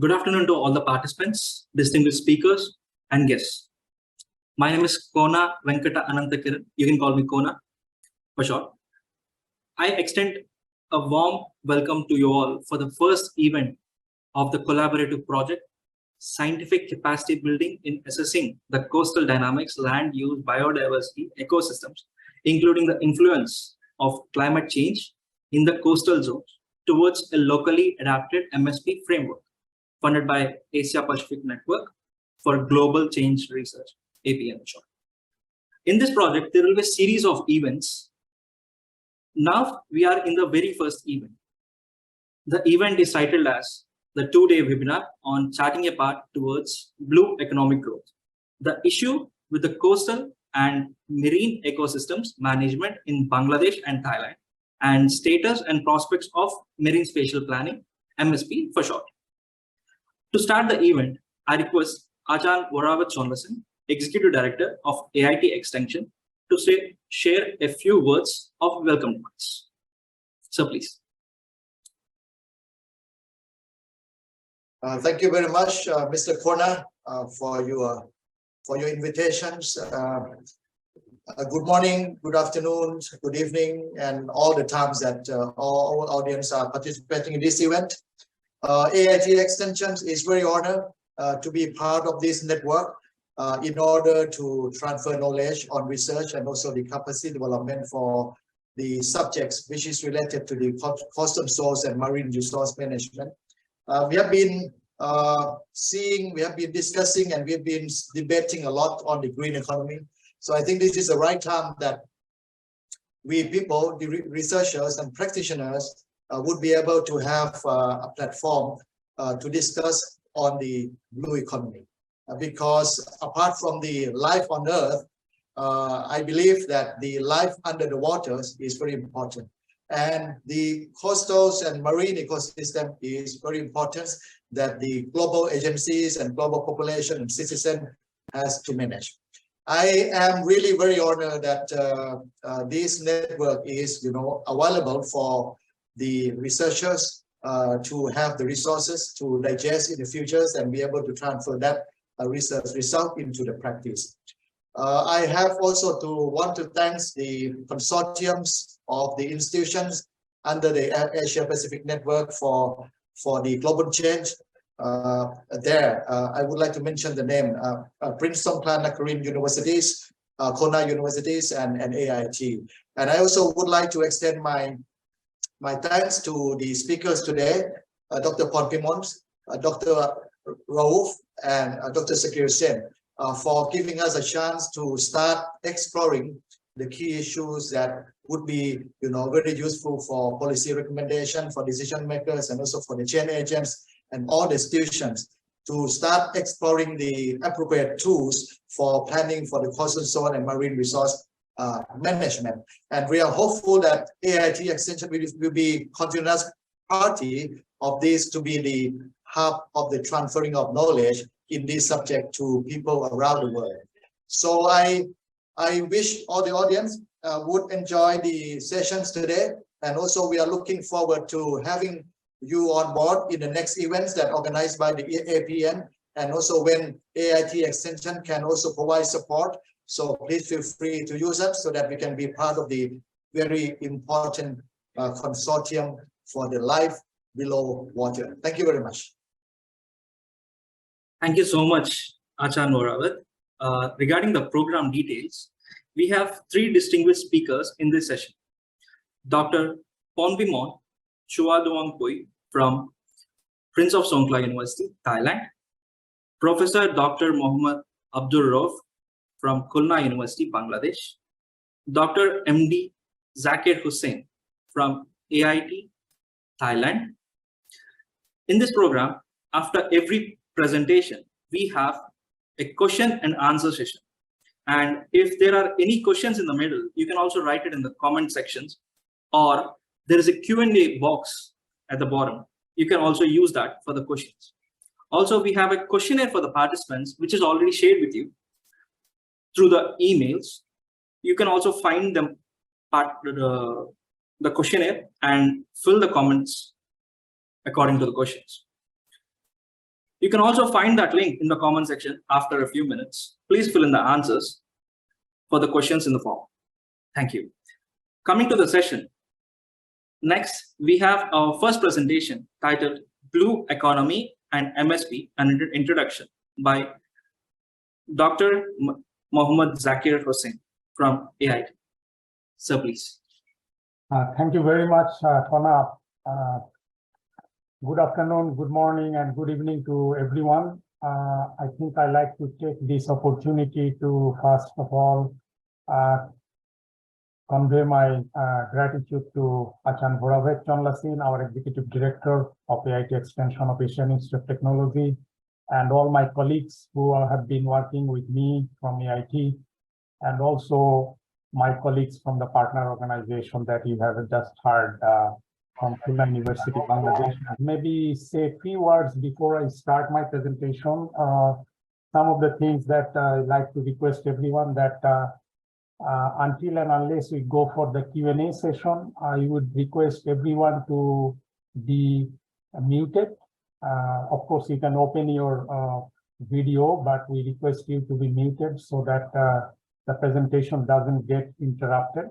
Good afternoon to all the participants, distinguished speakers, and guests. My name is Kona Venkata Anantakiran. You can call me Kona for short. I extend a warm welcome to you all for the first event of the collaborative project, Scientific Capacity Building in Assessing the Coastal Dynamics, Land Use, Biodiversity, Ecosystems, including the influence of climate change in the coastal zones towards a locally adapted MSP framework, funded by Asia Pacific Network for Global Change Research, APN short. In this project, there will be a series of events. Now we are in the very first event. The event is titled as the 2-day webinar on charting a path towards blue economic growth. The issue with the coastal and marine ecosystems management in Bangladesh and Thailand, and status and prospects of marine spatial planning, MSP for short. To start the event, I request Achan Worawat Sondasan, Executive Director of AIT Extension, to share a few words of welcome words. So please. Thank you very much, Mr. Kona, for your invitations. Good morning, good afternoon, good evening, and all the times that all audience are participating in this event. AIT Extensions is very honored to be part of this network in order to transfer knowledge on research and also the capacity development for the subjects which is related to the coastal source and marine resource management. We have been discussing, and we've been debating a lot on the green economy. So I think this is the right time that we people, the researchers and practitioners, would be able to have a platform to discuss on the blue economy. Because apart from the life on Earth, I believe that the life under the waters is very important. And the coastals and marine ecosystem is very important that the global agencies and global population and citizen has to manage. I am really very honored that this network is, available for the researchers to have the resources to digest in the futures and be able to transfer that research result into the practice. I have also want to thank the consortiums of the institutions under the Asia Pacific Network for the global change. I would like to mention the name Princeton Planetarian Universities, Kona Universities, and AIT. And I also would like to extend my thanks to the speakers today, Dr. Ponpimont, Dr. Rauf, and Dr. Sakir Sen, for giving us a chance to start exploring the key issues that would be, very useful for policy recommendation for decision makers and also for the change agents and all the institutions to start exploring the appropriate tools for planning for the coastal zone and marine resource management. And we are hopeful that AIT Extension will be continuous party of this to be the hub of the transferring of knowledge in this subject to people around the world. So I wish all the audience would enjoy the sessions today. And also we are looking forward to having you on board in the next events that are organized by the APN, and also when AIT Extension can also provide support. So please feel free to use us so that we can be part of the very important consortium for the life below water. Thank you very much. Thank you so much, Achan Worawat. Regarding the program details, we have 3 distinguished speakers in this session. Dr. Ponpimont Chuaduangpui from Prince of Songkhla University, Thailand. Professor Dr. Mohammad Abdul Rauf from Khulna University, Bangladesh. Dr. MD Zakir Hussain from AIT, Thailand. In this program, after every presentation, we have a question and answer session. And if there are any questions in the middle, you can also write it in the comment sections, or there is a Q&A box at the bottom. You can also use that for the questions. Also, we have a questionnaire for the participants, which is already shared with you through the emails. You can also find them the questionnaire and fill the comments according to the questions. You can also find that link in the comment section after a few minutes. Please fill in the answers for the questions in the form. Thank you. Coming to the session. Next, we have our first presentation titled Blue Economy and MSP, an introduction by Dr. Mohammad Zakir Hussain from AIT. Sir, please. Thank you very much, Kona. Good afternoon, good morning, and good evening to everyone. I think I'd like to take this opportunity to, first of all, convey my gratitude to Achan Boravek Chonlasin, our Executive Director of AIT Extension of Asian Institute of Technology, and all my colleagues who have been working with me from AIT, and also my colleagues from the partner organization that you have just heard from Khulna University, Bangladesh. Maybe say a few words before I start my presentation. Some of the things that I'd like to request everyone that until and unless we go for the Q&A session, I would request everyone to be muted. Of course, you can open your video, but we request you to be muted so that the presentation doesn't get interrupted.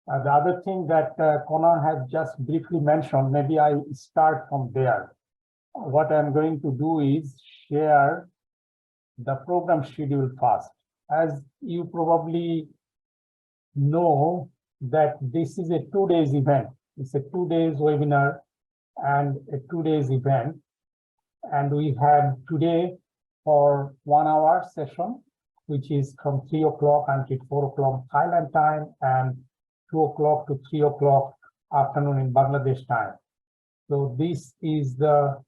The other thing that Kona has just briefly mentioned, maybe I start from there. What I'm going to do is share the program schedule first. As you probably know that this is a 2 days event. It's a 2 days webinar and a 2 days event. And we have today for 1 hour session, which is from 3 o'clock until 4 o'clock Thailand time and 2 o'clock to 3 o'clock afternoon in Bangladesh time. So this is the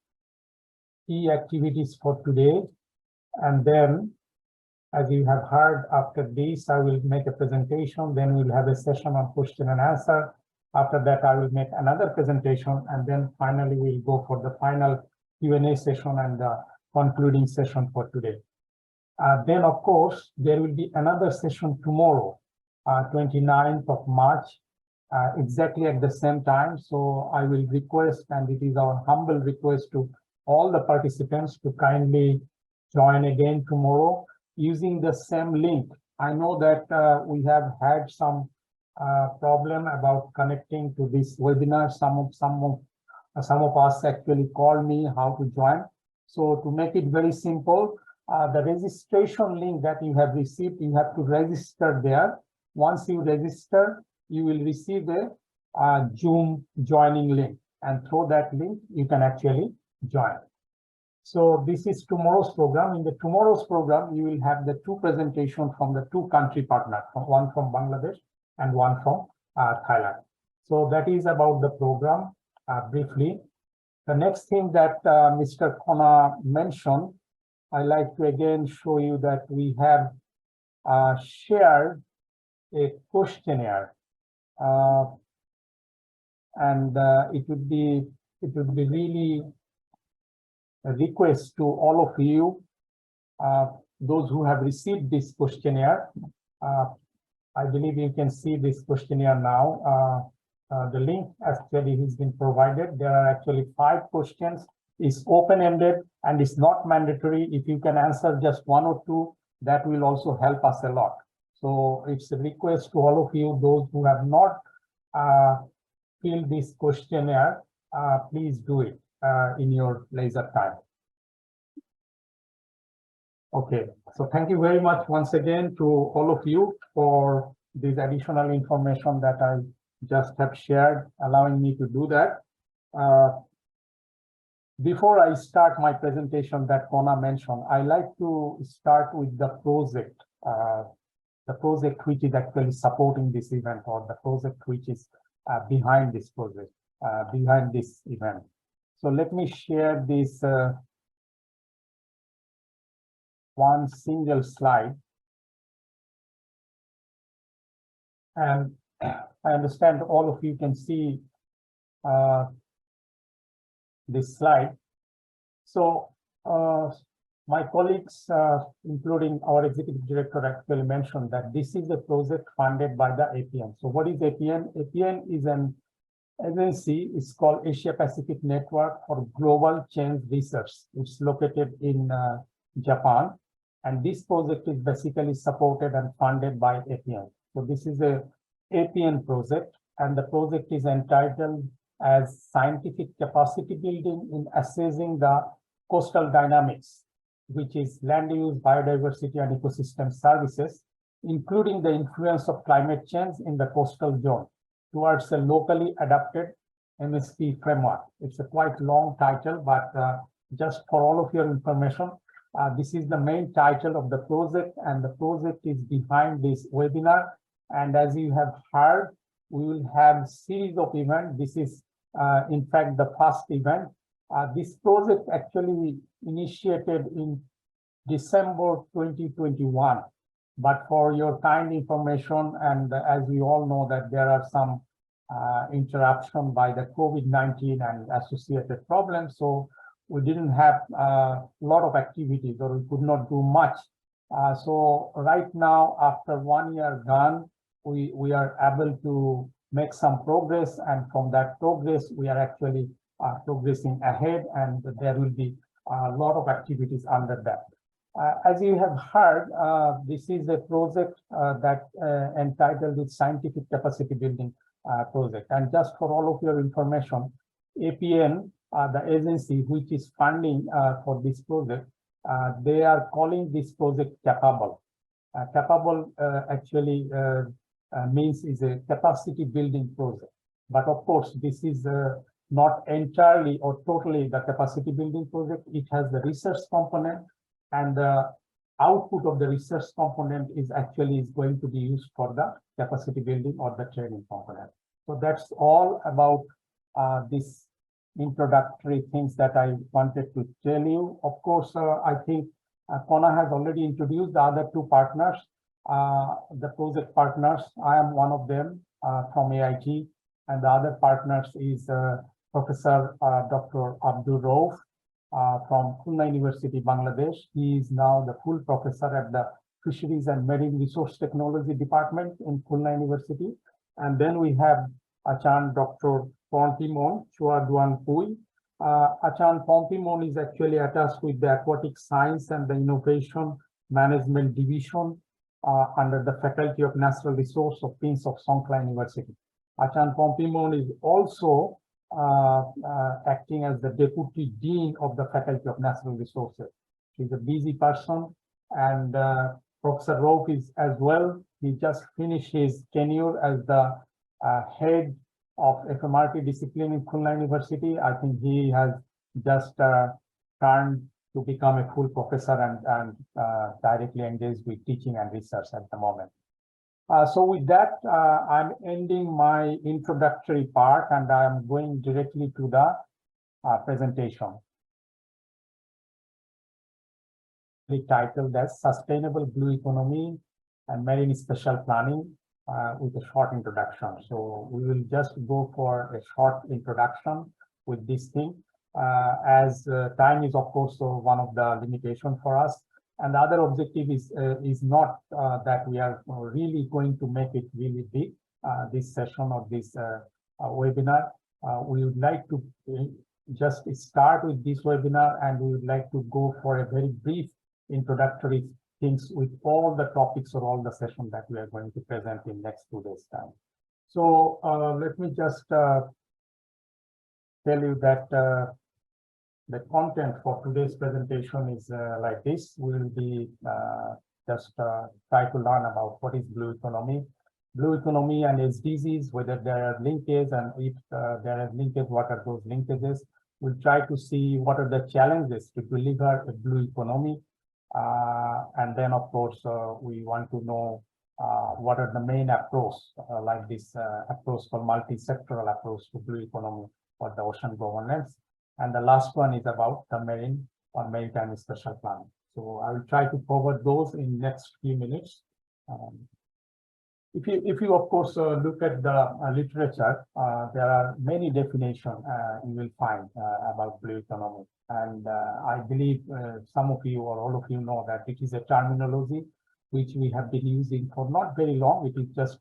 key activities for today. And then, as you have heard, after this, I will make a presentation. Then we'll have a session on question and answer. After that, I will make another presentation. And then finally, we'll go for the final Q&A session and the concluding session for today. Then, of course, there will be another session tomorrow, 29th of March, exactly at the same time. So I will request, and it is our humble request to all the participants to kindly join again tomorrow using the same link. I know that we have had some problem about connecting to this webinar. Some of us actually called me how to join. So to make it very simple, the registration link that you have received, you have to register there. Once you register, you will receive a Zoom joining link, and through that link, you can actually join. So this is tomorrow's program. In the tomorrow's program, you will have the 2 presentations from the 2 country partners, one from Bangladesh and one from Thailand. So that is about the program briefly. The next thing that Mr. Kona mentioned, I like to again show you that we have shared a questionnaire, and it would be really a request to all of you, those who have received this questionnaire. I believe you can see this questionnaire now. The link actually has been provided. There are actually 5 questions. It's open-ended and it's not mandatory. If you can answer just 1 or 2, that will also help us a lot. So it's a request to all of you, those who have not filled this questionnaire, please do it in your leisure time. Okay, so thank you very much once again to all of you for this additional information that I just have shared, allowing me to do that. Before I start my presentation that Kona mentioned, I like to start with the project which is actually supporting this event, or the project which is behind this project, behind this event. So let me share this one single slide. And I understand all of you can see this slide. So my colleagues, including our executive director, actually mentioned that this is a project funded by the APN. So what is APN? APN is an agency is called Asia Pacific Network for Global Change Research. It's located in Japan, and this project is basically supported and funded by APN. So this is a APN project, and the project is entitled as Scientific Capacity Building in Assessing the Coastal Dynamics, which is land use, biodiversity, and ecosystem services, including the influence of climate change in the coastal zone towards a locally adapted MSP framework. It's a quite long title, but just for all of your information, this is the main title of the project, and the project is behind this webinar. And as you have heard, we will have series of events. This is, in fact, the first event. This project actually initiated in December 2021. But for your kind information, and as we all know that there are some interruption by the COVID-19 and associated problems, so we didn't have a lot of activities, or we could not do much. So right now, after 1 year done, we are able to make some progress, and from that progress, we are actually progressing ahead, and there will be a lot of activities under that. As you have heard, this is a project that entitled with Scientific Capacity Building Project. And just for all of your information, APN, the agency which is funding for this project, they are calling this project Capable. Capable actually means is a capacity building project. But of course, this is not entirely or totally the capacity building project. It has the research component, and the output of the research component is going to be used for the capacity building or the training component. So that's all about this introductory things that I wanted to tell you. Of course, I think Kona has already introduced the other two partners, the project partners. I am one of them from AIT, and the other partners is Professor Dr. Abdul Rauf from Khulna University, Bangladesh. He is now the full professor at the Fisheries and Marine Resource Technology Department in Khulna University. And then we have Achan Dr. Pompimon Chuaduanpui. Achan Pompimon is actually attached with the Aquatic Science and the Innovation Management Division under the Faculty of Natural Resource of Prince of Songkla University. Achan Pompimon is also acting as the Deputy Dean of the Faculty of Natural Resources. She's a busy person, and Professor Rauf is as well. He just finished his tenure as the head of FMRT discipline in Khulna University. I think he has just turned to become a full professor and directly engaged with teaching and research at the moment. So with that, I'm ending my introductory part, and I'm going directly to the presentation. Titled as Sustainable Blue Economy and Marine Spatial Planning, with a short introduction. So we will just go for a short introduction with this thing, as time is of course one of the limitations for us. And the other objective is not that we are really going to make it really big, this session or this webinar. We would like to just start with this webinar, and we would like to go for a very brief introductory things with all the topics or all the session that we are going to present in next 2 days time. So let me just tell you that the content for today's presentation is like this. We will be just try to learn about what is blue economy and SDGs, whether there are linkages, and if there are linkages, what are those linkages. We'll try to see what are the challenges to deliver a blue economy. And then, of course, we want to know what are the main approach, like this approach for multi-sectoral approach to blue economy for the ocean governance. And the last one is about the marine or maritime spatial planning. So I will try to cover those in next few minutes. If you of course look at the literature, there are many definitions you will find about blue economy, and I believe some of you or all of you know that it is a terminology which we have been using for not very long. It is just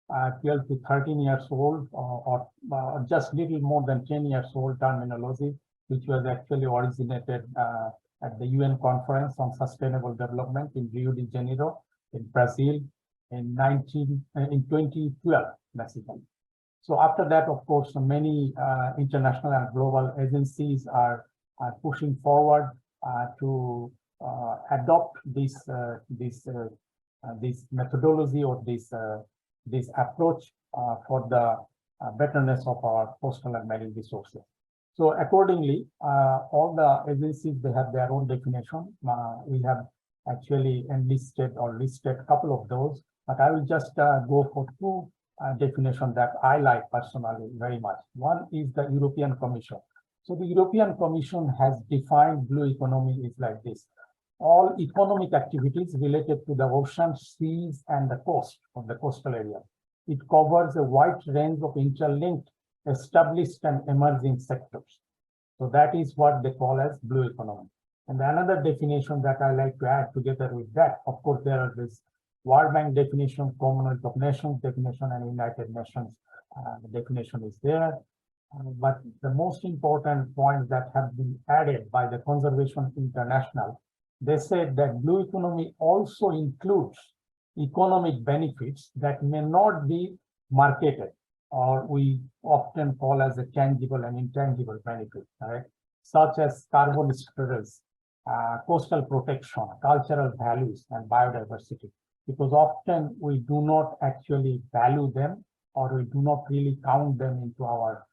12 to 13 years old or just little more than 10 years old terminology, which was actually originated at the UN Conference on Sustainable Development in Rio de Janeiro in Brazil in 2012, basically. So after that, of course, many international and global agencies are pushing forward to adopt this methodology or this approach for the betterness of our coastal and marine resources. So accordingly, all the agencies, they have their own definition. We have actually enlisted or listed a couple of those, but I will just go for two definitions that I like personally very much. One is the European Commission. So the European Commission has defined blue economy is like this: all economic activities related to the ocean, seas, and the coast of the coastal area. It covers a wide range of interlinked, established, and emerging sectors. So that is what they call as blue economy. And another definition that I like to add together with that, of course, there are this World Bank definition, Commonwealth of Nations definition, and United Nations definition is there. But the most important points that have been added by the Conservation International, they said that blue economy also includes economic benefits that may not be marketed, or we often call as a tangible and intangible benefit, right? Such as carbon storage, coastal protection, cultural values, and biodiversity. Because often we do not actually value them, or we do not really count them into our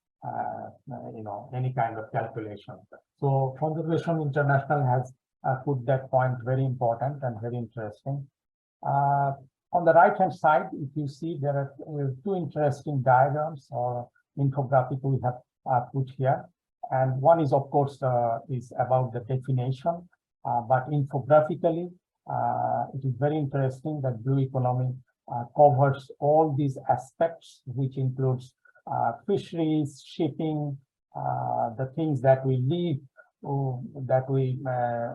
any kind of calculation. So Conservation International has put that point very important and very interesting. On the right hand side, if you see, there are two interesting diagrams or infographic we have put here. And one is, of course, is about the definition, but infographically, it is very interesting that blue economy covers all these aspects, which includes fisheries, shipping, the things that we leave, that we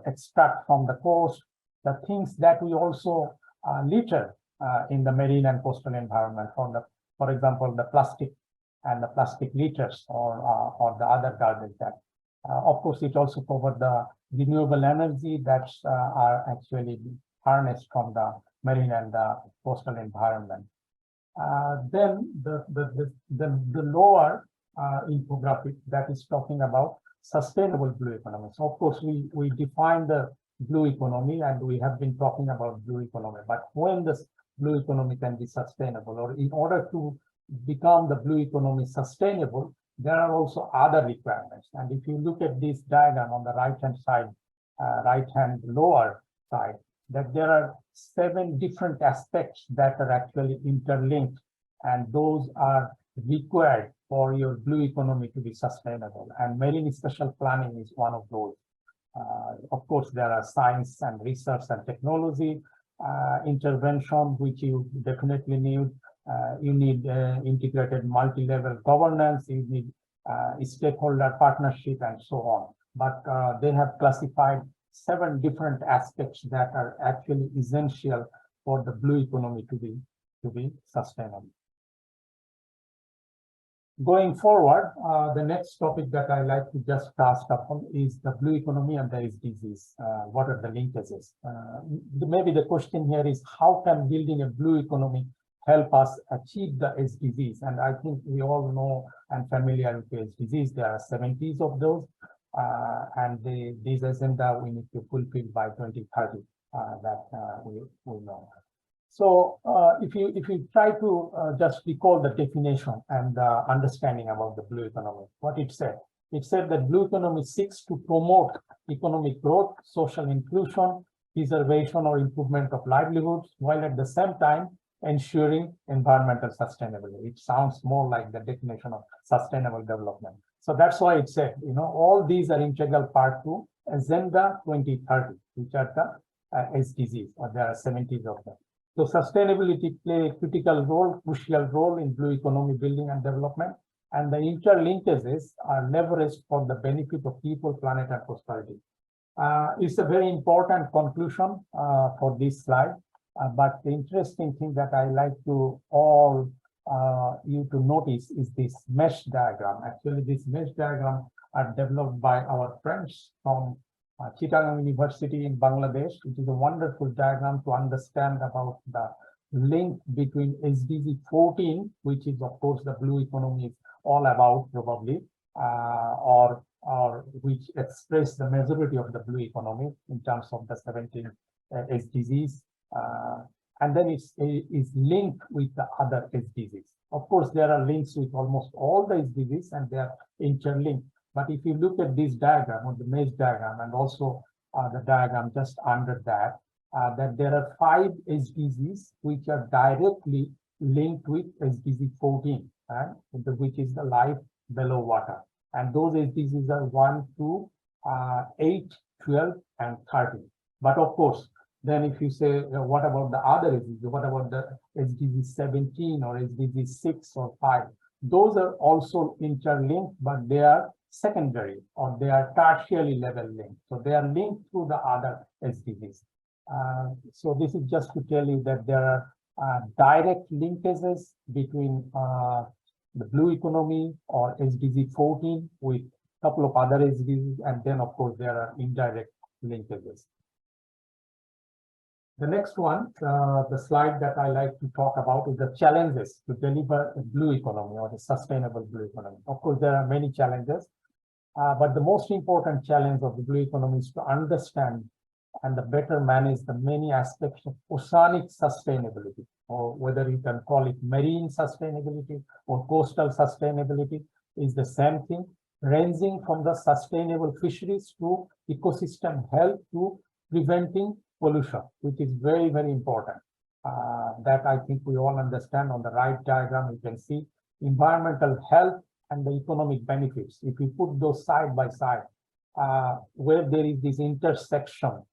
extract from the coast, the things that we also litter in the marine and coastal environment, for example, the plastic and the plastic litters or the other garbage that. Of course, it also covers the renewable energy that are actually harnessed from the marine and the coastal environment. Then the lower infographic that is talking about sustainable blue economy. So of course, we define the blue economy and we have been talking about blue economy, but when this blue economy can be sustainable, or in order to become the blue economy sustainable, there are also other requirements. And if you look at this diagram on the right-hand side, right-hand lower side, that there are 7 different aspects that are actually interlinked, and those are required for your blue economy to be sustainable. And marine spatial planning is one of those. Of course, there are science and research and technology intervention, which you definitely need. You need integrated multi-level governance, you need stakeholder partnership, and so on. But they have classified 7 different aspects that are actually essential for the blue economy to be sustainable. Going forward, the next topic that I like to just touch upon is the blue economy and the SDGs. What are the linkages? Maybe the question here is, how can building a blue economy help us achieve the SDGs? And I think we all know and familiar with the SDGs. There are 70 of those, and these agenda we need to fulfill by 2030. We know. So if you try to just recall the definition and the understanding about the blue economy, what it said that blue economy seeks to promote economic growth, social inclusion, preservation or improvement of livelihoods, while at the same time ensuring environmental sustainability. It sounds more like the definition of sustainable development. So that's why it said, all these are integral part to Agenda 2030, which are the SDGs, or there are 70 of them. So sustainability play a crucial role in blue economy building and development, and the interlinkages are leveraged for the benefit of people, planet, and prosperity. It's a very important conclusion for this slide, but the interesting thing that I like to all you to notice is this mesh diagram. Actually, this mesh diagram are developed by our friends from Chittagong University in Bangladesh. It is a wonderful diagram to understand about the link between SDG 14, which is of course the blue economy is all about probably, or which express the majority of the blue economy in terms of the 17 SDGs. And then it's linked with the other SDGs. Of course, there are links with almost all the SDGs and they are interlinked. But if you look at this diagram or the mesh diagram and also the diagram just under that, that there are 5 SDGs which are directly linked with SDG 14, which is the life below water. And those SDGs are 1, 2, 8, 12, and 13. But of course, then if you say, what about the other SDGs? What about the SDG 17 or SDG 6 or 5? Those are also interlinked, but they are secondary or they are tertiary level linked. So they are linked through the other SDGs. So this is just to tell you that there are direct linkages between the blue economy or SDG 14 with a couple of other SDGs, and then of course there are indirect linkages. The next one, the slide that I like to talk about is the challenges to deliver a blue economy or the sustainable blue economy. Of course, there are many challenges, but the most important challenge of the blue economy is to understand and better manage the many aspects of oceanic sustainability, or whether you can call it marine sustainability or coastal sustainability, is the same thing, ranging from the sustainable fisheries to ecosystem health to preventing pollution, which is very, very important. That I think we all understand. On the right diagram, you can see environmental health and the economic benefits. If you put those side by side, where there is this intersection,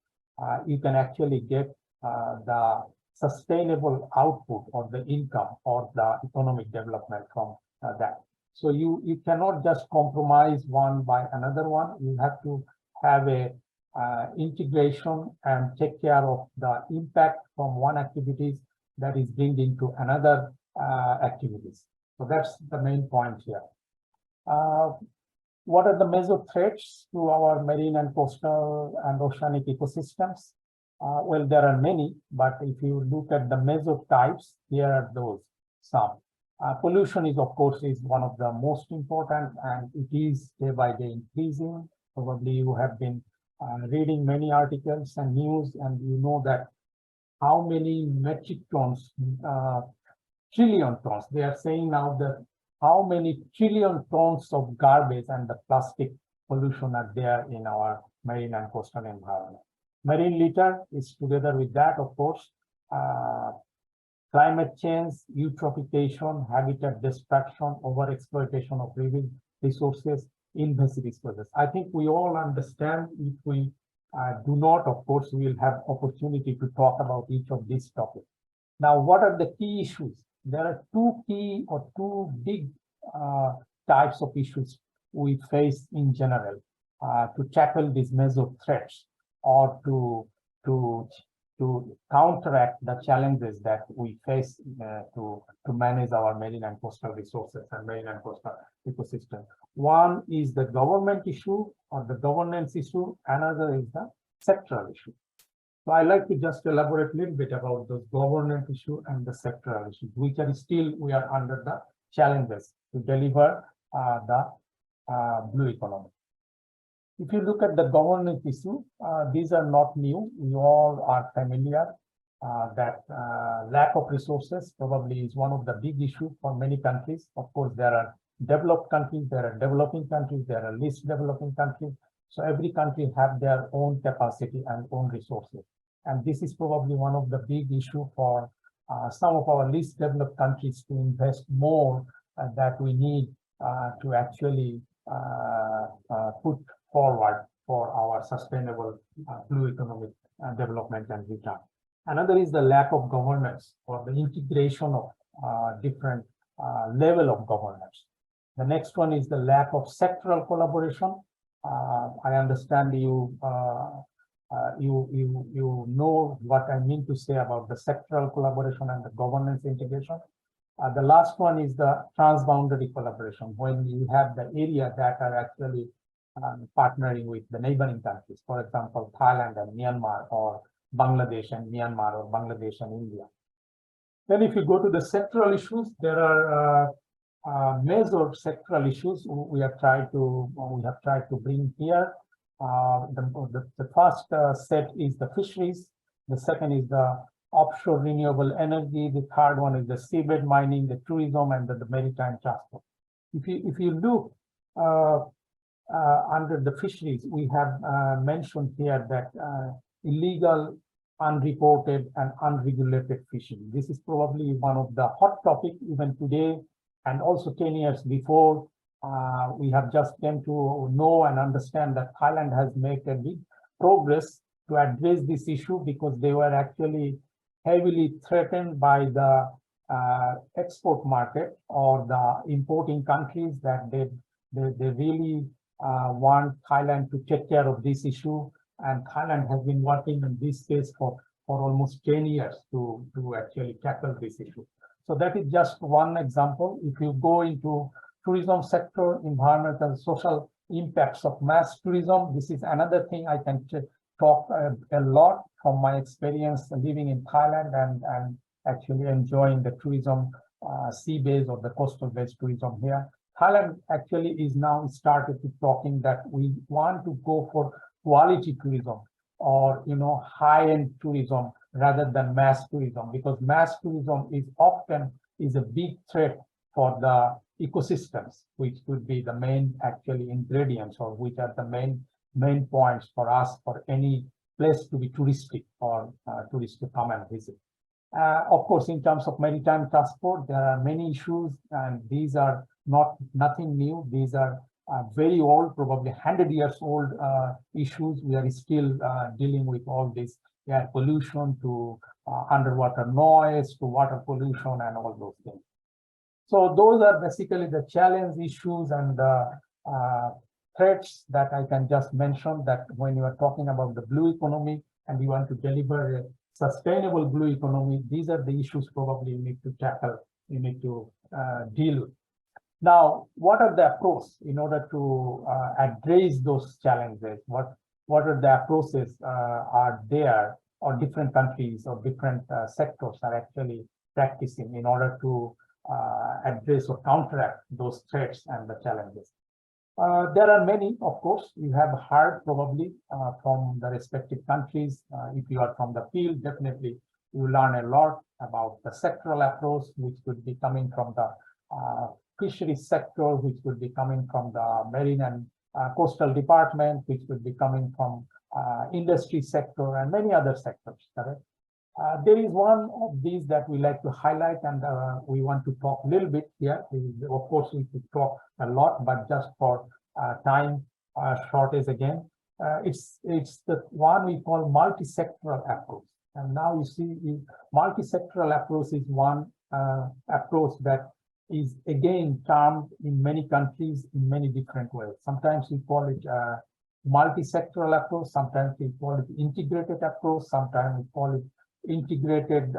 you can actually get the sustainable output or the income or the economic development from that. So you cannot just compromise one by another one. You have to have a integration and take care of the impact from one activities that is bringed into another activities. So that's the main point here. What are the major threats to our marine and coastal and oceanic ecosystems? Well, there are many, but if you look at the major types, here are those some. Pollution is, of course, is one of the most important, and it is day by day increasing. Probably you have been reading many articles and news, and you know that how many metric tons, trillion tons, they are saying now that how many trillion tons of garbage and the plastic pollution are there in our marine and coastal environment. Marine litter is together with that, of course, climate change, eutrophication, habitat destruction, overexploitation of resources, invasive species. I think we all understand. If we do not, of course, we will have opportunity to talk about each of these topics. Now, what are the key issues? There are two big types of issues we face in general to tackle these major threats or to counteract the challenges that we face to manage our marine and coastal resources and marine and coastal ecosystem. One is the government issue or the governance issue. Another is the sectoral issue. So I like to just elaborate a little bit about those governance issue and the sectoral issues, which are still we are under the challenges to deliver the blue economy. If you look at the governance issue, these are not new. We all are familiar that lack of resources probably is one of the big issues for many countries. Of course, there are developed countries, there are developing countries, there are least developing countries. So every country have their own capacity and own resources. And this is probably one of the big issue for some of our least developed countries to invest more that we need to actually put forward for our sustainable blue economic development and return. Another is the lack of governance or the integration of different level of governance. The next one is the lack of sectoral collaboration. I understand you know what I mean to say about the sectoral collaboration and the governance integration. The last one is the transboundary collaboration, when you have the area that are actually partnering with the neighboring countries, for example, Thailand and Myanmar, or Bangladesh and Myanmar, or Bangladesh and India. Then if you go to the sectoral issues, there are major sectoral issues we have tried to bring here. The first set is the fisheries. The second is the offshore renewable energy. The third one is the seabed mining, the tourism, and the maritime transport. If you look under the fisheries, we have mentioned here that illegal, unreported, and unregulated fishing. This is probably one of the hot topics even today, and also 10 years before. We have just came to know and understand that Thailand has made a big progress to address this issue, because they were actually heavily threatened by the export market or the importing countries, that they really want Thailand to take care of this issue. And Thailand has been working in this space for almost 10 years to actually tackle this issue. So that is just one example. If you go into tourism sector, environmental and social impacts of mass tourism, this is another thing I can talk a lot from my experience living in Thailand and actually enjoying the tourism, sea-based or the coastal-based tourism here. Thailand actually is now started to talking that we want to go for quality tourism, or high-end tourism rather than mass tourism, because mass tourism is often a big threat for the ecosystems, which could be the main actually ingredients, or which are the main points for us for any place to be touristic or tourists to come and visit. Of course, in terms of maritime transport, there are many issues, and these are nothing new. These are very old, probably 100 years old issues. We are still dealing with all this air pollution to underwater noise to water pollution and all those things. So those are basically the challenge issues and threats that I can just mention, that when you are talking about the blue economy and you want to deliver a sustainable blue economy, these are the issues probably you need to tackle, you need to deal with. Now, what are the approaches in order to address those challenges? What are the approaches are there, or different countries or different sectors are actually practicing in order to address or counteract those threats and the challenges? There are many, of course. You have heard probably from the respective countries. If you are from the field, definitely you learn a lot about the sectoral approach, which could be coming from the fisheries sector, which could be coming from the marine and coastal department, which could be coming from industry sector, and many other sectors. Correct? There is one of these that we like to highlight, and we want to talk a little bit here. Of course, we could talk a lot, but just for time shortage again, it's the one we call multi-sectoral approach. And now you see, multi-sectoral approach is one approach that is again termed in many countries in many different ways. Sometimes we call it multi-sectoral approach, sometimes we call it integrated approach, sometimes we call it integrated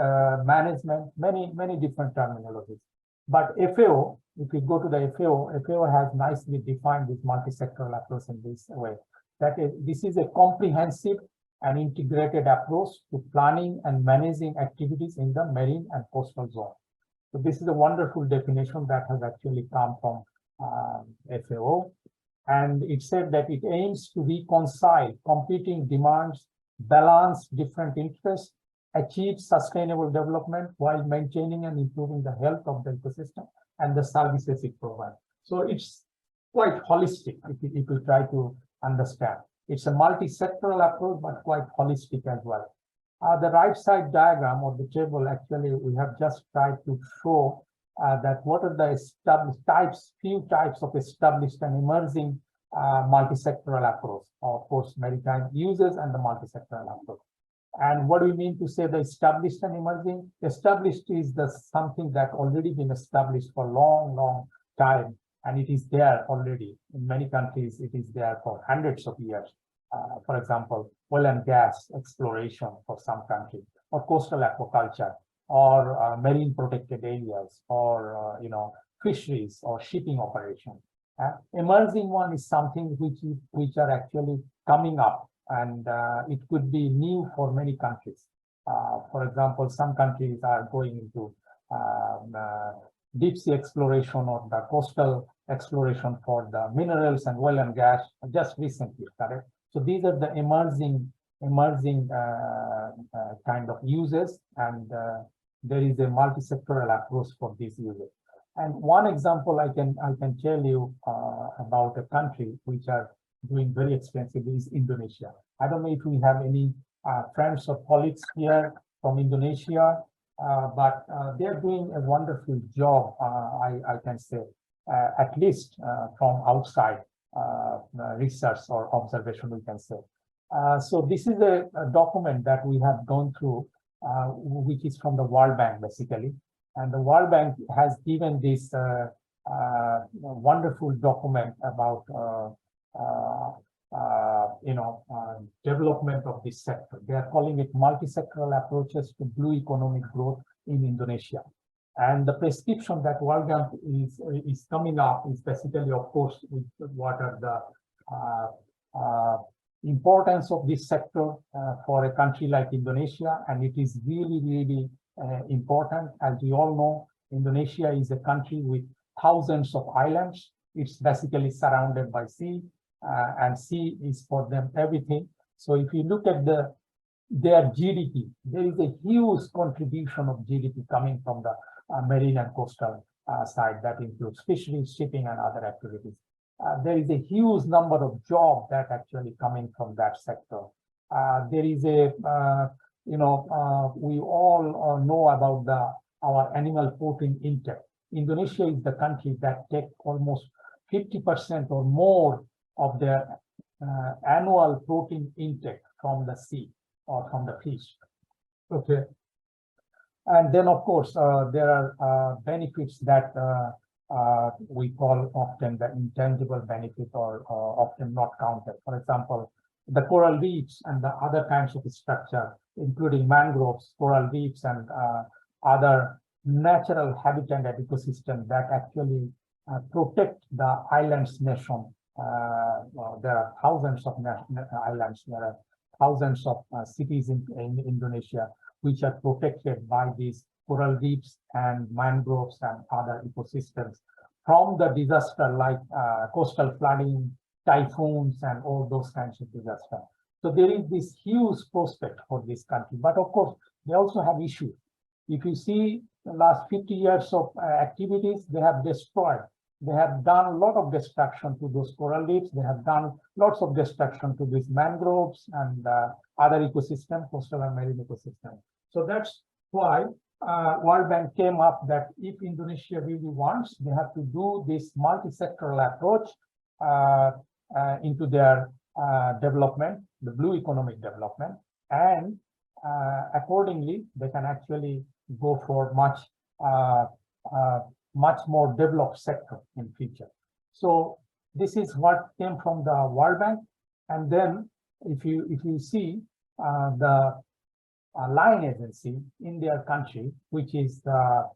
management, many different terminologies. But FAO, if you go to the FAO has nicely defined this multi-sectoral approach in this way. That is, this is a comprehensive and integrated approach to planning and managing activities in the marine and coastal zone. So this is a wonderful definition that has actually come from FAO. And it said that it aims to reconcile competing demands, balance different interests, achieve sustainable development while maintaining and improving the health of the ecosystem and the services it provides. So it's quite holistic if you try to understand. It's a multi-sectoral approach, but quite holistic as well. The right side diagram or the table, actually, we have just tried to show that what are the established few types of established and emerging multi-sectoral approach. Of course, maritime users and the multi-sectoral approach. And what do we mean to say the established and emerging? Established is the something that already been established for long time, and it is there already. In many countries, it is there for hundreds of years. For example, oil and gas exploration for some countries, or coastal aquaculture, or marine protected areas, or fisheries or shipping operations. Emerging one is something which are actually coming up, and it could be new for many countries. For example, some countries are going into deep sea exploration or the coastal exploration for the minerals and oil and gas just recently, correct? So these are the emerging kind of uses, and there is a multi-sectoral approach for these uses. And one example I can tell you about a country which are doing very extensively is Indonesia. I don't know if we have any friends or colleagues here from Indonesia, but they're doing a wonderful job, I can say, at least from outside research or observation, we can say. So this is a document that we have gone through, which is from the World Bank, basically. And the World Bank has given this wonderful document about development of this sector. They are calling it multi-sectoral approaches to blue economic growth in Indonesia. And the prescription that World Bank is coming up is basically, of course, with what are the importance of this sector for a country like Indonesia. And it is really, really important. As we all know, Indonesia is a country with thousands of islands. It's basically surrounded by sea, and sea is for them everything. So if you look at their GDP, there is a huge contribution of GDP coming from the marine and coastal side. That includes fisheries, shipping, and other activities. There is a huge number of jobs that actually coming from that sector. There is a we all know about our animal protein intake. Indonesia is the country that takes almost 50% or more of their annual protein intake from the sea or from the fish. Okay. And then, of course, there are benefits that we call often the intangible benefit, or often not counted. For example, the coral reefs and the other kinds of structure, including mangroves, coral reefs, and other natural habitat and ecosystem that actually protect the islands nation. There are thousands of islands. There are thousands of cities in Indonesia which are protected by these coral reefs and mangroves and other ecosystems from the disaster like coastal flooding, typhoons, and all those kinds of disasters. So there is this huge prospect for this country. But of course, they also have issues. If you see the last 50 years of activities, they have destroyed. They have done a lot of destruction to those coral reefs. They have done lots of destruction to these mangroves and other ecosystems, coastal and marine ecosystems. So that's why World Bank came up that if Indonesia really wants, they have to do this multi-sectoral approach into their development, the blue economic development, and accordingly, they can actually go for much more developed sector in future. So this is what came from the World Bank. And then if you see the line agency in their country, which is the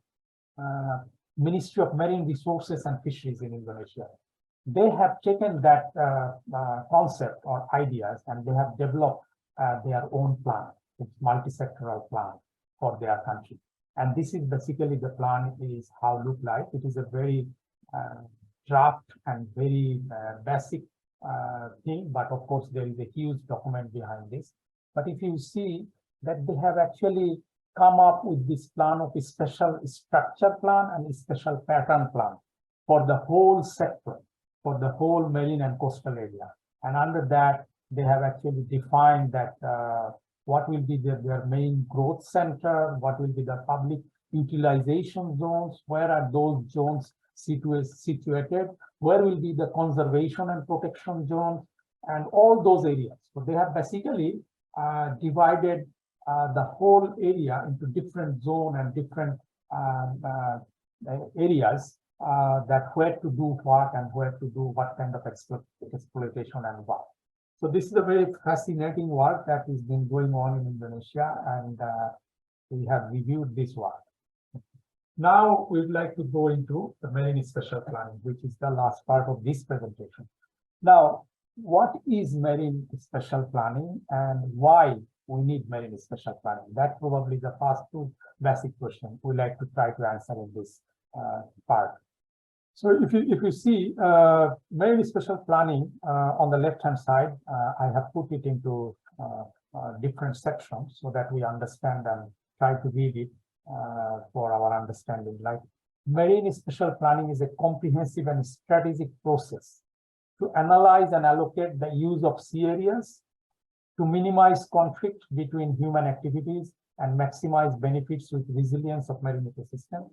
Ministry of Marine Resources and Fisheries in Indonesia, they have taken that concept or ideas, and they have developed their own plan. It's multi-sectoral plan for their country. And this is basically the plan is how look like. It is a very draft and very basic thing, but of course there is a huge document behind this. But if you see that they have actually come up with this plan of a special structure plan and a special pattern plan for the whole sector, for the whole marine and coastal area. And under that, they have actually defined that what will be their main growth center, what will be the public utilization zones, where are those zones situated, where will be the conservation and protection zones, and all those areas. So they have basically divided the whole area into different zones and different areas that where to do what and where to do what kind of exploitation and what. So this is a very fascinating work that has been going on in Indonesia, and we have reviewed this work. Now we'd like to go into the marine spatial planning, which is the last part of this presentation. Now, what is marine spatial planning and why we need marine spatial planning? That's probably the first two basic questions we like to try to answer in this part. So if you see marine spatial planning on the left-hand side, I have put it into different sections so that we understand and try to read it for our understanding. Like, marine spatial planning is a comprehensive and strategic process to analyze and allocate the use of sea areas, to minimize conflict between human activities and maximize benefits with resilience of marine ecosystem,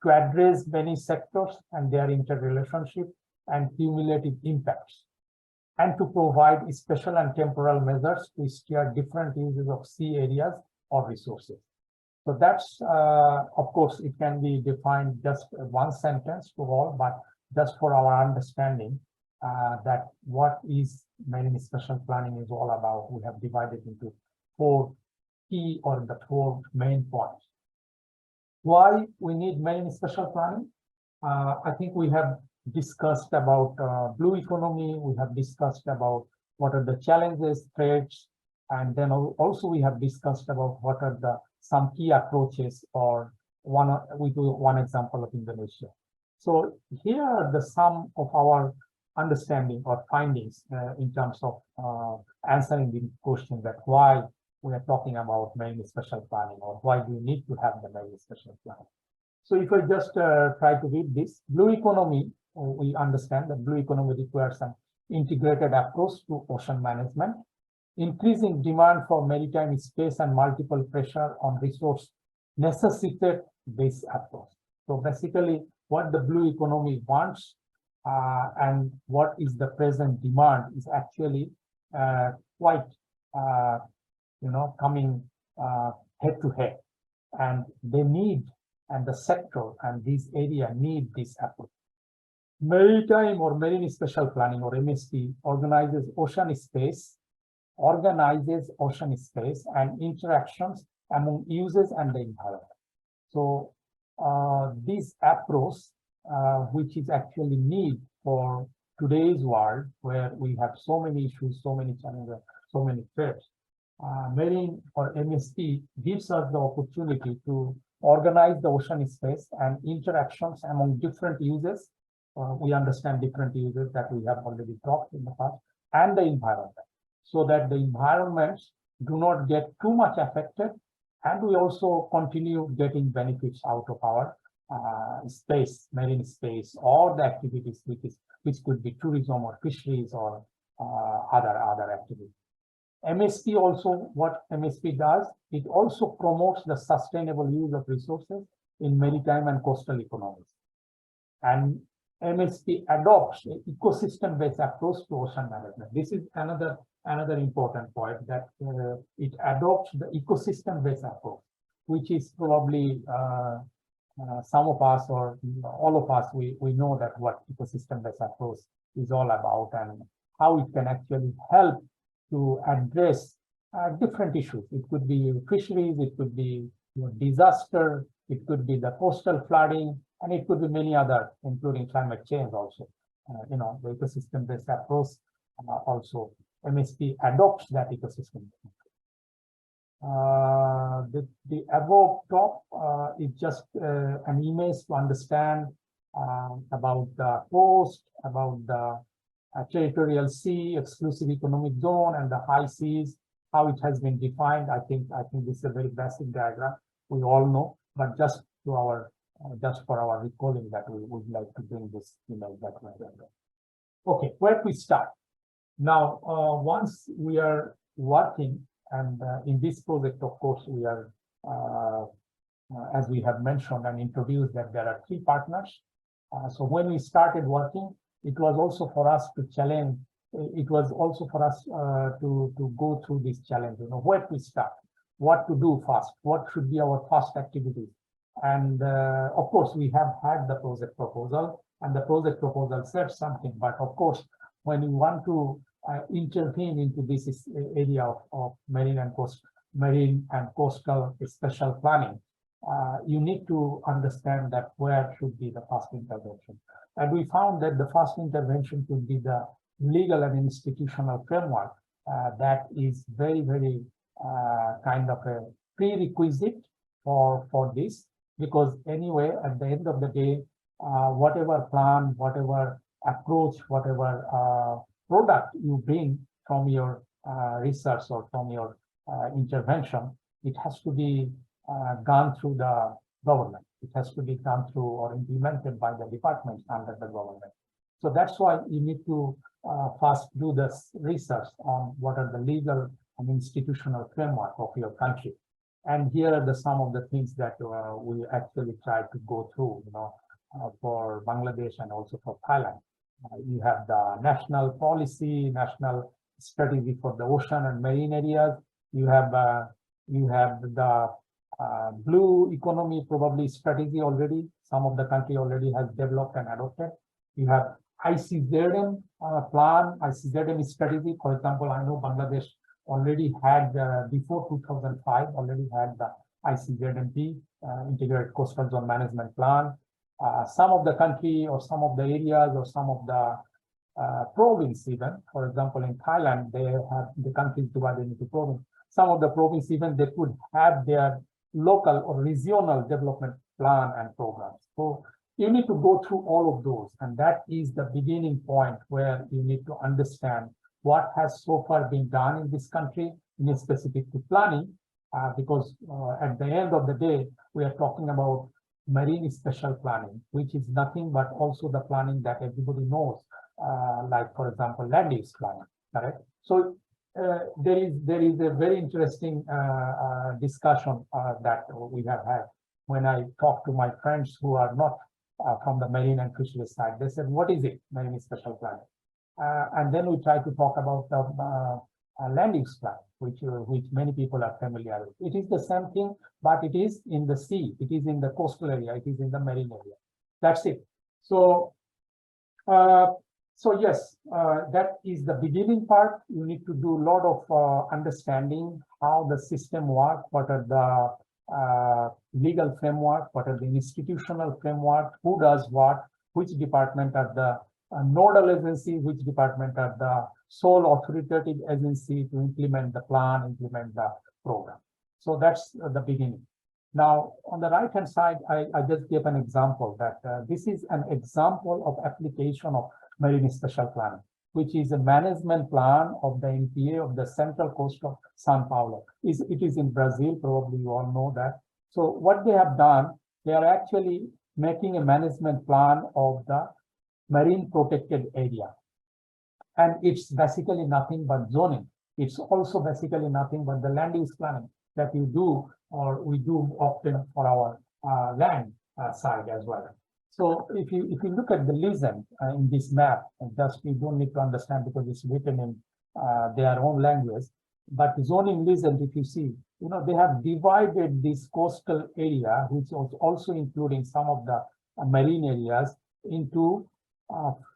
to address many sectors and their interrelationship and cumulative impacts, and to provide special and temporal measures to steer different uses of sea areas or resources. So that's, of course, it can be defined just one sentence to all, but just for our understanding that what is marine spatial planning is all about, we have divided into four key or the four main points. Why we need marine spatial planning? I think we have discussed about blue economy, we have discussed about what are the challenges, threats, and then also we have discussed about what are the some key approaches, or we do one example of Indonesia. So here are the sum of our understanding or findings in terms of answering the question that why we are talking about marine spatial planning, or why do you need to have the marine spatial planning. So if I just try to read this, blue economy, we understand that blue economy requires an integrated approach to ocean management. Increasing demand for maritime space and multiple pressure on resource necessitate this approach. So basically what the blue economy wants and what is the present demand is actually quite coming head to head, and they need, and the sector and this area need this approach. Maritime or marine spatial planning, or MSP, organizes ocean space and interactions among users and the environment. So this approach, which is actually need for today's world, where we have so many issues, so many challenges, so many threats, marine or MSP gives us the opportunity to organize the ocean space and interactions among different users. We understand different users that we have already talked in the past, and the environment, so that the environments do not get too much affected, and we also continue getting benefits out of our space, marine space, or the activities which could be tourism or fisheries or other activities. MSP also, what MSP does, it also promotes the sustainable use of resources in maritime and coastal economies. And MSP adopts an ecosystem-based approach to ocean management. This is another important point, that it adopts the ecosystem-based approach, which is probably some of us or all of us, we know that what ecosystem-based approach is all about and how it can actually help to address different issues. It could be fisheries, it could be disaster, it could be the coastal flooding, and it could be many other, including climate change also. The ecosystem-based approach also, MSP adopts that ecosystem. The above top is just an image to understand about the coast, about the territorial sea, exclusive economic zone, and the high seas, how it has been defined. I think this is a very basic diagram. We all know, but just for our recalling, that we would like to bring this image that way. Okay, where we start? Now, once we are working, and in this project, of course, we are, as we have mentioned and introduced, that there are 3 partners. So when we started working, it was also for us to challenge. It was also for us to go through this challenge. Where to start, what to do first, what should be our first activity. And of course, we have had the project proposal, and the project proposal said something. But of course, when you want to intervene into this area of marine and marine and coastal special planning, you need to understand that where should be the first intervention. And we found that the first intervention could be the legal and institutional framework that is very, very kind of a prerequisite for this, because anyway, at the end of the day, whatever plan, whatever approach, whatever product you bring from your research or from your intervention, it has to be gone through the government. It has to be gone through or implemented by the departments under the government. So that's why you need to first do this research on what are the legal and institutional framework of your country. And here are some of the things that we actually try to go through, for Bangladesh and also for Thailand. You have the national policy, national strategy for the ocean and marine areas. You have the blue economy probably strategy already. Some of the country already has developed and adopted. You have ICZM plan, ICZM strategy. For example, I know Bangladesh already had before 2005 already had the ICZMP, Integrated Coastal Zone Management Plan. Some of the country or some of the areas or some of the province even, for example, in Thailand, they have the countries divided into province. Some of the province even they could have their local or regional development plan and programs. So you need to go through all of those, and that is the beginning point where you need to understand what has so far been done in this country in a specific to planning, because at the end of the day, we are talking about marine special planning, which is nothing but also the planning that everybody knows, like for example, land use planning, correct? So there is a very interesting discussion that we have had when I talk to my friends who are not from the marine and fisheries side. They said, what is it, marine special planning? And then we try to talk about the land use plan, which many people are familiar with. It is the same thing, but it is in the sea, it is in the coastal area, it is in the marine area. That's it. So, yes, that is the beginning part. You need to do a lot of understanding how the system works, what are the legal framework, what are the institutional framework, who does what, which department are the nodal agency, which department are the sole authoritative agency to implement the plan, implement the program. So that's the beginning. Now, on the right-hand side, I just gave an example that this is an example of application of marine special planning, which is a management plan of the MPA of the central coast of São Paulo. It is in Brazil, probably you all know that. So what they have done, they are actually making a management plan of the marine protected area. And it's basically nothing but zoning. It's also basically nothing but the land use planning that you do or we do often for our land side as well. So if you look at the legend in this map, just you don't need to understand because it's written in their own language, but zoning legend, if you see, they have divided this coastal area, which was also including some of the marine areas, into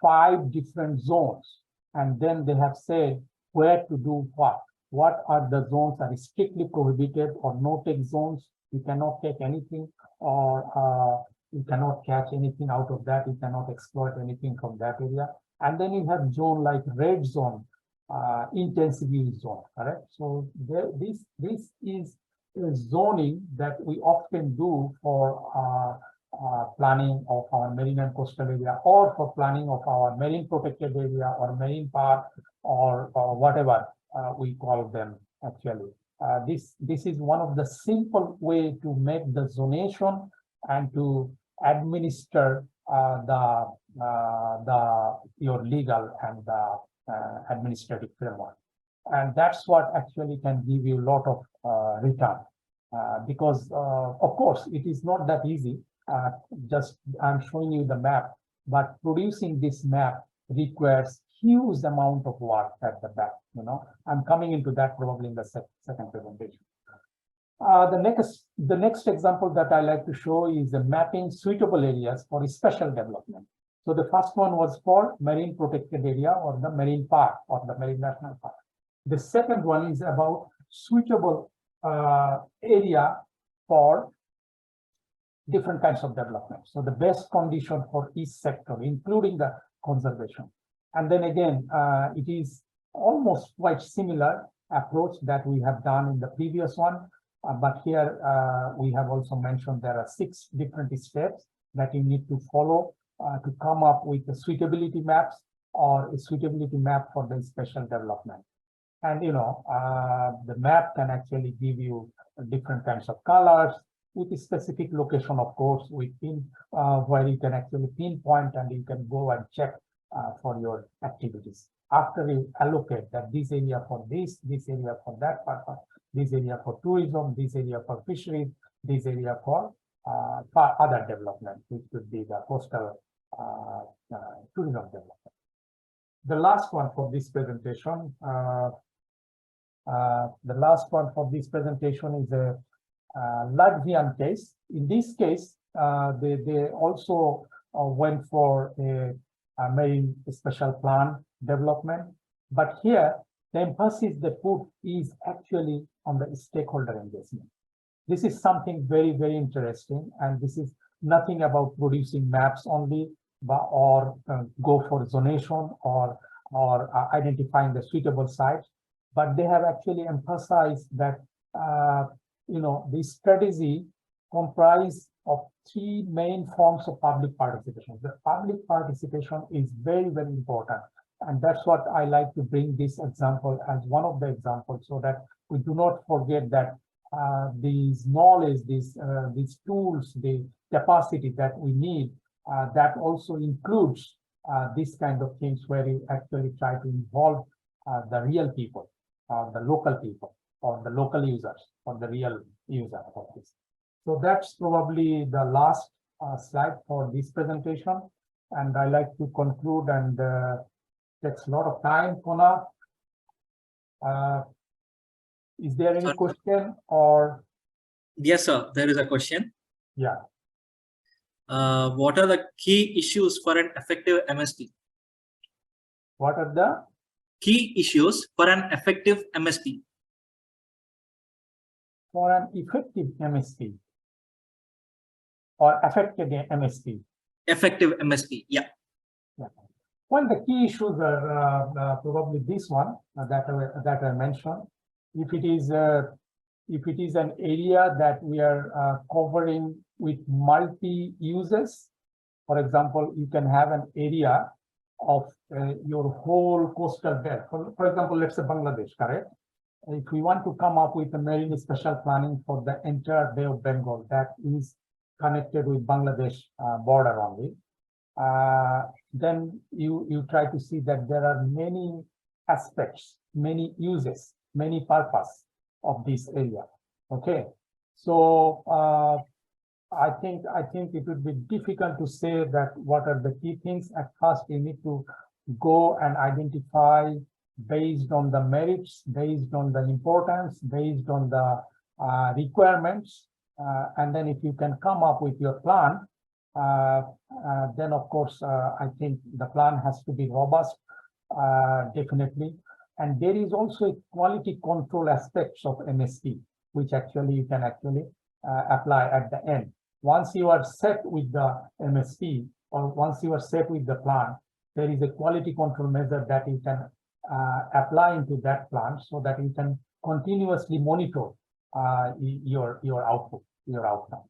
5 different zones. And then they have said where to do what. What are the zones that are strictly prohibited or no-take zones? You cannot take anything, or you cannot catch anything out of that. You cannot exploit anything from that area. And then you have zone like red zone, intensive use zone, correct? So this is a zoning that we often do for planning of our marine and coastal area, or for planning of our marine protected area or marine park or whatever we call them actually. This is one of the simple way to make the zonation and to administer your legal and administrative framework. And that's what actually can give you a lot of return, because of course it is not that easy. Just I'm showing you the map, but producing this map requires huge amount of work at the back. I'm coming into that probably in the second presentation. The next example that I like to show is the mapping suitable areas for special development. So the first one was for marine protected area or the marine park or the marine national park. The second one is about suitable area for different kinds of development. So the best condition for each sector, including the conservation. And then again, it is almost quite similar approach that we have done in the previous one. But here we have also mentioned there are 6 different steps that you need to follow to come up with the suitability maps or a suitability map for the special development. And the map can actually give you different kinds of colors with a specific location, of course, where you can actually pinpoint and you can go and check for your activities. After you allocate that this area for this area for that purpose, this area for tourism, this area for fisheries, this area for other development, which could be the coastal tourism development. The last one for this presentation, is a Latvian case. In this case, they also went for a marine special plan development, but here the emphasis they put is actually on the stakeholder engagement. This is something very, very interesting, and this is nothing about producing maps only, or go for zonation or identifying the suitable sites, but they have actually emphasized that this strategy comprises of 3 main forms of public participation. The public participation is very, very important, and that's what I like to bring this example as one of the examples, so that we do not forget that these knowledge, these tools, the capacity that we need, that also includes this kind of things where you actually try to involve the real people, the local people, or the local users, or the real user of this. So that's probably the last slide for this presentation, and I like to conclude, and takes a lot of time. Kona, is there any question or? Yes, sir. There is a question. Yeah. What are the key issues for an effective MSP? What are the key issues for an effective MSP? For an effective MSP or affected MSP? Effective MSP, yeah. Well, the key issues are probably this one that I mentioned. If it is an area that we are covering with multi-uses, for example, you can have an area of your whole coastal belt. For example, let's say Bangladesh, correct? If we want to come up with a marine special planning for the entire Bay of Bengal that is connected with Bangladesh border only, then you try to see that there are many aspects, many uses, many purpose of this area. Okay, so I think it would be difficult to say that what are the key things. At first, you need to go and identify based on the merits, based on the importance, based on the requirements, and then if you can come up with your plan, then of course I think the plan has to be robust, definitely. And there is also a quality control aspects of MSP, which actually you can apply at the end. Once you are set with the MSP, or once you are set with the plan, there is a quality control measure that you can apply into that plan, so that you can continuously monitor your output, your outcome.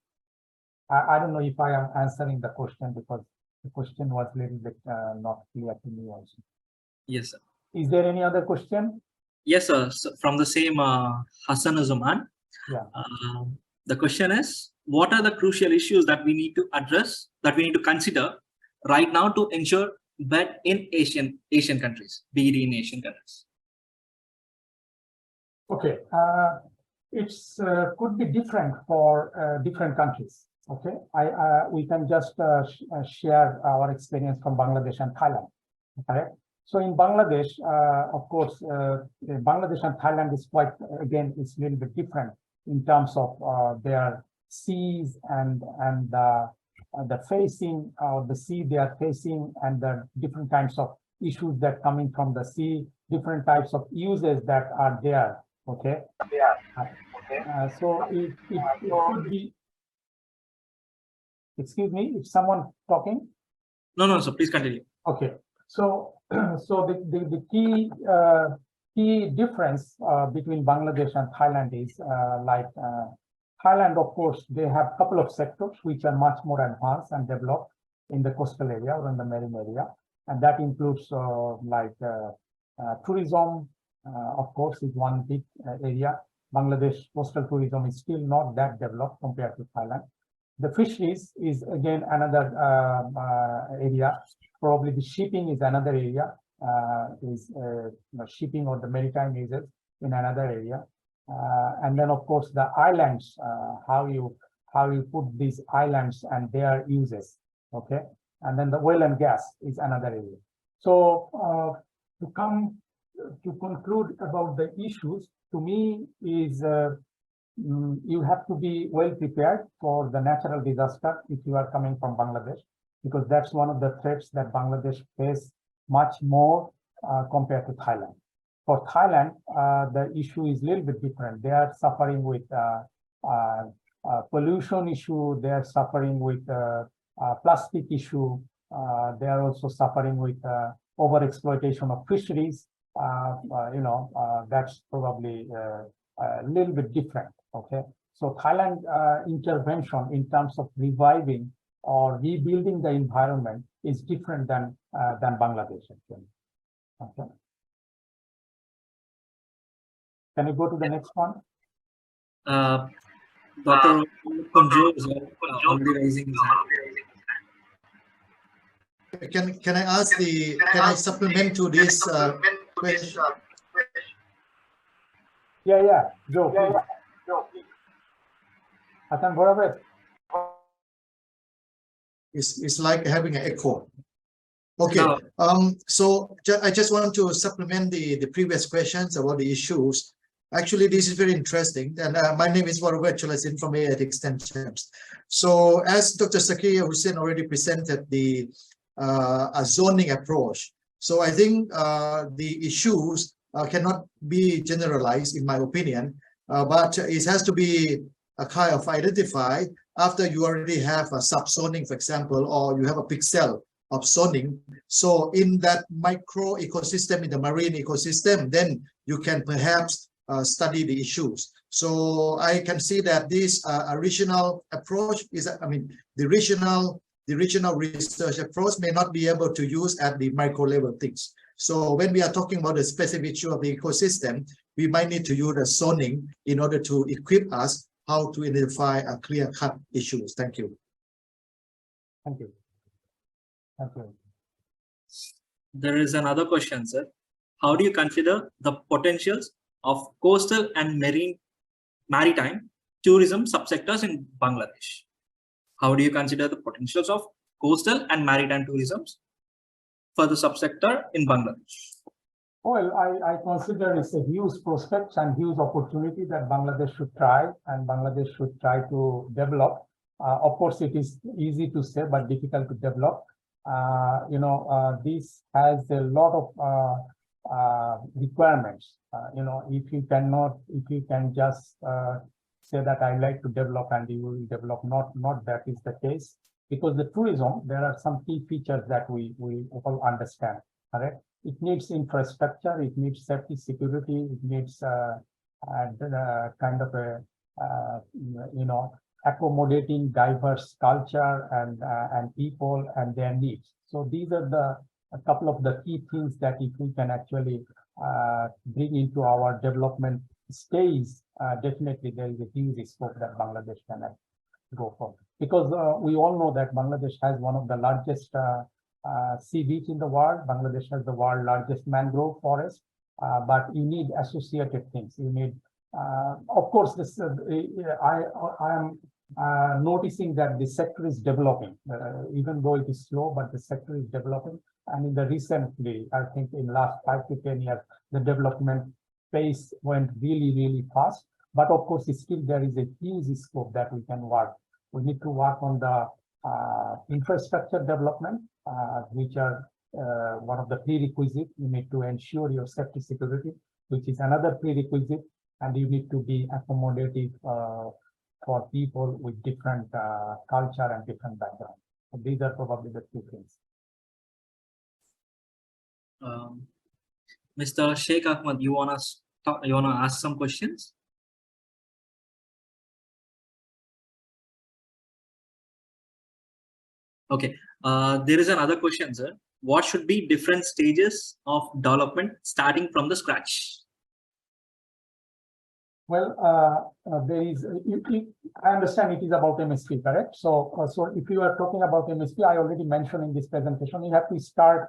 I don't know if I am answering the question, because the question was a little bit not clear to me also. Yes, sir. Is there any other question? Yes, sir. So from the same Hassan Zaman. Yeah. The question is, what are the crucial issues that we need to address, that we need to consider right now to ensure that in Asian countries, BD in Asian countries? Okay, it's could be different for different countries. Okay, we can just share our experience from Bangladesh and Thailand. Okay, so in Bangladesh, of course, Bangladesh and Thailand is quite, again, it's a little bit different in terms of their seas and the facing of the sea they are facing, and the different kinds of issues that coming from the sea, different types of uses that are there. Okay. So it could be, excuse me, if someone talking. No, so please continue. Okay, so the key difference between Bangladesh and Thailand is Thailand, of course, they have a couple of sectors which are much more advanced and developed in the coastal area or in the marine area, and that includes tourism, of course, is one big area. Bangladesh coastal tourism is still not that developed compared to Thailand. The fisheries is again another area. Probably the shipping is another area. Shipping or the maritime uses in another area, and then of course the islands. How you put these islands and their uses. Okay, and then the oil and gas is another area. So to conclude about the issues, to me is. You have to be well prepared for the natural disaster if you are coming from Bangladesh, because that's one of the threats that Bangladesh face much more compared to Thailand. For Thailand, the issue is a little bit different. They are suffering with pollution issue. They are suffering with plastic issue. They are also suffering with overexploitation of fisheries. That's probably a little bit different. Okay, so Thailand intervention in terms of reviving or rebuilding the environment is different than Bangladesh. Actually. Okay. Can you go to the next one? Dr. Kunjo is already raising his hand. Can I ask can I supplement to this question? Yeah, Joe. It's like having an echo. Okay. No. So I just want to supplement the previous questions about the issues. Actually, this is very interesting. And my name is Waravet Cholasin from AIT Extensions. So as Dr. Zakir Hussain already presented the zoning approach. So I think the issues cannot be generalized, in my opinion, but it has to be a kind of identified after you already have a subzoning, for example, or you have a pixel of zoning. So in that micro ecosystem, in the marine ecosystem, then you can perhaps study the issues. So I can see that this regional approach is, the regional research approach may not be able to use at the micro level things. So when we are talking about the specific issue of the ecosystem, we might need to use the zoning in order to equip us how to identify a clear-cut issues. Thank you. Thank you. Thank you. There is another question, sir. How do you consider the potentials of coastal and maritime tourism subsectors in Bangladesh? How do you consider the potentials of coastal and maritime tourism for the subsector in Bangladesh? Well, I consider it's a huge prospect and huge opportunity that Bangladesh should try, and Bangladesh should try to develop. Of course, it is easy to say, but difficult to develop. This has a lot of requirements. If you can just say that I like to develop and you will develop, not that is the case, because the tourism, there are some key features that we all understand. Correct? It needs infrastructure, it needs safety, security, it needs kind of a accommodating diverse culture and people and their needs. So these are a couple of the key things that if we can actually bring into our development stage, definitely there is a huge scope that Bangladesh can go for. Because we all know that Bangladesh has one of the largest sea beach in the world. Bangladesh has the world's largest mangrove forest, but you need associated things. You need, of course, this. I am noticing that the sector is developing, even though it is slow, but the sector is developing. And in the recently, I think in last 5 to 10 years, the development pace went really, really fast. But of course, still there is a huge scope that we can work. We need to work on the infrastructure development, which are one of the prerequisites. You need to ensure your safety security, which is another prerequisite. and you need to be accommodative for people with different culture and different background. So these are probably the two things. Mr. Sheikh Ahmad, you wanna ask some questions? Okay, there is another question, sir. What should be different stages of development starting from the scratch? Well, there is, I understand it is about MSP, correct? So, so if you are talking about MSP, I already mentioned in this presentation, you have to start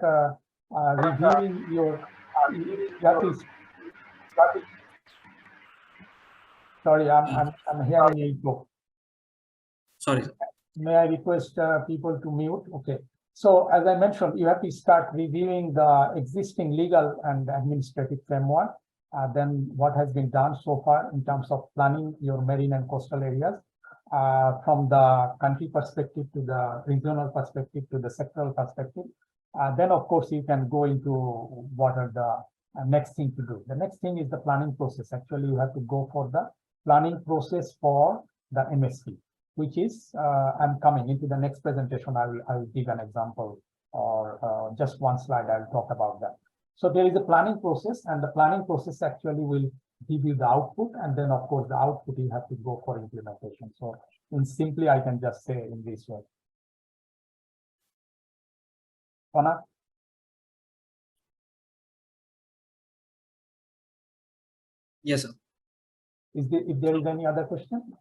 reviewing your, sorry, I'm hearing a echo. Sorry, sir. May I request people to mute? Okay. So as I mentioned, you have to start reviewing the existing legal and administrative framework. Then what has been done so far in terms of planning your marine and coastal areas, from the country perspective to the regional perspective to the sectoral perspective. Then of course you can go into what are the next thing to do. The next thing is the planning process. Actually, you have to go for the planning process for the MSP, which is, I'm coming into the next presentation. I will give an example, or just one slide. I'll talk about that. So there is a planning process, and the planning process actually will give you the output, and then of course the output you have to go for implementation. So in simply, I can just say in this way. Kona? Yes, sir. If there is any other question?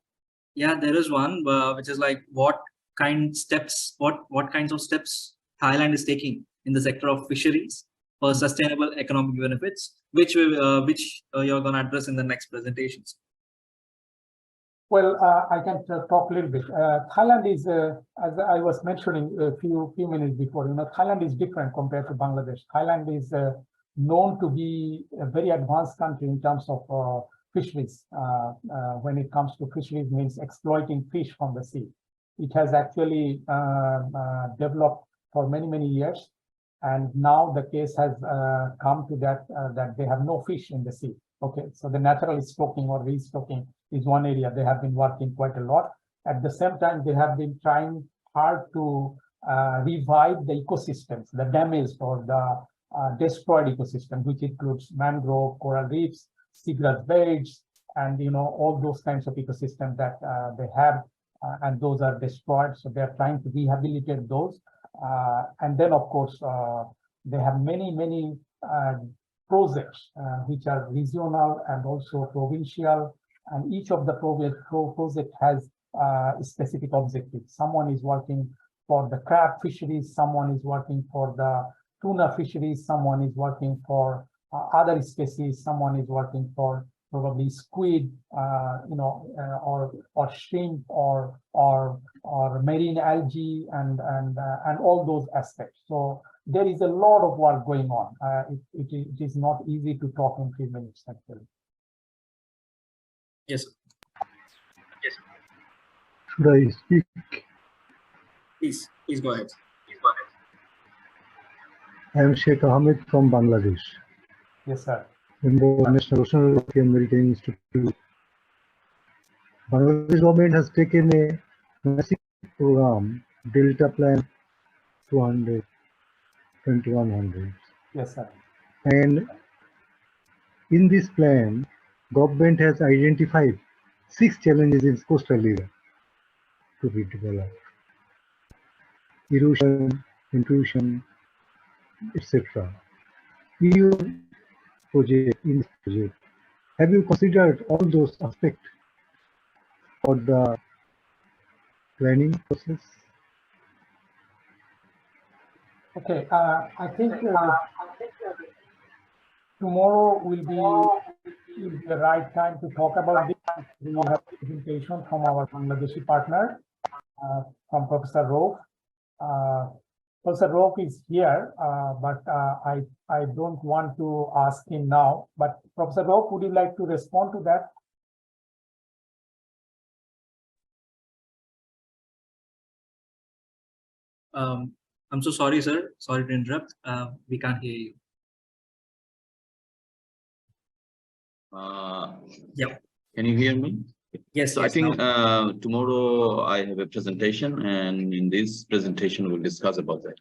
Yeah, there is one, which is like what kinds of steps Thailand is taking in the sector of fisheries for sustainable economic benefits, which you're going to address in the next presentations. Well, I can talk a little bit. Thailand is, as I was mentioning a few minutes before, Thailand is different compared to Bangladesh. Thailand is known to be a very advanced country in terms of fisheries. When it comes to fisheries, means exploiting fish from the sea. It has actually developed for many years, and now the case has come to that that they have no fish in the sea. Okay, so the natural stocking or restocking is one area they have been working quite a lot. At the same time, they have been trying hard to revive the ecosystems, the damaged or the destroyed ecosystem, which includes mangrove, coral reefs, seagrass beds, and all those kinds of ecosystems that they have, and those are destroyed. So they are trying to rehabilitate those, and then of course they have many projects which are regional and also provincial, and each of the project has specific objectives. Someone is working for the crab fisheries, someone is working for the tuna fisheries, someone is working for other species, someone is working for probably squid, or shrimp, or marine algae, and all those aspects. So there is a lot of work going on. It is not easy to talk in 3 minutes, actually. Yes. Yes. Should I speak? Please go ahead. I am Sheikh Ahmed from Bangladesh. Yes, sir. Member of National Oceanography and Maritime Institute. Bangladesh government has taken a massive program, Delta Plan 200-2100. Yes, sir. And in this plan, government has identified 6 challenges in coastal area to be developed: erosion, intrusion, etc. In your project, have you considered all those aspects for the planning process? Okay, I think tomorrow will be the right time to talk about this. We have a presentation from our Bangladeshi partner, from Professor Rauf. Professor Rauf is here, but I don't want to ask him now. But Professor Rauf, would you like to respond to that? I'm so sorry, sir. Sorry to interrupt. We can't hear you. Yeah. Can you hear me? Yes. So I think tomorrow I have a presentation, and in this presentation we'll discuss about that.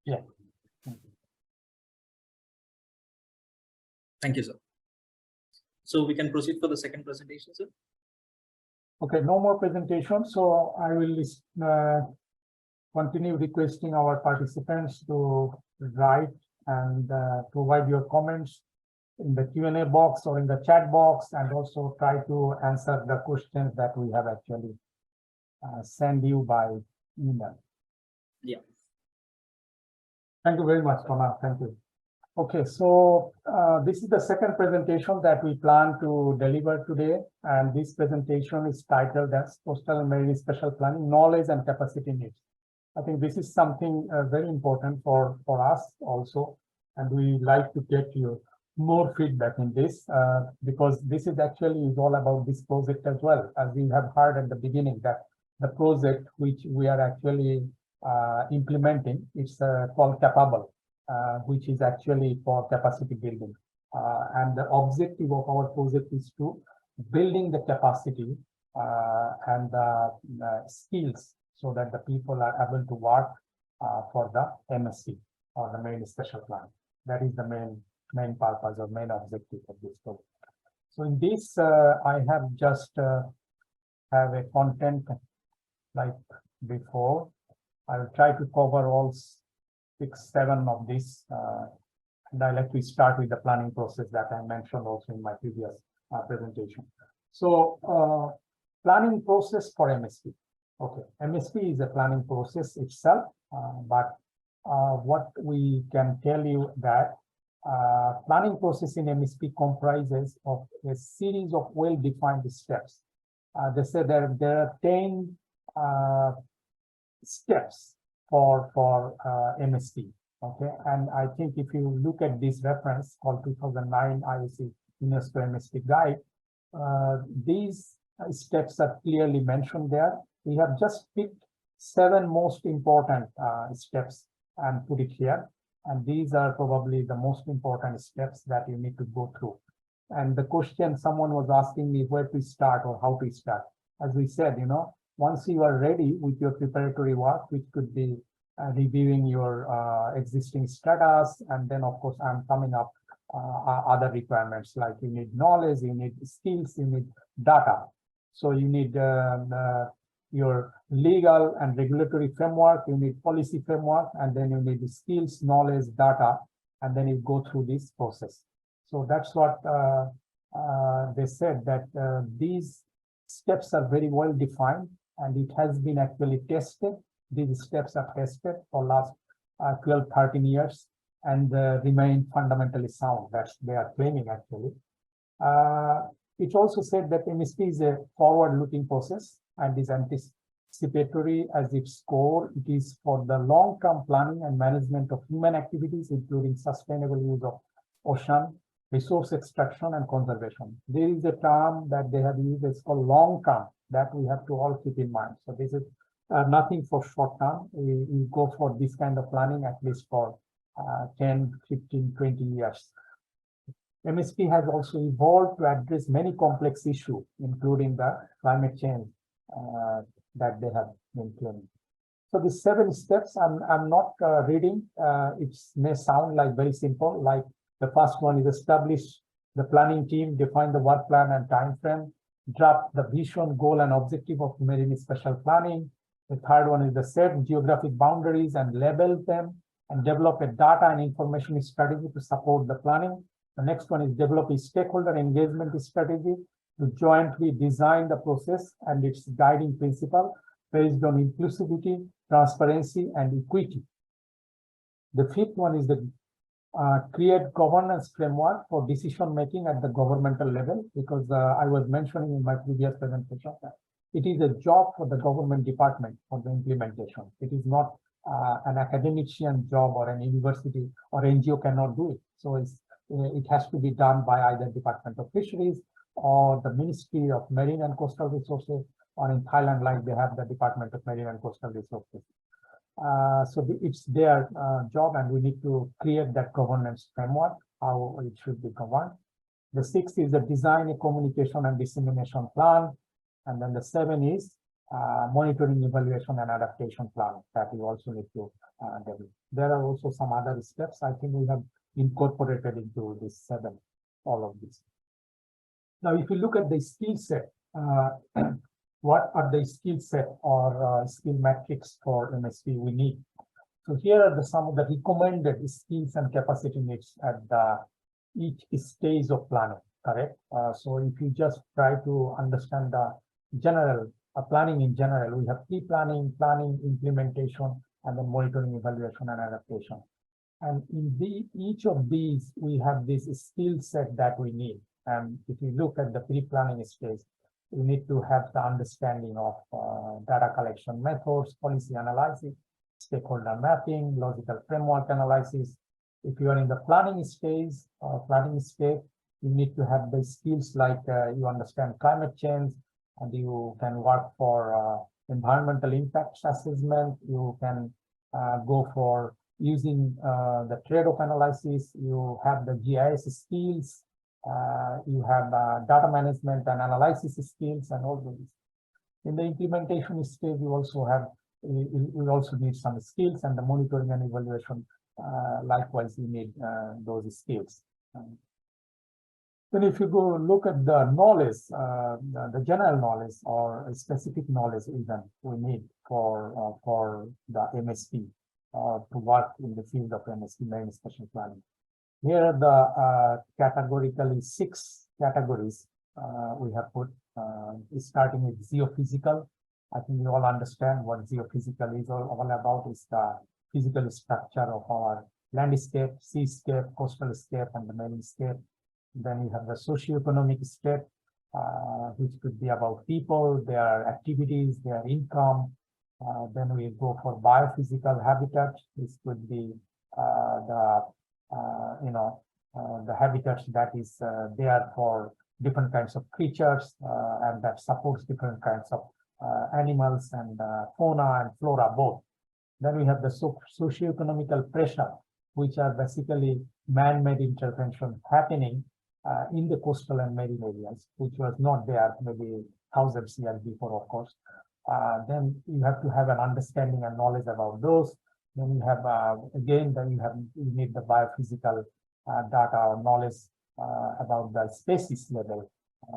Yeah. Thank you, sir. So we can proceed for the second presentation, sir. Okay, no more presentation. So I will continue requesting our participants to write and provide your comments in the Q&A box or in the chat box, and also try to answer the questions that we have actually sent you by email. Yeah. Thank you very much, Kona. Thank you. Okay, so this is the second presentation that we plan to deliver today, and this presentation is titled as Coastal and Marine Special Planning Knowledge and Capacity Needs. I think this is something very important for us also, and we like to get you more feedback in this because this is actually all about this project as well. As we have heard at the beginning, that the project which we are actually implementing, it's called Capable, which is actually for capacity building. And the objective of our project is to building the capacity and skills so that the people are able to work for the MSP or the Marine Special Plan. That is the main purpose or main objective of this project. So in this, I have just have a content like before. I will try to cover all 6-7 of this, and I like to start with the planning process that I mentioned also in my previous presentation. So planning process for MSP. Okay, MSP is a planning process itself, but what we can tell you that planning process in MSP comprises of a series of well-defined steps. They say there are 10 steps for MSP. Okay, and I think if you look at this reference called 2009 IOC UNESCO MSP guide, these steps are clearly mentioned there. We have just picked 7 most important steps and put it here. And these are probably the most important steps that you need to go through. And the question someone was asking me where to start or how to start. As we said, you know, once you are ready with your preparatory work, which could be reviewing your existing status, and then of course I'm coming up other requirements like you need knowledge, you need skills, you need data. So you need your legal and regulatory framework, you need policy framework, and then you need the skills, knowledge, data, and then you go through this process. So that's what they said, that these steps are very well defined, and it has been actually tested. These steps are tested for last 12-13 years and remain fundamentally sound. That's they are claiming actually. It also said that MSP is a forward-looking process and is anticipatory as its core. It is for the long-term planning and management of human activities, including sustainable use of ocean, resource extraction, and conservation. There is a term that they have used, it's called long-term, that we have to all keep in mind. So this is nothing for short-term. We go for this kind of planning at least for 10, 15, 20 years. MSP has also evolved to address many complex issues, including the climate change that they have been claiming. So the 7 steps, I'm not reading. It may sound like very simple. Like the first one is establish the planning team, define the work plan and time frame, draft the vision, goal, and objective of marine special planning. The third one is the set geographic boundaries and label them, and develop a data and information strategy to support the planning. The next one is develop a stakeholder engagement strategy to jointly design the process and its guiding principle based on inclusivity, transparency, and equity. The fifth one is the create governance framework for decision making at the governmental level, because I was mentioning in my previous presentation that it is a job for the government department for the implementation. It is not an academician job, or an university or NGO cannot do it. So it has to be done by either Department of Fisheries or the Ministry of Marine and Coastal Resources, or in Thailand, like they have the Department of Marine and Coastal Resources. So it's their job, and we need to create that governance framework, how it should be governed. The 6 is the design, a communication and dissemination plan. And then the 7 is monitoring, evaluation, and adaptation plan that we also need to develop. There are also some other steps I think we have incorporated into this 7, all of this. Now, if you look at the skill set, what are the skill set or skill metrics for MSP we need? So here are some of the recommended skills and capacity needs at each stage of planning, correct? So if you just try to understand the general planning in general, we have pre-planning, planning, implementation, and then monitoring, evaluation, and adaptation. And in each of these, we have this skill set that we need. And if you look at the pre-planning stage, we need to have the understanding of data collection methods, policy analysis, stakeholder mapping, logical framework analysis. If you are in the planning stage, you need to have the skills like you understand climate change, and you can work for environmental impact assessment. You can go for using the trade-off analysis. You have the GIS skills. You have data management and analysis skills and all those. In the implementation stage, you also have we also need some skills, and the monitoring and evaluation. Likewise, you need those skills. Then if you go look at the knowledge, the general knowledge or specific knowledge even we need for the MSP to work in the field of MSP, marine special planning. Here are the categorically 6 categories we have put, starting with geophysical. I think you all understand what geophysical is all about. Is the physical structure of our landscape, seascape, coastal scape, and the marine scape. Then you have the socioeconomic state, which could be about people, their activities, their income. Then we go for biophysical habitat. This could be the habitats that is there for different kinds of creatures and that supports different kinds of animals and fauna and flora both. Then we have the socioeconomical pressure, which are basically man-made intervention happening in the coastal and marine areas, which was not there maybe thousands of years before, of course. Then you have to have an understanding and knowledge about those. Then you have you need the biophysical data or knowledge about the species level.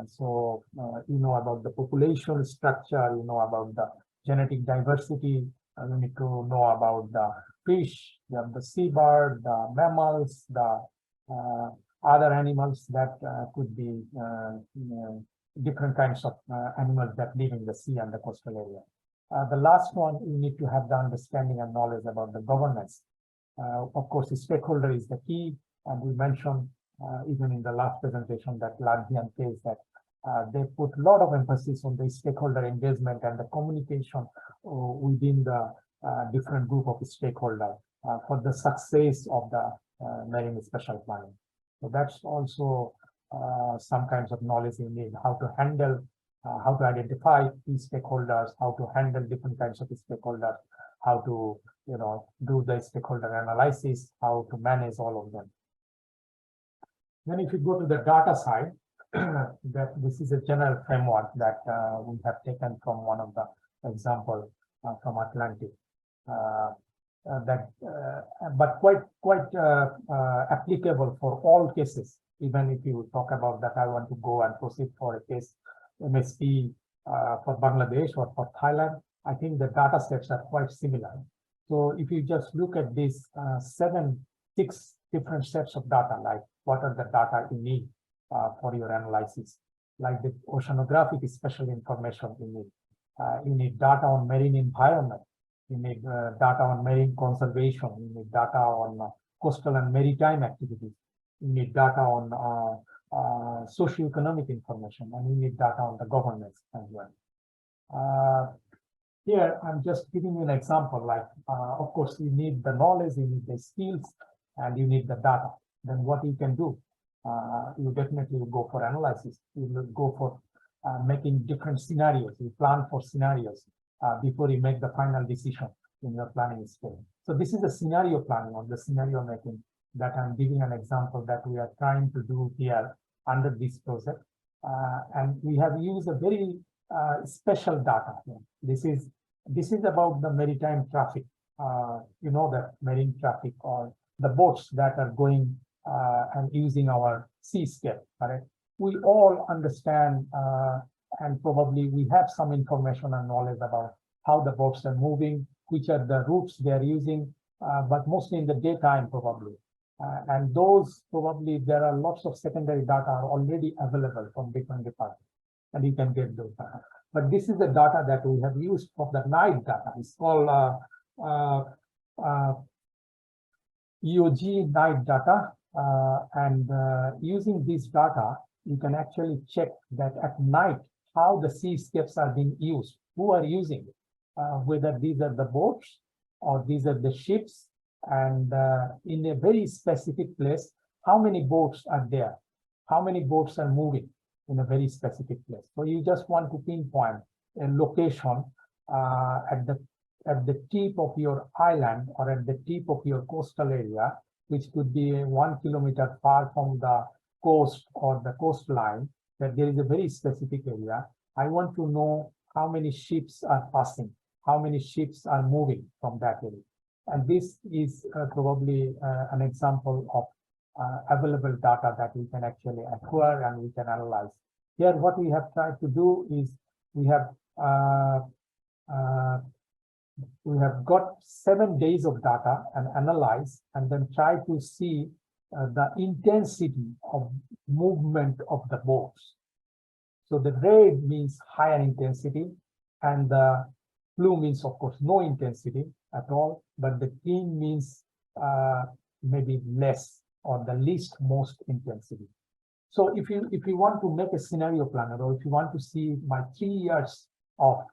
So you know about the population structure, you know about the genetic diversity. You need to know about the fish, the seabird, the mammals, the other animals that could be different kinds of animals that live in the sea and the coastal area. The last one, you need to have the understanding and knowledge about the governance. Of course, the stakeholder is the key, and we mentioned even in the last presentation that Ladhian says that they put a lot of emphasis on the stakeholder engagement and the communication within the different group of stakeholders for the success of the marine special planning. So that's also some kinds of knowledge you need, how to handle, how to identify these stakeholders, how to handle different kinds of stakeholders, how to do the stakeholder analysis, how to manage all of them. Then if you go to the data side, that this is a general framework that we have taken from one of the example from Atlantic. But quite applicable for all cases. Even if you talk about that, I want to go and proceed for a case MSP for Bangladesh or for Thailand, I think the data sets are quite similar. So if you just look at these 6 different sets of data, like what are the data you need for your analysis, like the oceanographic special information you need data on marine environment, you need data on marine conservation, you need data on coastal and maritime activities, you need data on socioeconomic information, and you need data on the governance as well. Here, I'm just giving you an example, like, of course, you need the knowledge, you need the skills, and you need the data. Then what you can do, you definitely will go for analysis. You will go for making different scenarios. You plan for scenarios before you make the final decision in your planning stage. So this is a scenario planning or the scenario making that I'm giving an example that we are trying to do here under this project. And we have used a very special data here. This is about the maritime traffic. You know, the marine traffic or the boats that are going and using our seascape, correct? We all understand and probably we have some information and knowledge about how the boats are moving, which are the routes they are using, but mostly in the daytime probably. And those probably there are lots of secondary data are already available from different departments, and you can get those data. But this is the data that we have used for the night data. It's called EOG night data, and using this data, you can actually check that at night how the seascapes are being used, who are using it, whether these are the boats or these are the ships, and in a very specific place, how many boats are there, how many boats are moving in a very specific place. So you just want to pinpoint a location at the tip of your island or at the tip of your coastal area, which could be 1 kilometer far from the coast or the coastline, that there is a very specific area. I want to know how many ships are passing, how many ships are moving from that area. And this is probably an example of available data that we can actually acquire and we can analyze. Here, what we have tried to do is we have got 7 days of data and analyze, and then try to see the intensity of movement of the boats. So the red means higher intensity, and the blue means, of course, no intensity at all, but the green means maybe less or the least most intensity. So if you want to make a scenario planner, or if you want to see my 3 years of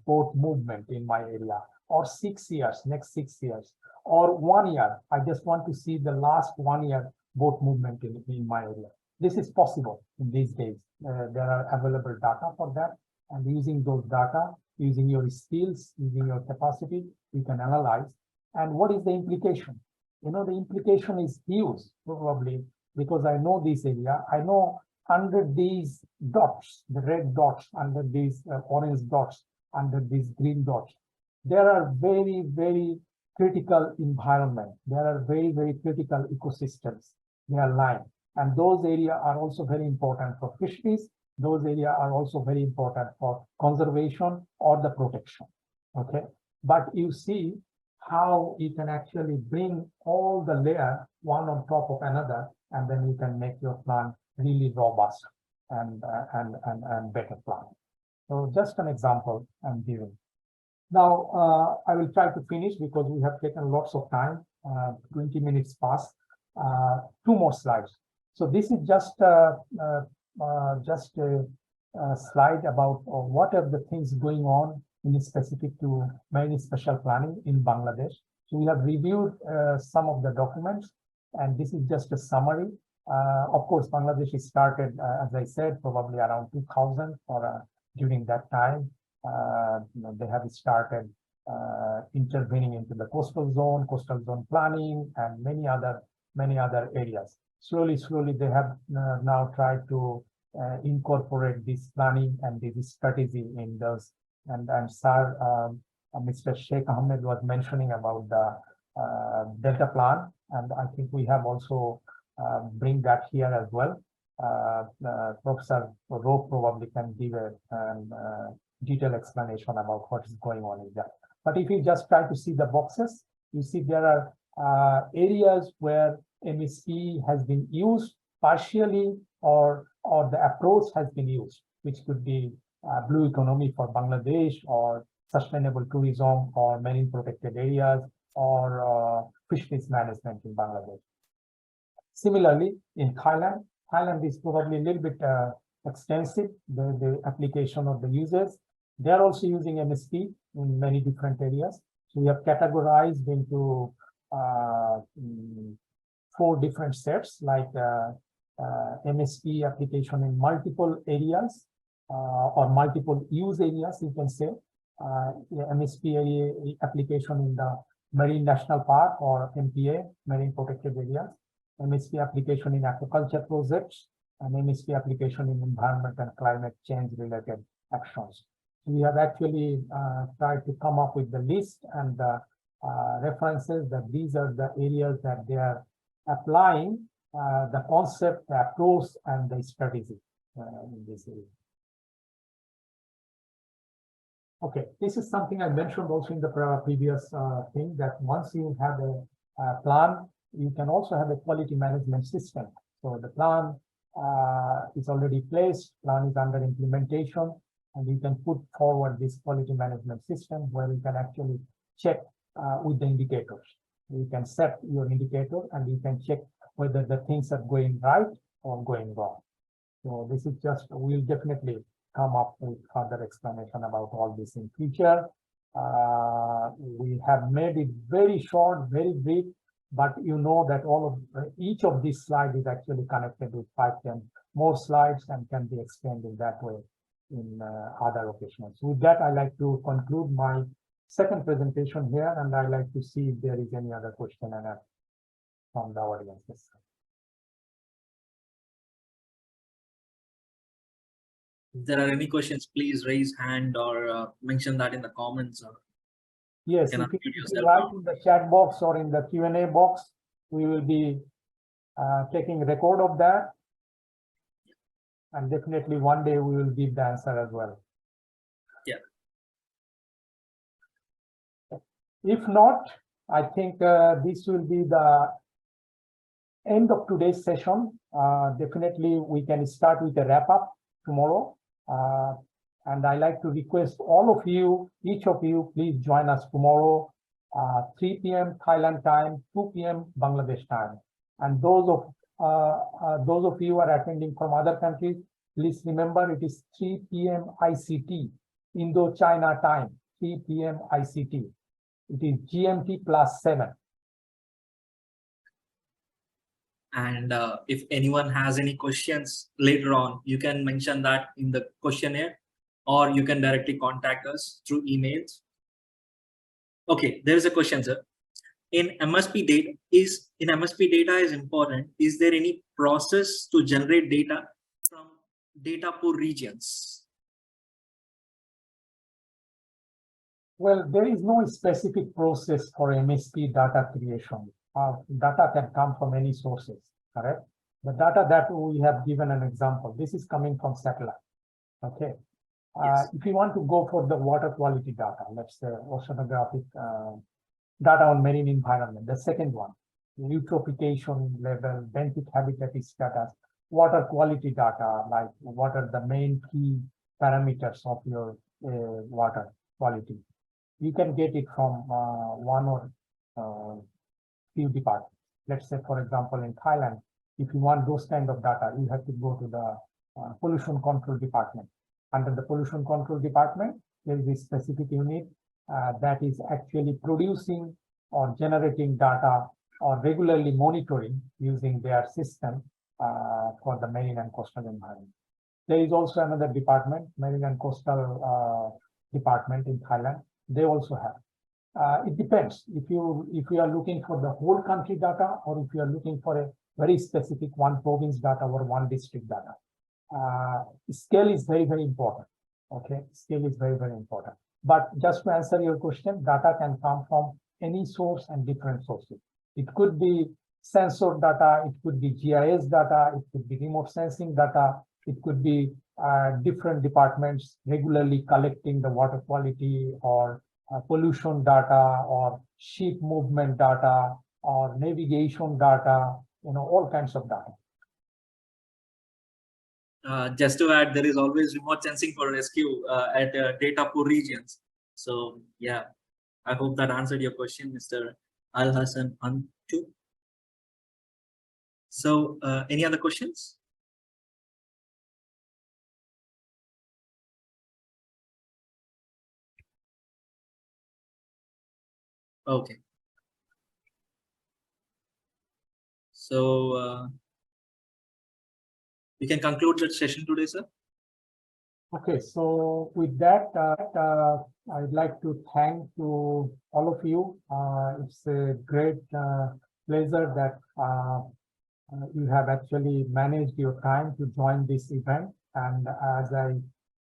boat movement in my area, or 6 years, next 6 years, or 1 year, I just want to see the last 1 year boat movement in my area. This is possible in these days. There are available data for that, and using those data, using your skills, using your capacity, you can analyze. And what is the implication? You know, the implication is huge, probably, because I know this area. I know under these dots, the red dots, under these orange dots, under these green dots, there are very, very critical environment. There are very, very critical ecosystems. They are lying. And those areas are also very important for fisheries. Those areas are also very important for conservation or the protection. Okay. But you see how you can actually bring all the layers one on top of another, and then you can make your plan really robust and better plan. So just an example I'm giving. Now, I will try to finish because we have taken lots of time, 20 minutes past. 2 more slides. So this is just a slide about what are the things going on in specific to marine special planning in Bangladesh. So we have reviewed some of the documents, and this is just a summary. Of course, Bangladesh started, as I said, probably around 2000 or during that time. They have started intervening into the coastal zone planning, and many other areas. Slowly, they have now tried to incorporate this planning and this strategy in those. And Sir, Mr. Sheikh Ahmed was mentioning about the Delta plan, and I think we have also bring that here as well. Professor Rowe probably can give a detailed explanation about what is going on in that. But if you just try to see the boxes, you see there are areas where MSP has been used partially, or the approach has been used, which could be blue economy for Bangladesh, or sustainable tourism, or marine protected areas, or fisheries management in Bangladesh. Similarly, in Thailand is probably a little bit extensive, the application of the users. They are also using MSP in many different areas. So we have categorized into 4 different sets, like MSP application in multiple areas or multiple use areas, you can say. MSP area application in the Marine National Park or MPA, Marine Protected Areas. MSP application in aquaculture projects, and MSP application in environment and climate change related actions. We have actually tried to come up with the list and the references that these are the areas that they are applying the concept, the approach, and the strategy in this area. Okay, this is something I mentioned also in the previous thing, that once you have a plan, you can also have a quality management system. So the plan is already placed, plan is under implementation, and you can put forward this quality management system where you can actually check with the indicators. You can set your indicator and you can check whether the things are going right or going wrong. So this is just, we'll definitely come up with further explanation about all this in future. We have made it very short, very brief, but you know that all of each of these slides is actually connected with 5-10 more slides and can be explained in that way in other occasions. With that, I like to conclude my second presentation here, and I'd like to see if there is any other question and from the audiences. If there are any questions, please raise hand or mention that in the comments. Or yes, can if unmute you yourself write now. in the chat box or in the Q&A box, we will be taking record of that. And definitely one day we will give the answer as well. Yeah. If not, I think this will be the end of today's session. Definitely we can start with a wrap up tomorrow. And I like to request all of you, each of you, please join us tomorrow, 3 p.m. Thailand time, 2 p.m. Bangladesh time. And those of you who are attending from other countries, please remember it is 3 p.m. ICT, Indo-China time, 3 p.m. ICT. It is GMT +7. And if anyone has any questions later on, you can mention that in the questionnaire, or you can directly contact us through emails. Okay, there is a question, sir. In MSP data is important. Is there any process to generate data from data pool regions? Well, there is no specific process for MSP data creation. Data can come from any sources, correct? The data that we have given an example, this is coming from satellite, okay? Yes. If you want to go for the water quality data, let's say oceanographic data on marine environment, the second one, eutrophication level, benthic habitat status, water quality data, like what are the main key parameters of your water quality. You can get it from one or few departments. Let's say, for example, in Thailand, if you want those kind of data, you have to go to the pollution control department. Under the pollution control department, there is a specific unit that is actually producing or generating data or regularly monitoring using their system for the marine and coastal environment. There is also another department, marine and coastal department in Thailand. They also have. It depends if you are looking for the whole country data, or if you are looking for a very specific one province data or one district data. Scale is very, very important. Okay, scale is very, very important. But just to answer your question, data can come from any source and different sources. It could be sensor data, it could be GIS data, it could be remote sensing data, it could be different departments regularly collecting the water quality or pollution data or ship movement data or navigation data, all kinds of data. Just to add, there is always remote sensing for rescue at data pool regions. So yeah, I hope that answered your question, Mr. Al Hassan Antu. So any other questions? Okay. So we can conclude the session today, sir. Okay, so with that, I'd like to thank to all of you. It's a great pleasure that you have actually managed your time to join this event. And as I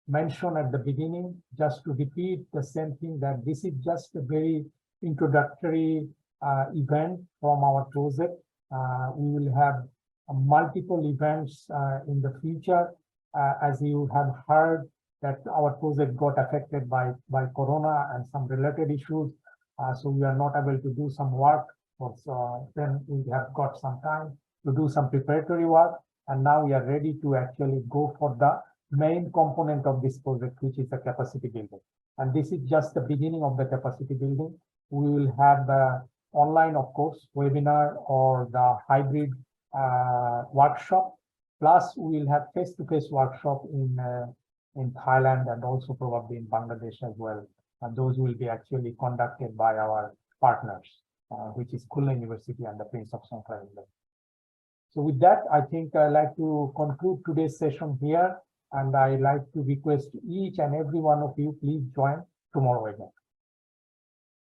mentioned at the beginning, just to repeat the same thing, that this is just a very introductory event from our project. We will have multiple events in the future. As you have heard, that our project got affected by Corona and some related issues. So we are not able to do some work. So then we have got some time to do some preparatory work. And now we are ready to actually go for the main component of this project, which is the capacity building. And this is just the beginning of the capacity building. We will have the online, of course, webinar or the hybrid workshop. Plus, we will have face-to-face workshop in Thailand and also probably in Bangladesh as well. And those will be actually conducted by our partners, which is Khulna University and the Prince of Songkla University. So with that, I think I'd like to conclude today's session here. And I'd like to request each and every one of you, please join tomorrow again.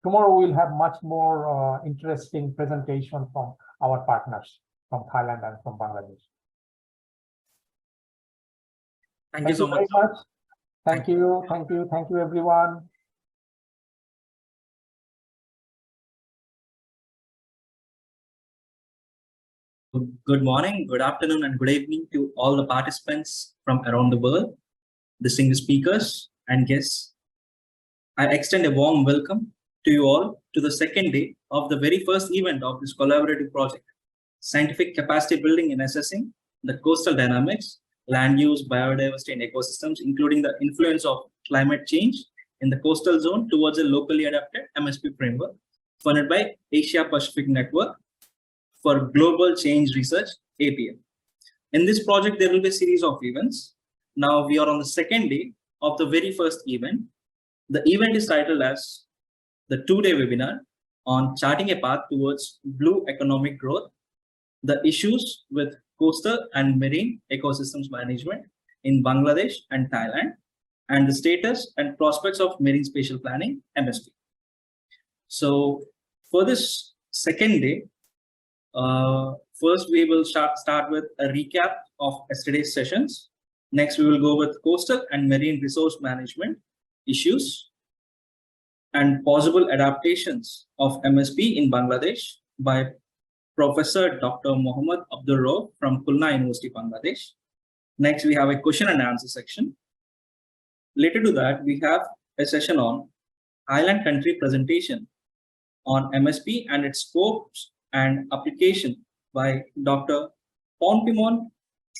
Tomorrow we'll have much more interesting presentation from our partners from Thailand and from Bangladesh. Thank you so much. Very much. Thank you, everyone. Good morning, good afternoon, and good evening to all the participants from around the world, distinguished speakers and guests. I extend a warm welcome to you all to the second day of the very first event of this collaborative project, Scientific Capacity Building in Assessing the Coastal Dynamics, Land Use, Biodiversity, and Ecosystems, including the influence of climate change in the coastal zone towards a locally adapted MSP framework, funded by Asia Pacific Network for Global Change Research, APM. In this project, there will be a series of events. Now we are on the second day of the very first event. The event is titled as the 2-day webinar on charting a path towards blue economic growth, the issues with coastal and marine ecosystems management in Bangladesh and Thailand, and the status and prospects of marine spatial planning, MSP. So for this second day, first we will start with a recap of yesterday's sessions. Next, we will go with coastal and marine resource management issues and possible adaptations of MSP in Bangladesh by Professor Dr. Mohammad Abdul Rauf from Khulna University, Bangladesh. Next, we have a question and answer section. Later to that, we have a session on island country presentation on MSP and its scopes and application by Dr. Ponpimon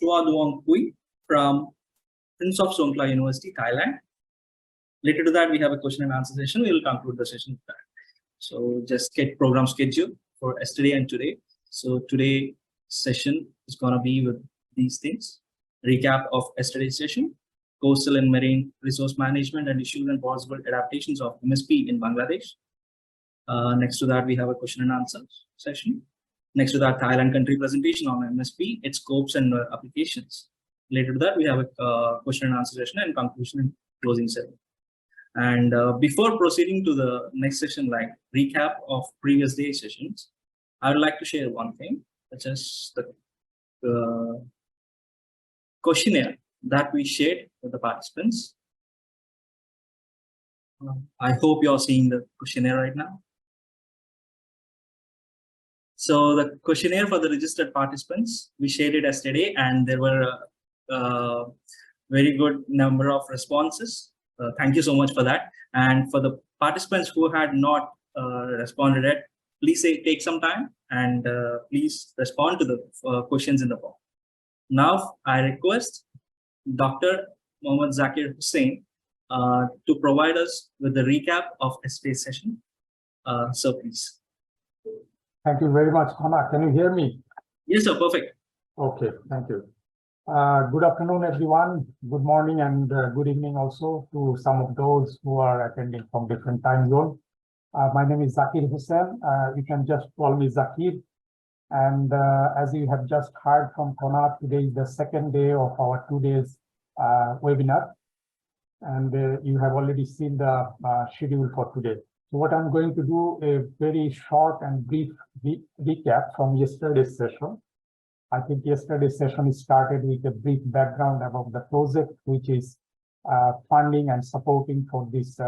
Chuaduongpui from Prince of Songkla University, Thailand. Later to that, we have a question and answer session. We will conclude the session with that. So just get program schedule for yesterday and today. So today's session is going to be with these things. Recap of yesterday's session, coastal and marine resource management and issues and possible adaptations of MSP in Bangladesh. Next to that, we have a question and answer session. Next to that, Thailand country presentation on MSP, its scopes and applications. Later to that, we have a question and answer session and conclusion and closing session. And before proceeding to the next session, like recap of previous day sessions, I would like to share one thing, which is the questionnaire that we shared with the participants. I hope you're seeing the questionnaire right now. So the questionnaire for the registered participants, we shared it yesterday, and there were a very good number of responses. Thank you so much for that. And for the participants who had not responded yet, please take some time and please respond to the questions in the form. Now I request Dr. Mohammad Zakir Hussain to provide us with the recap of yesterday's session. So please. Thank you very much, Khona. Can you hear me? Yes, sir. Perfect. Okay, thank you. Good afternoon, everyone. Good morning and good evening also to some of those who are attending from different time zones. My name is Zakir Hussain. You can just call me Zakir. And as you have just heard from Khona, today is the second day of our 2 days webinar. And you have already seen the schedule for today. So what I'm going to do a very short and brief recap from yesterday's session. I think yesterday's session started with a brief background about the project, which is funding and supporting for this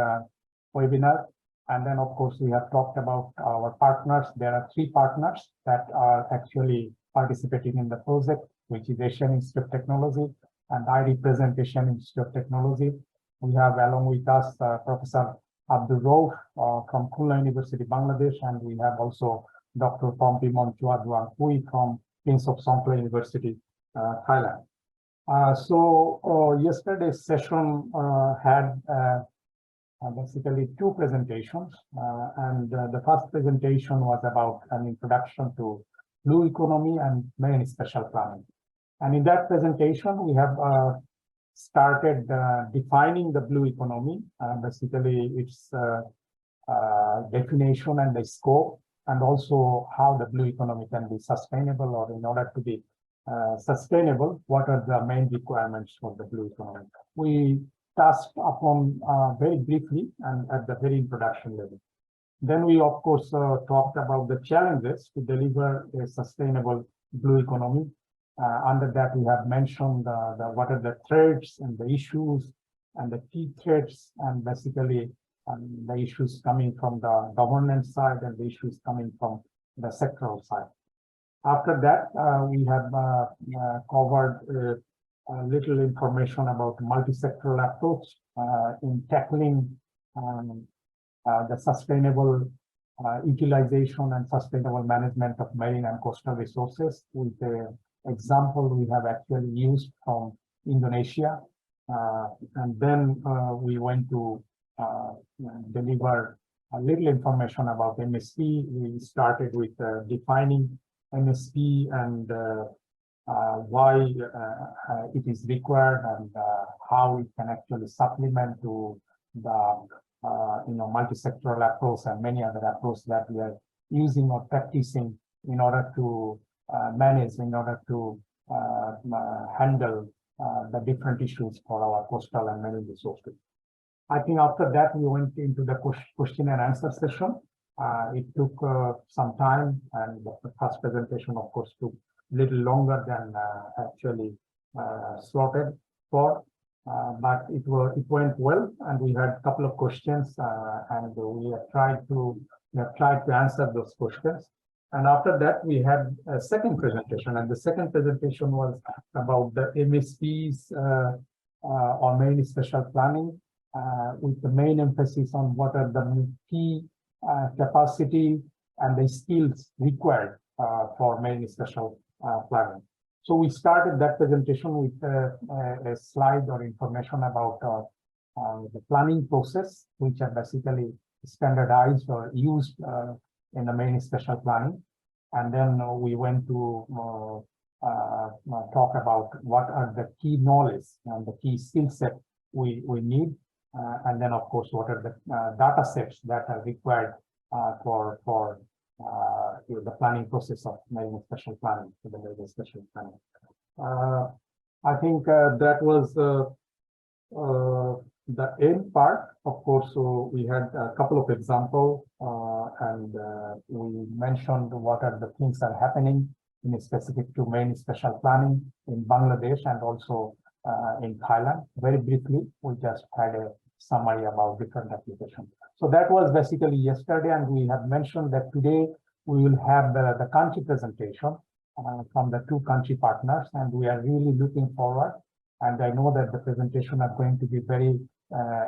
webinar. And then, of course, we have talked about our partners. There are 3 partners that are actually participating in the project, which is Asian Institute of Technology, and I represent Asian Institute of Technology. We have along with us Professor Abdul Rauf from Khulna University, Bangladesh, and we have also Dr. Pompimon Chuaduang Pui from Prince of Songkhla University, Thailand. Yesterday's session had basically 2 presentations, and the first presentation was about an introduction to blue economy and marine spatial planning. And in that presentation, we have started defining the blue economy, basically its definition and the scope, and also how the blue economy can be sustainable, or in order to be sustainable, what are the main requirements for the blue economy. We touched upon very briefly and at the very introduction level. Then we, of course, talked about the challenges to deliver a sustainable blue economy. Under that, we have mentioned what are the threats and the issues and the key threats, and basically the issues coming from the governance side and the issues coming from the sectoral side. After that, we have covered a little information about multi-sectoral approach in tackling the sustainable utilization and sustainable management of marine and coastal resources. With the example we have actually used from Indonesia, and then we went to deliver a little information about MSP. We started with defining MSP and why it is required, and how it can actually supplement to the multi-sectoral approach and many other approaches that we are using or practicing in order to manage, in order to handle the different issues for our coastal and marine resources. I think after that, we went into the question and answer session. It took some time, and the first presentation, of course, took a little longer than actually slotted for, but it went well, and we had a couple of questions, and we have tried to answer those questions. And after that, we had a second presentation, and the second presentation was about the MSPs or marine spatial planning, with the main emphasis on what are the key capacity and the skills required for marine spatial planning. So we started that presentation with a slide or information about the planning process, which are basically standardized or used in the marine spatial planning. And then we went to talk about what are the key knowledge and the key skill set we need. And then, of course, what are the data sets that are required for the planning process of marine spatial planning, for the marine spatial planning. I think that was the end part. Of course, so we had a couple of examples, and we mentioned what are the things that are happening in specific to marine spatial planning in Bangladesh and also in Thailand. Very briefly, we just had a summary about different applications. So that was basically yesterday, and we have mentioned that today we will have the country presentation from the 2 country partners, and we are really looking forward. And I know that the presentation are going to be very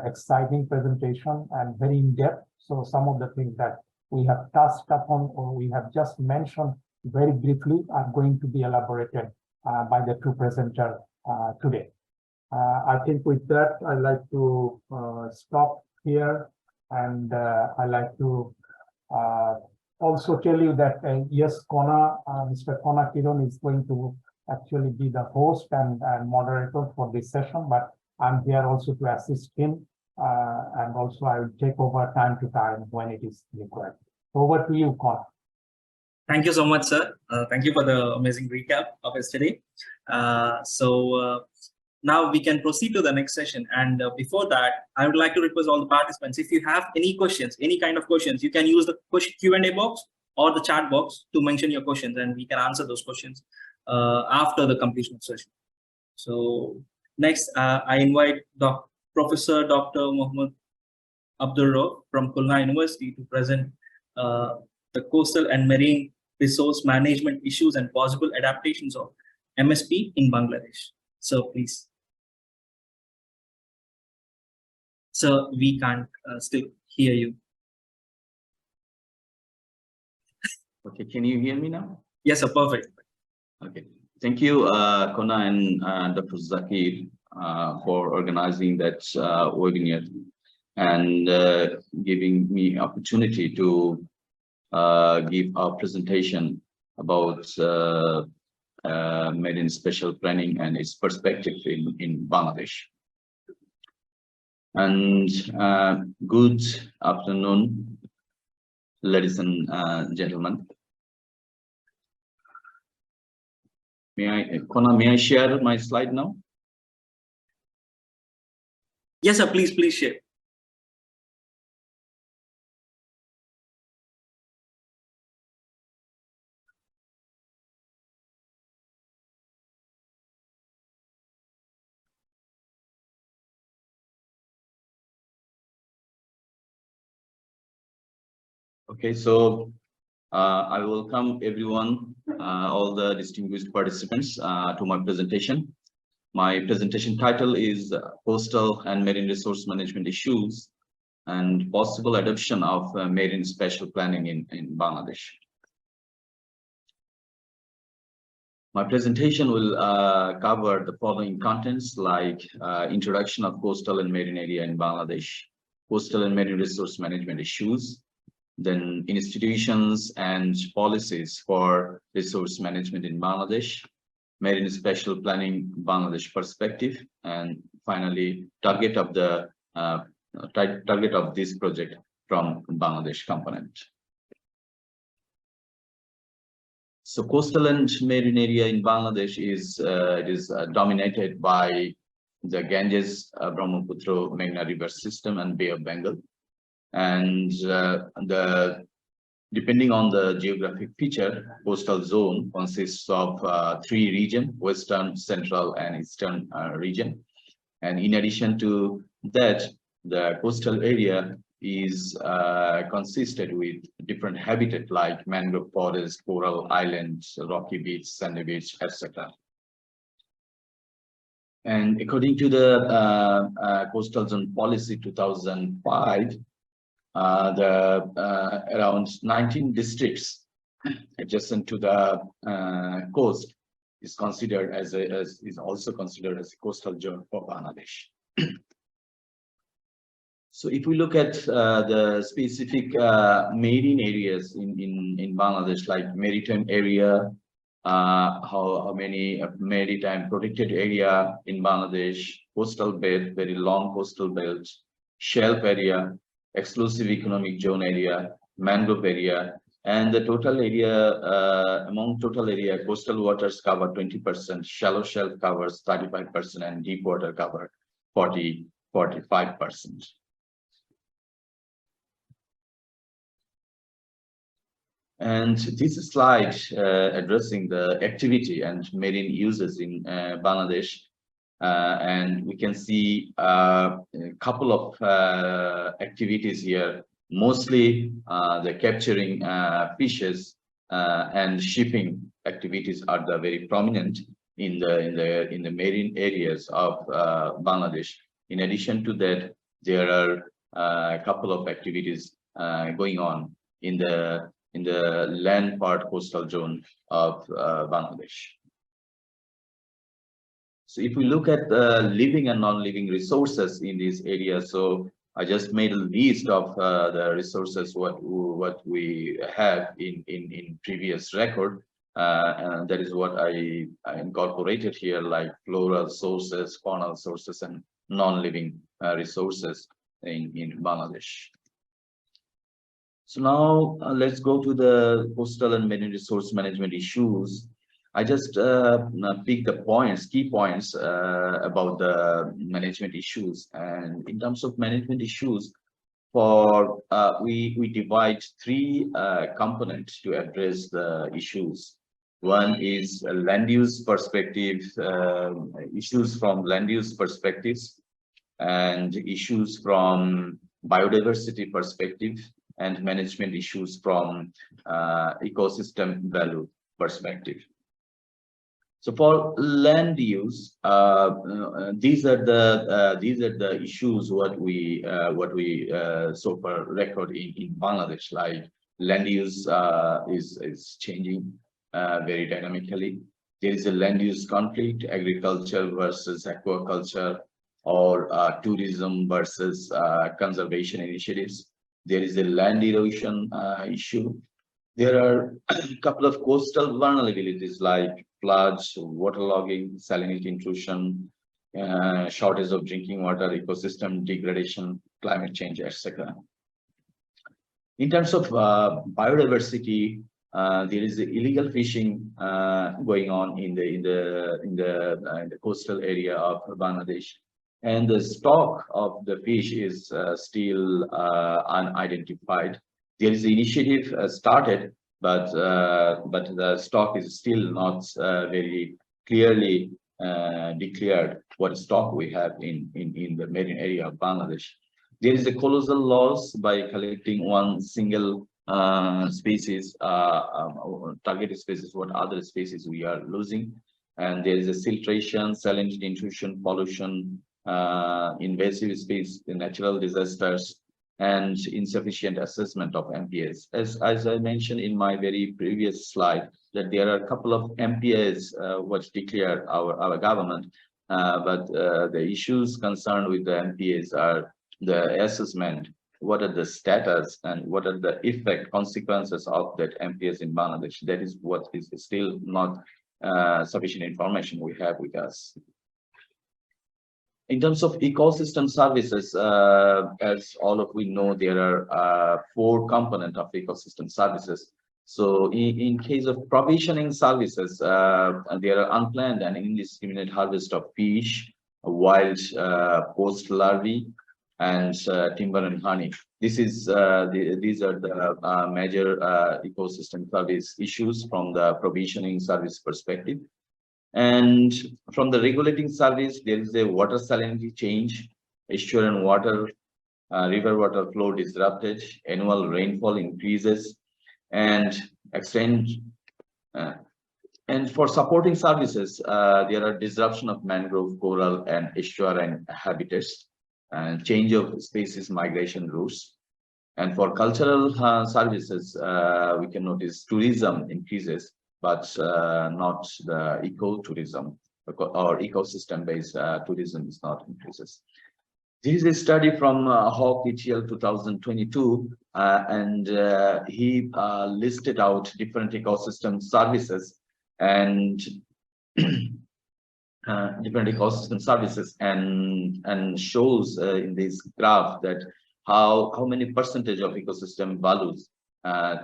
exciting presentation and very in-depth. So some of the things that we have touched upon or we have just mentioned very briefly are going to be elaborated by the 2 presenters today. I think with that, I'd like to stop here, and I'd like to also tell you that yes, Mr. Kona Kiron is going to actually be the host and moderator for this session, but I'm here also to assist him, and also I will take over time to time when it is required. Over to you, Kona. Thank you so much, sir. Thank you for the amazing recap of yesterday. Now we can proceed to the next session. And before that, I would like to request all the participants, if you have any questions, any kind of questions, you can use the Q&A box or the chat box to mention your questions, and we can answer those questions after the completion of session. So next, I invite Professor Dr. Mohammed Abdul Rauf from Khulna University to present the coastal and marine resource management issues and possible adaptations of MSP in Bangladesh. So please. So we can't still hear you. Okay, can you hear me now? Yes, sir, perfect. Okay, thank you, Kona and Dr. Zakir, for organizing that webinar and giving me opportunity to give our presentation about marine special planning and its perspective in Bangladesh. And good afternoon, ladies and gentlemen. Kona, may I share my slide now? Yes, sir, please share. Okay, so I welcome everyone, all the distinguished participants to my presentation. My presentation title is Coastal and Marine Resource Management Issues and Possible Adoption of Marine Spatial Planning in Bangladesh. My presentation will cover the following contents like introduction of coastal and marine area in Bangladesh, coastal and marine resource management issues, then institutions and policies for resource management in Bangladesh, marine spatial planning Bangladesh perspective, and finally target of this project from Bangladesh component. So coastal and marine area in Bangladesh is dominated by the Ganges, Brahmaputra, Meghna river system and Bay of Bengal. And depending on the geographic feature, coastal zone consists of 3 regions: western, central, and eastern region. And in addition to that, the coastal area is consisted with different habitat like mangrove forest, coral islands, rocky beach, sandy beach, etc. And according to the Coastal Zone Policy 2005, around 19 districts adjacent to the coast is considered is also considered as a coastal zone for Bangladesh. So if we look at the specific marine areas in Bangladesh, like maritime area, how many maritime protected area in Bangladesh, coastal belt, very long coastal belt, shelf area, exclusive economic zone area, mangrove area, and the total area, among total area, coastal waters cover 20%, shallow shelf covers 35%, and deep water cover 45%. And this slide addressing the activity and marine uses in Bangladesh, and we can see a couple of activities here. Mostly the capturing fishes and shipping activities are the very prominent in the marine areas of Bangladesh. In addition to that, there are a couple of activities going on in the land part coastal zone of Bangladesh. So if we look at the living and non-living resources in these areas, so I just made a list of the resources what we have in previous record, and that is what I incorporated here, like floral sources, faunal sources, and non-living resources in Bangladesh. So now let's go to the coastal and marine resource management issues. I just picked the points, key points about the management issues. And in terms of management issues, we divide 3 components to address the issues. One is land use perspective, issues from land use perspectives, and issues from biodiversity perspective, and management issues from ecosystem value perspective. So for land use, these are the issues what we so far record in Bangladesh. Like land use is changing very dynamically. There is a land use conflict: agriculture versus aquaculture, or tourism versus conservation initiatives. There is a land erosion issue. There are a couple of coastal vulnerabilities like floods, waterlogging, salinity intrusion, shortage of drinking water, ecosystem degradation, climate change, etc. In terms of biodiversity, there is illegal fishing going on in the coastal area of Bangladesh, and the stock of the fish is still unidentified. There is an initiative started, but the stock is still not very clearly declared what stock we have in the marine area of Bangladesh. There is a colossal loss by collecting one single species, targeted species, what other species we are losing. And there is a siltation, salinity intrusion, pollution, invasive species, natural disasters, and insufficient assessment of MPAs. As I mentioned in my very previous slide, that there are a couple of MPAs which declared our government, but the issues concerned with the MPAs are the assessment, what are the status, and what are the effect consequences of that MPAs in Bangladesh. That is what is still not sufficient information we have with us. In terms of ecosystem services, as all of we know, there are 4 components of ecosystem services. So in case of provisioning services, there are unplanned and indiscriminate harvest of fish, wild post larvae, and timber and honey. These are the major ecosystem service issues from the provisioning service perspective. And from the regulating service, there is a water salinity change, estuarine water, river water flow disrupted, annual rainfall increases, and exchange. And for supporting services, there are disruption of mangrove, coral, and estuarine habitats, and change of species migration routes. And for cultural services, we can notice tourism increases, but not the ecotourism, or ecosystem-based tourism is not increases. This is a study from Hawk et al. 2022, and he listed out different ecosystem services and and shows in this graph that how many percentage of ecosystem values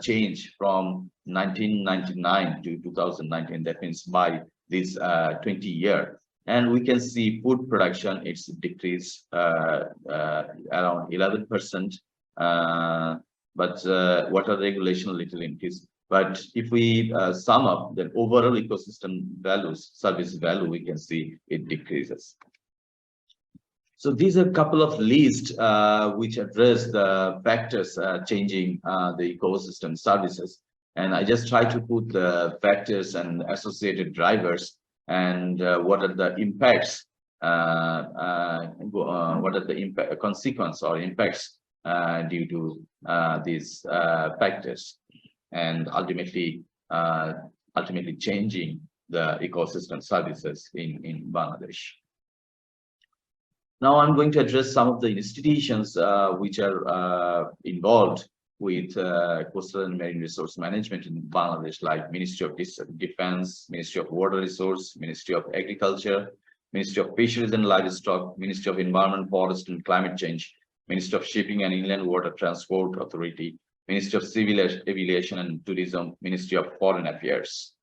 change from 1999 to 2019. That means by this 20 year. And we can see food production, it's decreased around 11%, but water regulation a little increase. But if we sum up the overall ecosystem values, service value, we can see it decreases. So these are a couple of lists which address the factors changing the ecosystem services. And I just try to put the factors and associated drivers and what are the impacts, what are the consequences or impacts due to these factors, and ultimately changing the ecosystem services in Bangladesh. Now I'm going to address some of the institutions which are involved with coastal and marine resource management in Bangladesh, like Ministry of Defense, Ministry of Water Resource, Ministry of Agriculture, Ministry of Fisheries and Livestock, Ministry of Environment, Forest and Climate Change, Ministry of Shipping and Inland Water Transport Authority, Ministry of Civil Aviation and Tourism, Ministry of Foreign Affairs.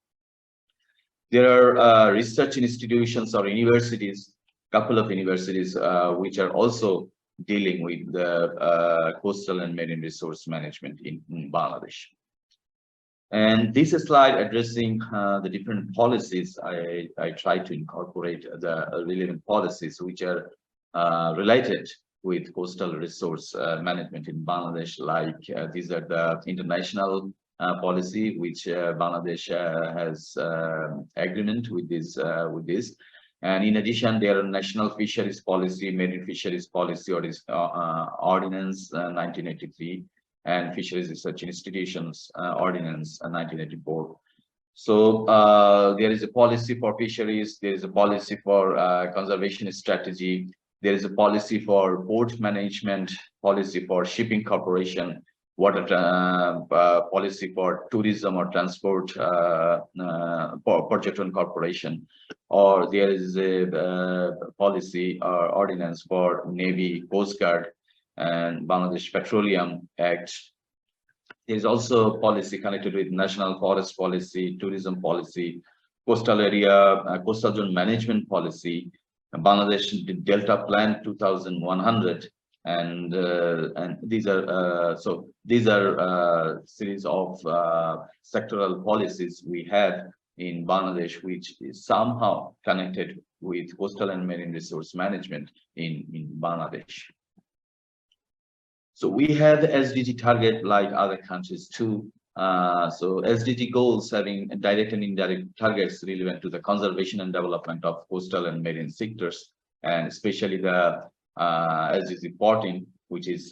There are research institutions or universities, couple of universities which are also dealing with the coastal and marine resource management in Bangladesh. And this slide addressing the different policies, I try to incorporate the relevant policies which are related with coastal resource management in Bangladesh. Like these are the international policy which Bangladesh has agreement with this. And in addition, there are national fisheries policy, marine fisheries policy, or is ordinance 1983, and fisheries research institutions ordinance 1984. So there is a policy for fisheries, there is a policy for conservation strategy, there is a policy for port management, policy for shipping corporation, water policy for tourism or transport Porjeton Corporation, or there is a policy or ordinance for Navy, Coast Guard, and Bangladesh Petroleum Act. There is also policy connected with national forest policy, tourism policy, coastal area, coastal zone management policy, Bangladesh Delta Plan 2100, and these are series of sectoral policies we have in Bangladesh, which is somehow connected with coastal and marine resource management in Bangladesh. So we have the SDG target like other countries too. So SDG goals having direct and indirect targets relevant to the conservation and development of coastal and marine sectors, and especially the SDG 14, which is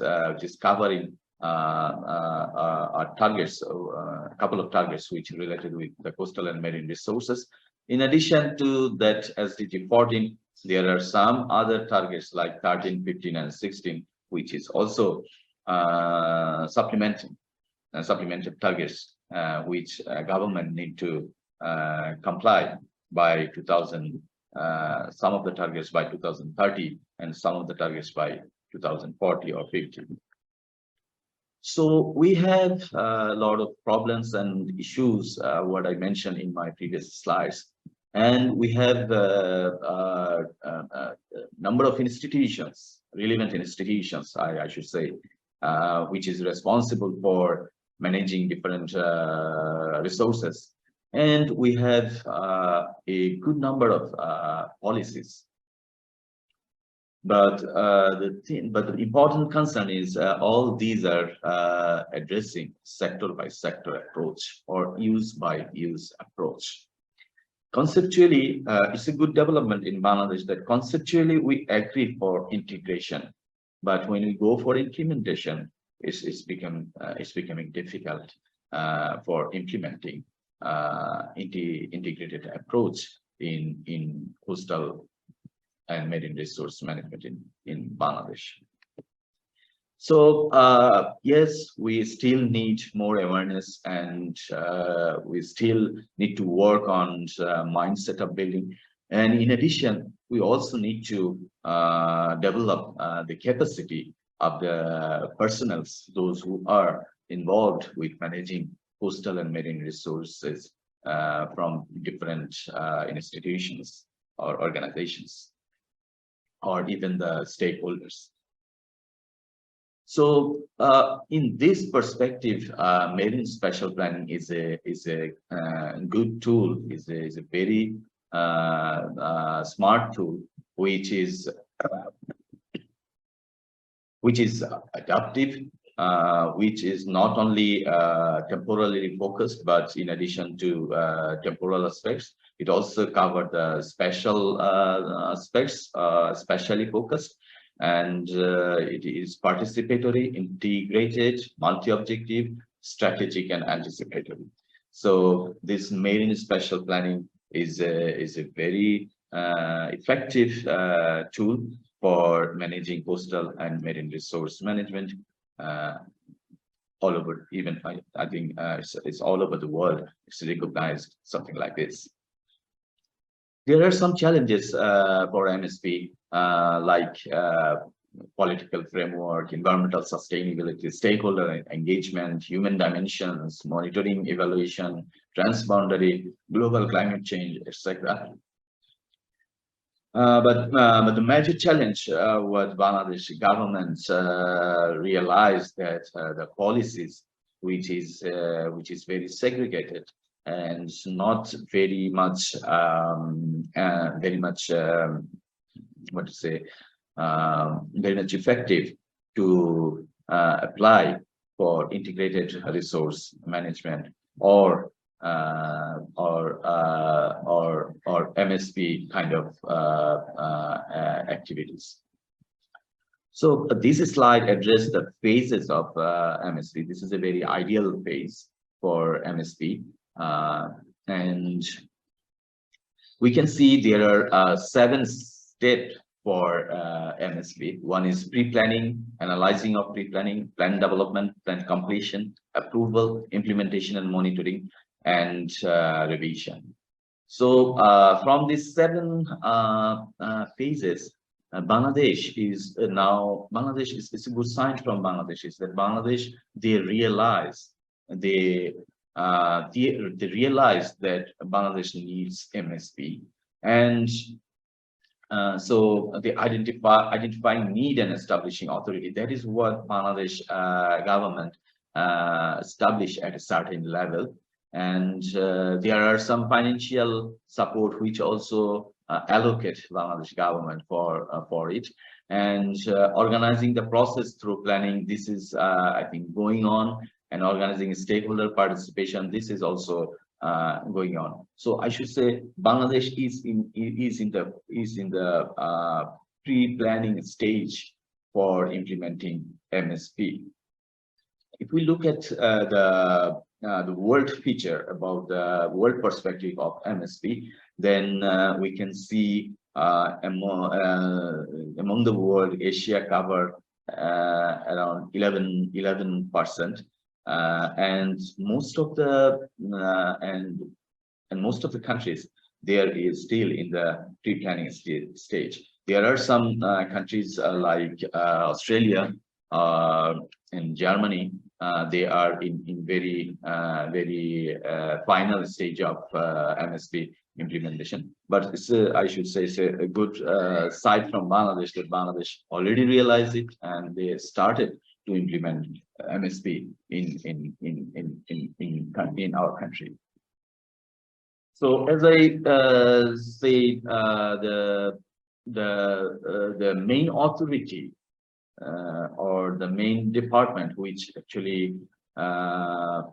covering our targets, a couple of targets which related with the coastal and marine resources. In addition to that SDG 14, there are some other targets like 13, 15, and 16, which is also supplemented targets which government need to comply by 2000. Some of the targets by 2030 and some of the targets by 2040 or 50. So we have a lot of problems and issues, what I mentioned in my previous slides. And we have a number of institutions, relevant institutions, I should say, which is responsible for managing different resources. And we have a good number of policies. But the important concern is all these are addressing sector by sector approach or use by use approach. Conceptually, it's a good development in Bangladesh that conceptually we agree for integration, but when we go for implementation, it's becoming difficult for implementing integrated approach in coastal and marine resource management in Bangladesh. So yes, we still need more awareness, and we still need to work on mindset of building. And in addition, we also need to develop the capacity of the personnel, those who are involved with managing coastal and marine resources from different institutions or organizations, or even the stakeholders. So in this perspective, marine spatial planning is a good tool, is a very smart tool, which is adaptive, which is not only temporally focused, but in addition to temporal aspects, it also covers the spatial aspects, spatially focused, and it is participatory, integrated, multi-objective, strategic, and anticipatory. So this marine spatial planning is a very effective tool for managing coastal and marine resource management all over. Even I think it's all over the world. It's recognized something like this. There are some challenges for MSP, like political framework, environmental sustainability, stakeholder engagement, human dimensions, monitoring, evaluation, transboundary, global climate change, etc. But the major challenge was Bangladesh government realized that the policies which is very segregated and not very much what to say very much effective to apply for integrated resource management or MSP kind of activities. So this slide addresses the phases of MSP. This is a very ideal phase for MSP, and we can see there are 7 steps for MSP. One is pre-planning, analyzing of pre-planning, plan development, plan completion, approval, implementation and monitoring, and revision. So from these 7 phases, Bangladesh is now, it's a good sign from Bangladesh is that Bangladesh, they realize that Bangladesh needs MSP, and so they identifying need and establishing authority. That is what Bangladesh government established at a certain level, and there are some financial support which also allocate Bangladesh government for it, and organizing the process through planning. This is I think going on, and organizing stakeholder participation. This is also going on. So I should say Bangladesh is in the pre-planning stage for implementing MSP. If we look at the world feature about the world perspective of MSP, then we can see among the world, Asia cover around 11%. And most of the most of the countries there is still in the pre-planning stage. There are some countries like Australia and Germany. They are in very final stage of MSP implementation. But it's I should say it's a good side from Bangladesh that Bangladesh already realized it, and they started to implement MSP in our country. So as I say, the main authority or the main department which actually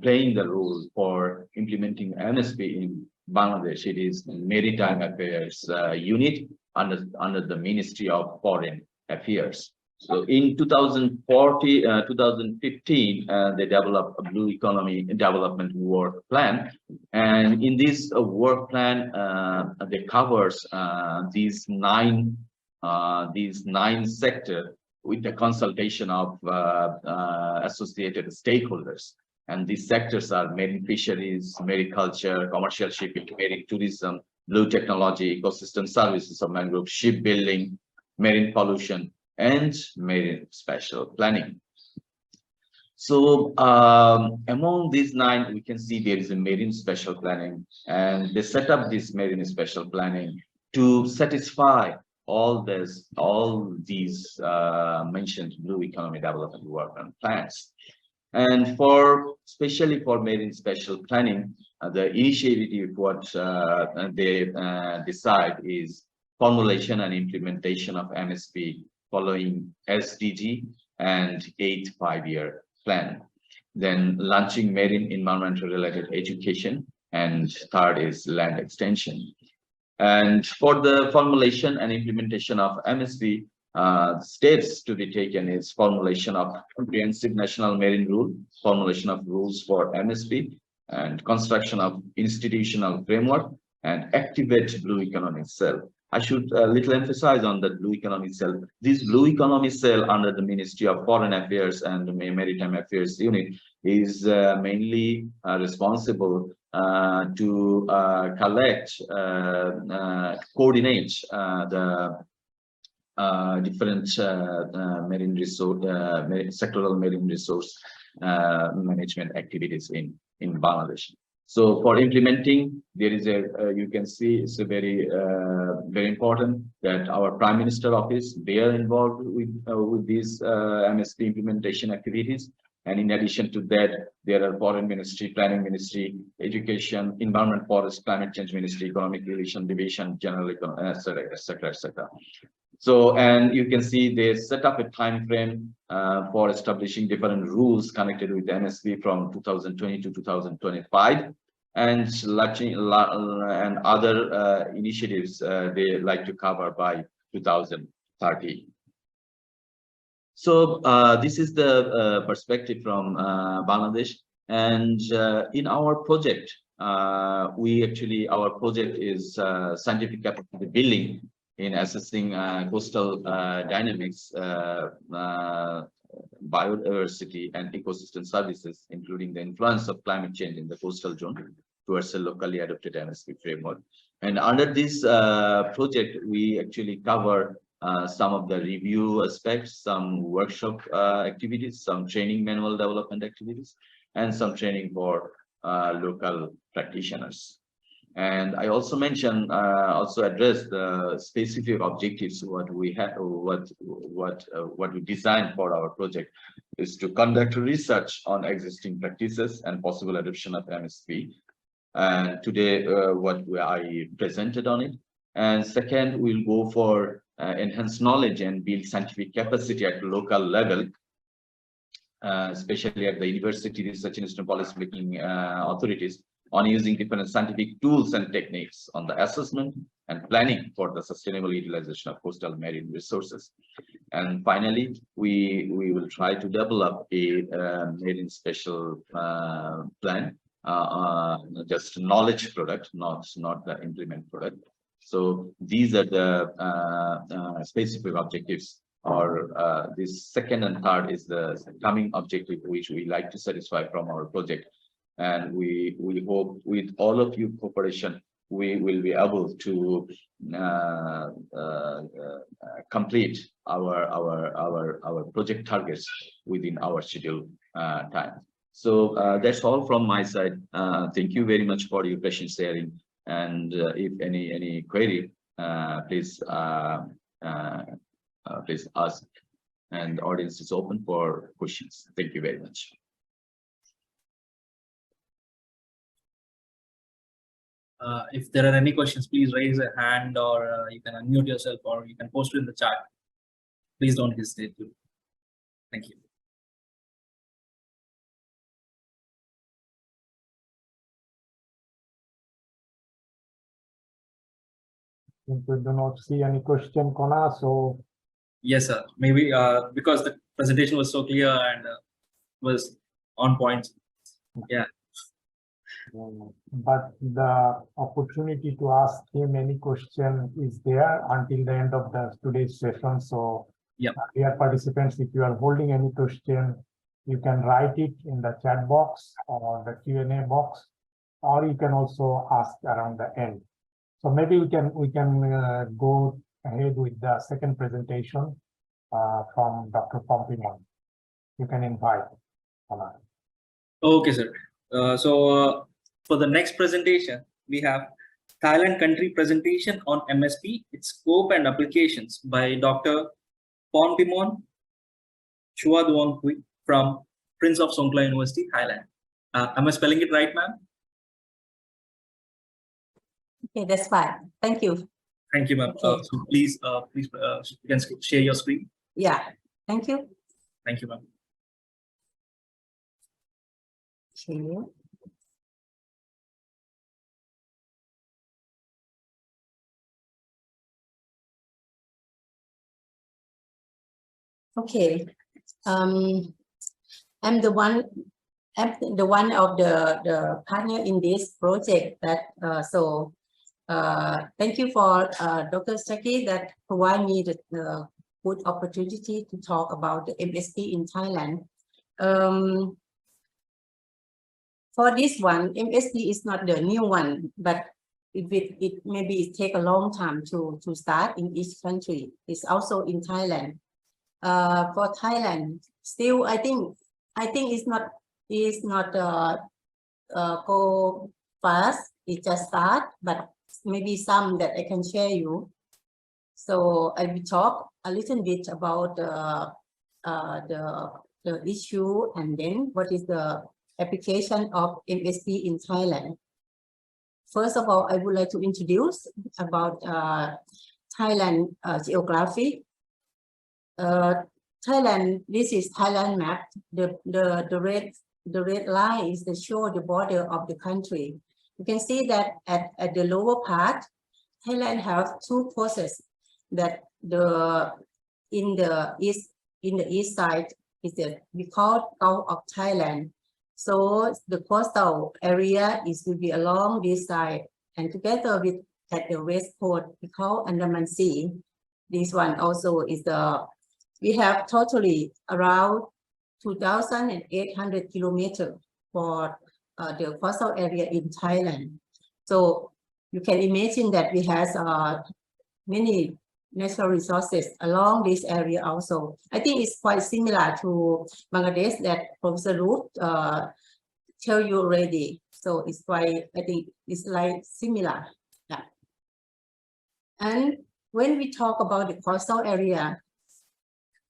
playing the role for implementing MSP in Bangladesh, it is Maritime Affairs Unit under the Ministry of Foreign Affairs. So in 2015, they developed a Blue Economy Development Work Plan, and in this work plan, they covers these nine sectors with the consultation of associated stakeholders. And these sectors are marine fisheries, mariculture, commercial shipping, marine tourism, blue technology, ecosystem services of mangrove, shipbuilding, marine pollution, and marine spatial planning. So among these 9, we can see there is a marine spatial planning, and they set up this marine spatial planning to satisfy all these mentioned Blue Economy Development Work plans. And especially for marine spatial planning, the initiative what they decide is formulation and implementation of MSP following SDG and 8th 5-year plan. Then launching marine environmental related education, and 3rd is land extension. And for the formulation and implementation of MSP, steps to be taken is formulation of comprehensive national marine rule, formulation of rules for MSP, and construction of institutional framework, and activate Blue Economy Cell. I should little emphasize on the Blue Economy Cell. This Blue Economy Cell under the Ministry of Foreign Affairs and the Maritime Affairs Unit is mainly responsible to collect, coordinate the different marine resource, sectoral marine resource management activities in Bangladesh. So for implementing, there is you can see it's a very important that our Prime Minister Office, they are involved with these MSP implementation activities, And in addition to that, there are Foreign Ministry, Planning Ministry, Education, Environment, Forest, Climate Change Ministry, Economic Relation Division, General Economy, etc., etc., etc. So, and you can see they set up a time frame for establishing different rules connected with MSP from 2020 to 2025, and launching and other initiatives they like to cover by 2030. So this is the perspective from Bangladesh, and in our project, our project is scientific capacity building in assessing coastal dynamics, biodiversity, and ecosystem services, including the influence of climate change in the coastal zone towards a locally adopted MSP framework. And under this project, we actually cover some of the review aspects, some workshop activities, some training manual development activities, and some training for local practitioners. And I also mentioned, also address the specific objectives. What we have, what we designed for our project is to conduct research on existing practices and possible adoption of MSP. And today, what I presented on it. And second, we'll go for enhanced knowledge and build scientific capacity at local level, especially at the university, research institute, policy-making authorities, on using different scientific tools and techniques on the assessment and planning for the sustainable utilization of coastal marine resources. And finally, we will try to develop a marine special plan, just knowledge product, not the implement product. So these are the specific objectives, or this second and third is the coming objective which we like to satisfy from our project. And we hope with all of you cooperation, we will be able to complete our project targets within our scheduled time. So that's all from my side. Thank you very much for your patient sharing. And if any query, please please ask. And the audience is open for questions. Thank you very much. If there are any questions, please raise a hand, or you can unmute yourself, or you can post it in the chat. Please don't hesitate to. Thank you. We do not see any question, Kona, so Yes, sir. Maybe because the presentation was so clear and was on point. Yeah. but the opportunity to ask him any question is there until the end of today's session. So Yeah. Dear participants, if you are holding any question, you can write it in the chat box or the Q&A box, or you can also ask around the end. So maybe we can go ahead with the second presentation from Dr. Pompimon. You can invite. Okay, sir. For the next presentation, we have Thailand country presentation on MSP, its scope and applications by Dr. Pompimon Chuaduongpui from Prince of Songkhla University, Thailand. Am I spelling it right, ma'am? Okay, that's fine. Thank you. Thank you, ma'am. Okay. So please, you can share your screen. Yeah, thank you. Thank you, ma'am. Okay. Okay. I'm the one of the partner in this project. Thank you for Dr. Saki that provide me the good opportunity to talk about the MSP in Thailand. For this one, MSP is not the new one, but it maybe take a long time to start in each country. It's also in Thailand. For Thailand, still I think it's not go fast. It just start, but maybe some that I can share you. So I will talk a little bit about the the issue, and then what is the application of MSD in Thailand. First of all, I would like to introduce about Thailand geography. Thailand, this is Thailand map. The red line is the show the border of the country. You can see that at the lower part, Thailand have two coasts that in the east side is we call Gulf of Thailand. So the coastal area will be along this side, and together with at the west coast we call Andaman Sea. This one also is we have totally around 2,800 kilometers for the coastal area in Thailand. So you can imagine that we have many natural resources along this area also. I think it's quite similar to Bangladesh that Professor Ruth tell you already. So it's quite, I think it's like similar. Yeah. And when we talk about the coastal area,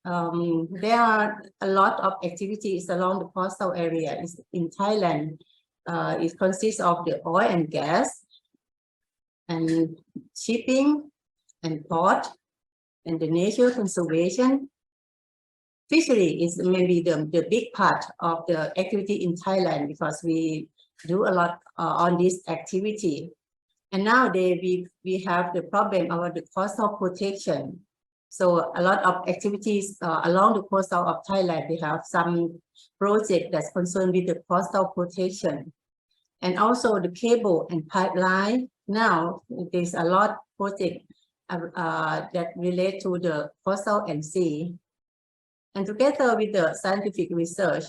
there are a lot of activities along the coastal area. In Thailand, it consists of the oil and gas, and shipping, and port, and the nature conservation. Fishery is maybe the big part of the activity in Thailand, because we do a lot on this activity. And nowadays we have the problem about the coastal protection. So a lot of activities along the coastal of Thailand, they have some project that's concerned with the coastal protection. And also the cable and pipeline. Now there's a lot of project that relate to the coastal and sea. And together with the scientific research,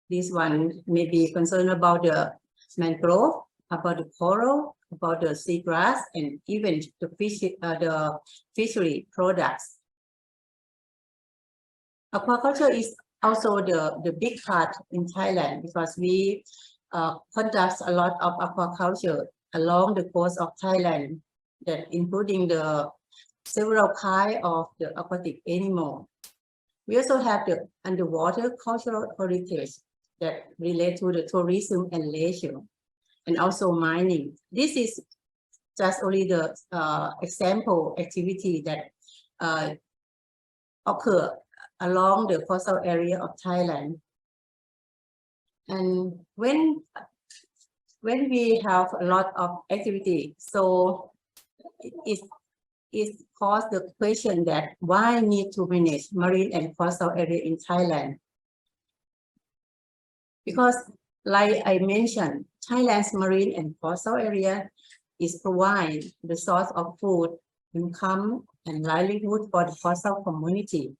this one may be concerned about the mangrove, about the coral, about the seagrass, and even the fishery products. Aquaculture is also the big part in Thailand, because we conduct a lot of aquaculture along the coast of Thailand, that including the several kinds of the aquatic animal. We also have the underwater cultural heritage that relate to the tourism and leisure, and also mining. This is just only the example activity that occur along the coastal area of Thailand. And when we have a lot of activity, so it caused the question that why need to manage marine and coastal area in Thailand? Because like I mentioned, Thailand's marine and coastal area is provide the source of food, income, and livelihood for the coastal community.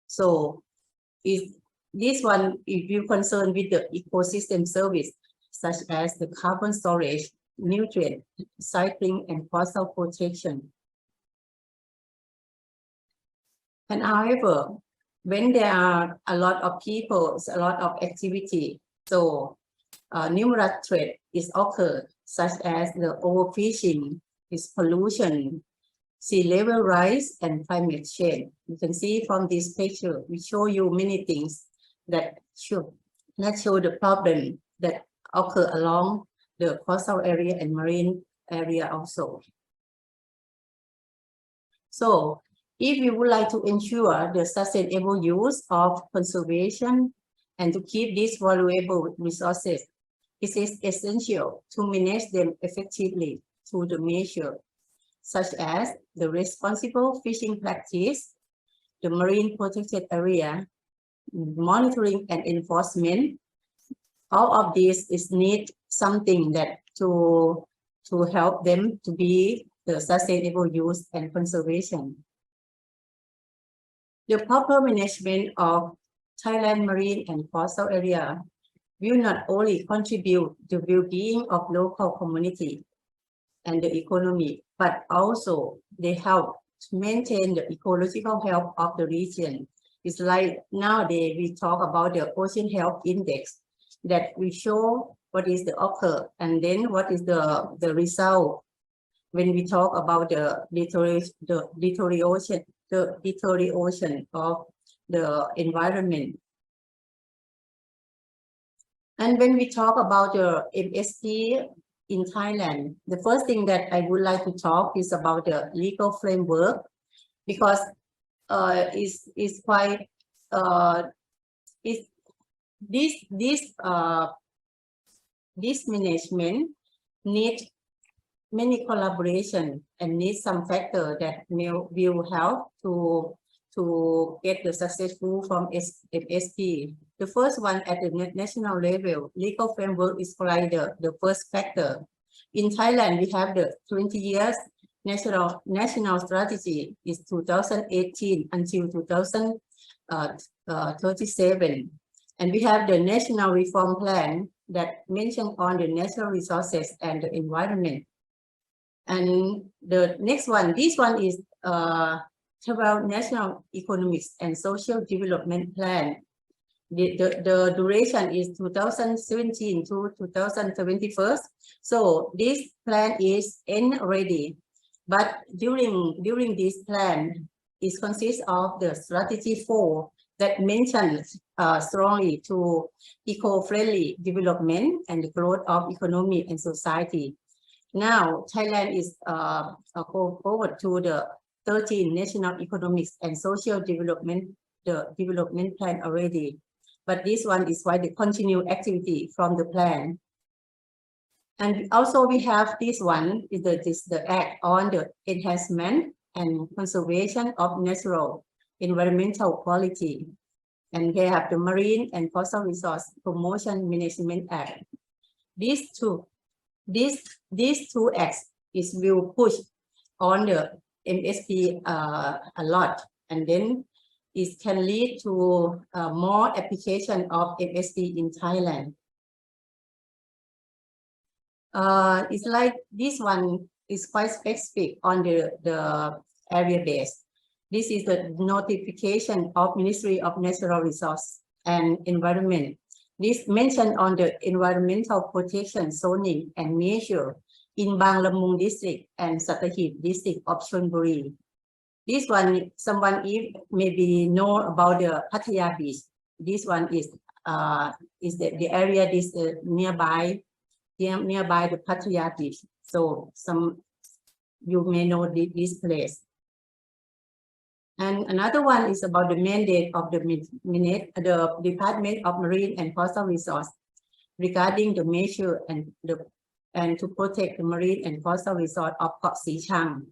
So this one, if you're concerned with the ecosystem service, such as the carbon storage, nutrient cycling, and coastal protection. And however, when there are a lot of people, a lot of activity, so numerous threats is occurred, such as the overfishing, is pollution, sea level rise, and climate change. You can see from this picture, we show you many things that show the problem that occur along the coastal area and marine area also. So if you would like to ensure the sustainable use of conservation and to keep these valuable resources, it is essential to manage them effectively through the measures such as the responsible fishing practice, the marine protected area, monitoring and enforcement. All of this is need something that to help them to be the sustainable use and conservation. The proper management of Thailand marine and coastal area will not only contribute to well-being of local community and the economy, but also they help to maintain the ecological health of the region. It's like nowadays we talk about the Ocean Health Index that we show what is the occur and then what is the result when we talk about the deterioration of the environment. And when we talk about the MSP in Thailand, the first thing that I would like to talk is about the legal framework, because is quite this management needs many collaboration and needs some factor that will help to get the successful from MSP. The first one at the national level, legal framework is like the first factor. In Thailand, we have the 20 years national strategy is 2018 until 2037. And we have the national reform plan that mentioned on the natural resources and the environment. And the next one, this one is several national economics and social development plan. The duration is 2017 to 2021. So this plan is end already. But during this plan, it consists of the strategy 4 that mentions strongly to eco-friendly development and the growth of economy and society. Now, Thailand is go forward to the 13 national economics and social development, the development plan already. But this one is quite the continued activity from the plan. And also we have this one is the act on the enhancement and conservation of natural environmental quality. And we have the Marine and Coastal Resource Promotion Management Act. These two acts will push on the MSP a lot, and then it can lead to more application of MSP in Thailand. It's like this one is quite specific on the area base. This is the notification of Ministry of Natural Resource and Environment. This mentioned on the environmental protection zoning and measure in Bang Lamung district and Sattahip district of Chonburi. This one, someone maybe know about the Pattaya Beach. This one is the area this nearby the Pattaya Beach. So you may know this place. And another one is about the mandate of the Department of Marine and Coastal Resource regarding the measure and to protect the marine and coastal resource of Koh Si Chang.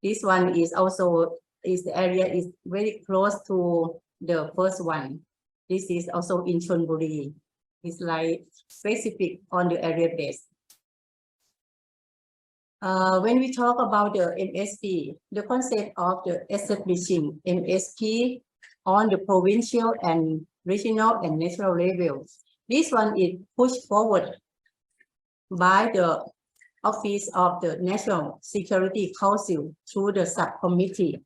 This one is also the area is very close to the first one. This is also in Chonburi. It's like specific on the area base. When we talk about the MSP, the concept of the establishing MSP on the provincial and regional and national levels, this one is pushed forward by the Office of the National Security Council through the subcommittee.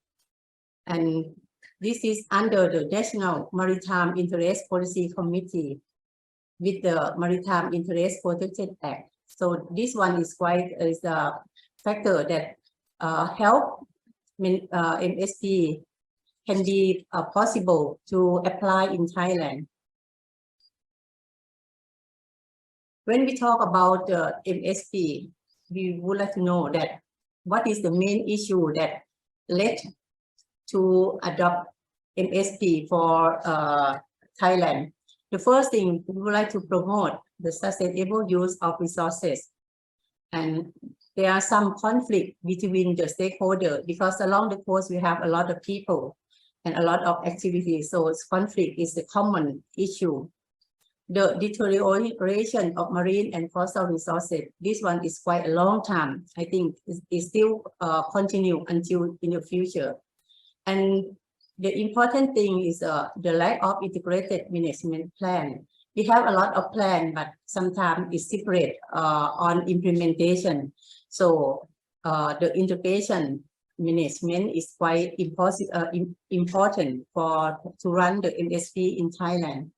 And this is under the National Maritime Interest Policy Committee with the Maritime Interest Protection Act. So this one is a factor that help MSP can be possible to apply in Thailand. When we talk about the MSP, we would like to know that what is the main issue that led to adopt MSP for Thailand. The first thing, we would like to promote the sustainable use of resources. And there are some conflict between the stakeholders because along the coast we have a lot of people and a lot of activities. So conflict is a common issue. The deterioration of marine and coastal resources, this one is quite a long time. I think it still continue until in the future. And the important thing is the lack of integrated management plan. We have a lot of plan, but sometimes it's separate on implementation. So the integration management is quite important to run the MSP in Thailand.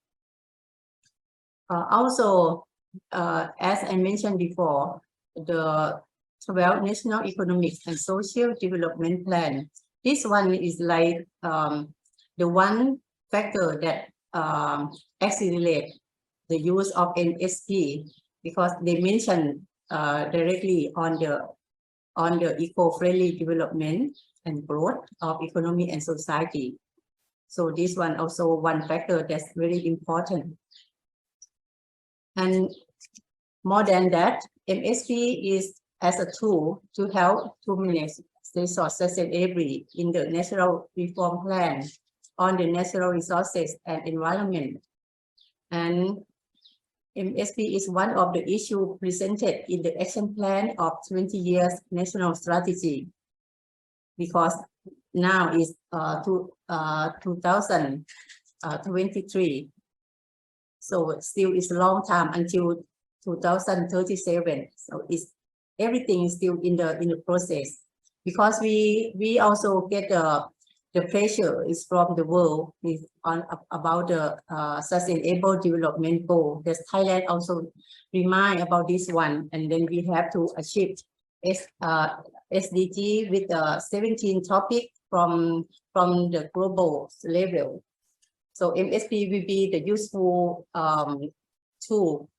Also, as I mentioned before, the 12 National Economic and Social Development Plan. This one is like the one factor that accelerate the use of MSP because they mention directly on the eco-friendly development and growth of economy and society. So this one also one factor that's very important. And more than that, MSP is as a tool to help to manage resource sustainability in the national reform plan on the natural resources and environment. And MSP is one of the issues presented in the action plan of 20 years national strategy, because now is 2023. So it still is a long time until 2037. So it's everything is still in the process, because we also get the pressure is from the world is on about the sustainable development goal. That Thailand also remind about this one, and then we have to achieve SDG with 17 topics from the global level. So MSP will be the useful tool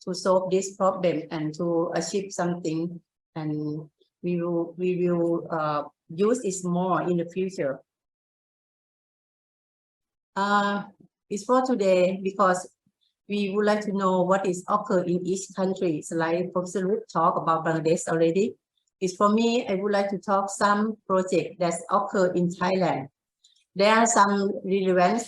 to solve this problem and to achieve something, and we will use it more in the future. It's for today because we would like to know what is occur in each country. It's like Professor Luke talked about Bangladesh already. It's for me, I would like to talk some project that's occur in Thailand. There are some relevant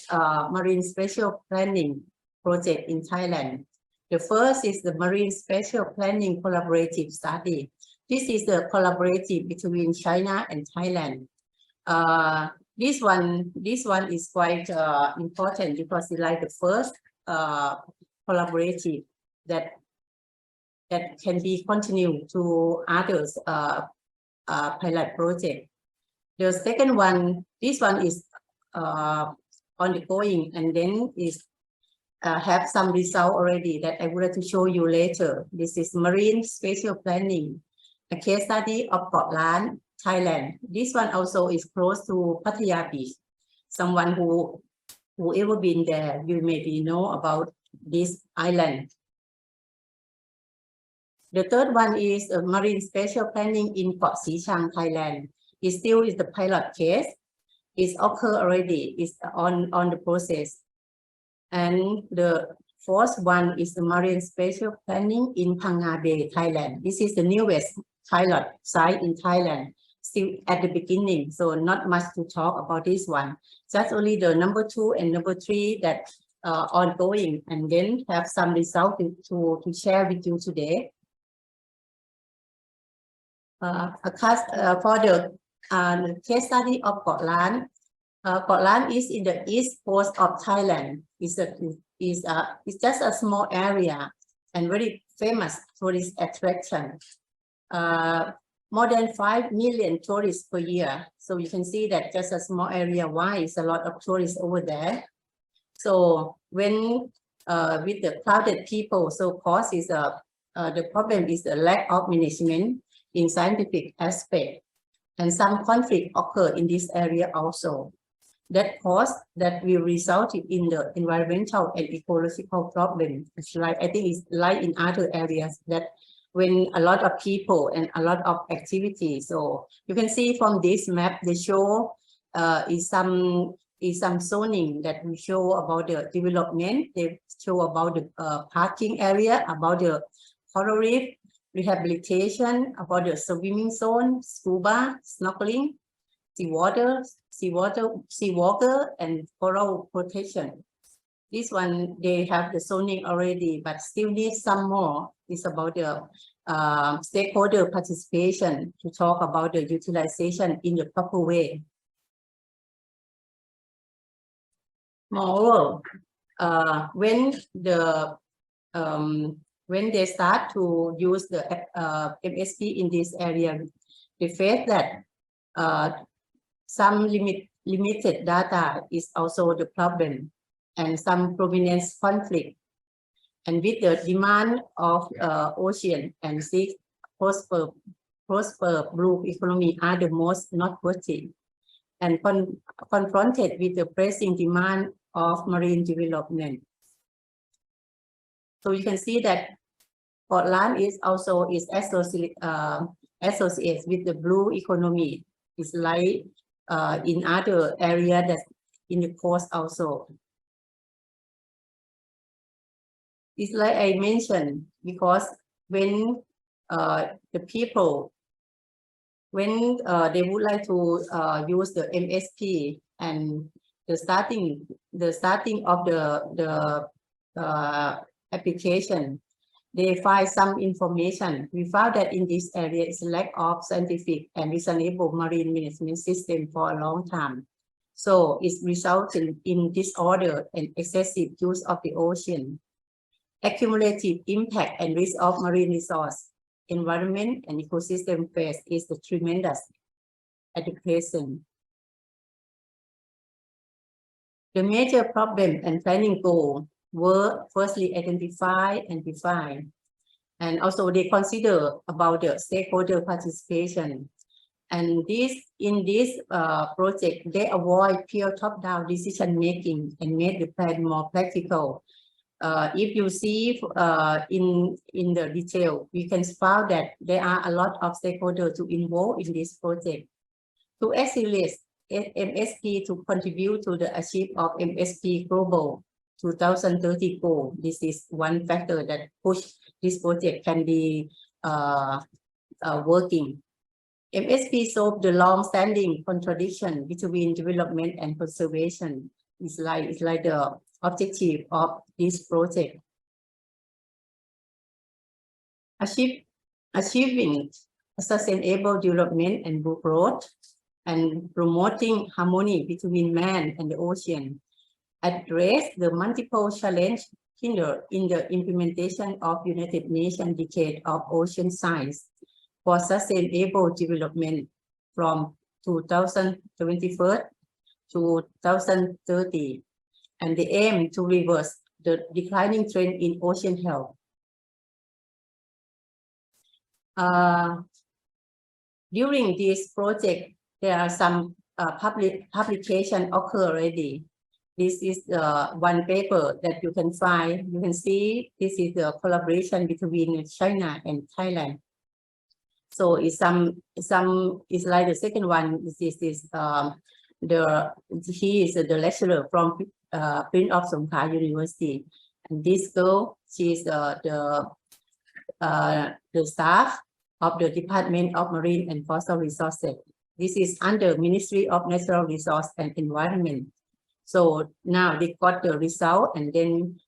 marine spatial planning project in Thailand. The first is the Marine Spatial Planning Collaborative Study. This is the collaborative between China and Thailand. This one is quite important because it's like the first collaborative that can be continued to others pilot project. The second one, this one is ongoing, and then is have some result already that I would like to show you later. This is Marine Spatial Planning, a case study of Koh Lan, Thailand. This one also is close to Pattaya Beach. Someone who ever been there, you maybe know about this island. The third one is a Marine Spatial Planning in Koh Sichang, Thailand. It still is the pilot case. It's occurred already. It's on the process. And the fourth one is the Marine Spatial Planning in Phang Nga Bay, Thailand. This is the newest pilot site in Thailand, still at the beginning, so not much to talk about this one. That's only the number 2 and number 3 that ongoing, and then have some result to share with you today. For the case study of Koh Lan. Koh Lan is in the east coast of Thailand. It's just a small area and very famous tourist attraction. More than 5 million tourists per year. So you can see that just a small area, why is a lot of tourists over there. So when with the crowded people, so cost is the problem is the lack of management in scientific aspect, and some conflict occur in this area also. That cause that will result in the environmental and ecological problem. It's like, I think it's like in other areas that when a lot of people and a lot of activity. So you can see from this map, they show is some zoning that we show about the development. They show about the parking area, about the coral reef, rehabilitation, about the swimming zone, scuba, snorkeling, seawater, and coral protection. This one, they have the zoning already, but still need some more. It's about the stakeholder participation to talk about the utilization in the proper way. Moreover, when they start to use the MSP in this area, they face that some limited data is also the problem, and some provenance conflict. And with the demand of ocean and sea, prosper blue economy are the most noteworthy. And confronted with the pressing demand of marine development. So you can see that Portland is also associated with the blue economy. It's like in other area that in the coast also. It's like I mentioned, because when the people, when they would like to use the MSP and the starting of the application, they find some information. We found that in this area is lack of scientific and reasonable marine management system for a long time. So it's resulting in disorder and excessive use of the ocean. Accumulative impact and risk of marine resource, environment and ecosystem phase is the tremendous at the present. The major problem and planning goal were firstly identified and defined. And also they consider about the stakeholder participation. And in this project, they avoid pure top-down decision-making and made the plan more practical. If you see in the detail, we can find that there are a lot of stakeholders to involve in this project. To accelerate MSP to contribute to the achievement of MSP Global 2030 goal, this is one factor that push this project can be working. MSP solve the long-standing contradiction between development and conservation. It's like the objective of this project. Achieving sustainable development and growth and promoting harmony between man and the ocean, address the multiple challenges hindered in the implementation of United Nations Decade of Ocean Science for Sustainable Development from 2021 to 2030, and the aim to reverse the declining trend in ocean health. During this project, there are some publication occur already. This is one paper that you can find. You can see this is the collaboration between China and Thailand. So it's it's like the second one. This is he is the lecturer from Prince of Songkla University, and this girl, she is the staff of the Department of Marine and Fossil Resources. This is under Ministry of Natural Resource and Environment. So now they got the result, and then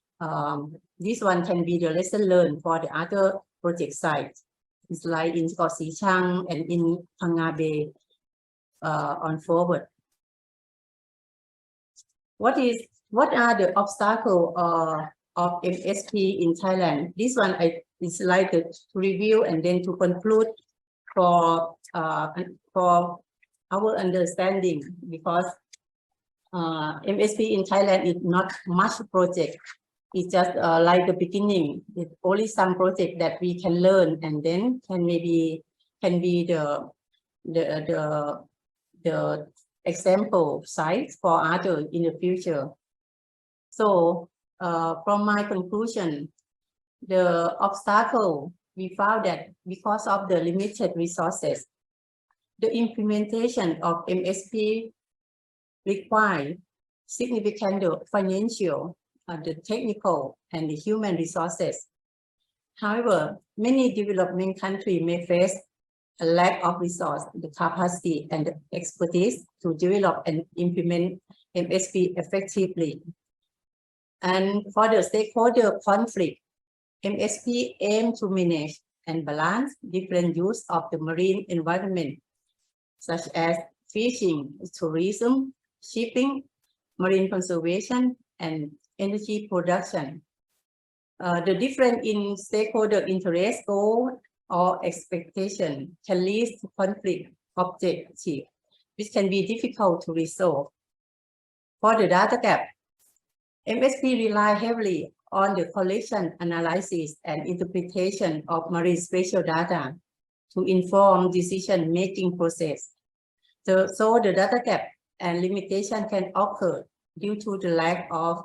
this one can be the lesson learned for the other project sites. It's like in Koh Si Chang and in Phang Nga Bay on forward. What are the obstacles of MSP in Thailand? This one is like to review and then to conclude for our understanding, because MSP in Thailand is not much project. It's just like the beginning. It's only some project that we can learn, and then can be the example sites for others in the future. So from my conclusion, the obstacle, we found that because of the limited resources, the implementation of MSP require significant financial, the technical and the human resources. However, many developing countries may face a lack of resource, the capacity and the expertise to develop and implement MSP effectively. And for the stakeholder conflict, MSP aim to manage and balance different use of the marine environment, such as fishing, tourism, shipping, marine conservation, and energy production. The difference in stakeholder interest, goal, or expectation can lead to conflict objective, which can be difficult to resolve. For the data gap, MSP rely heavily on the collection, analysis, and interpretation of marine spatial data to inform decision-making process. So the data gap and limitation can occur due to the lack of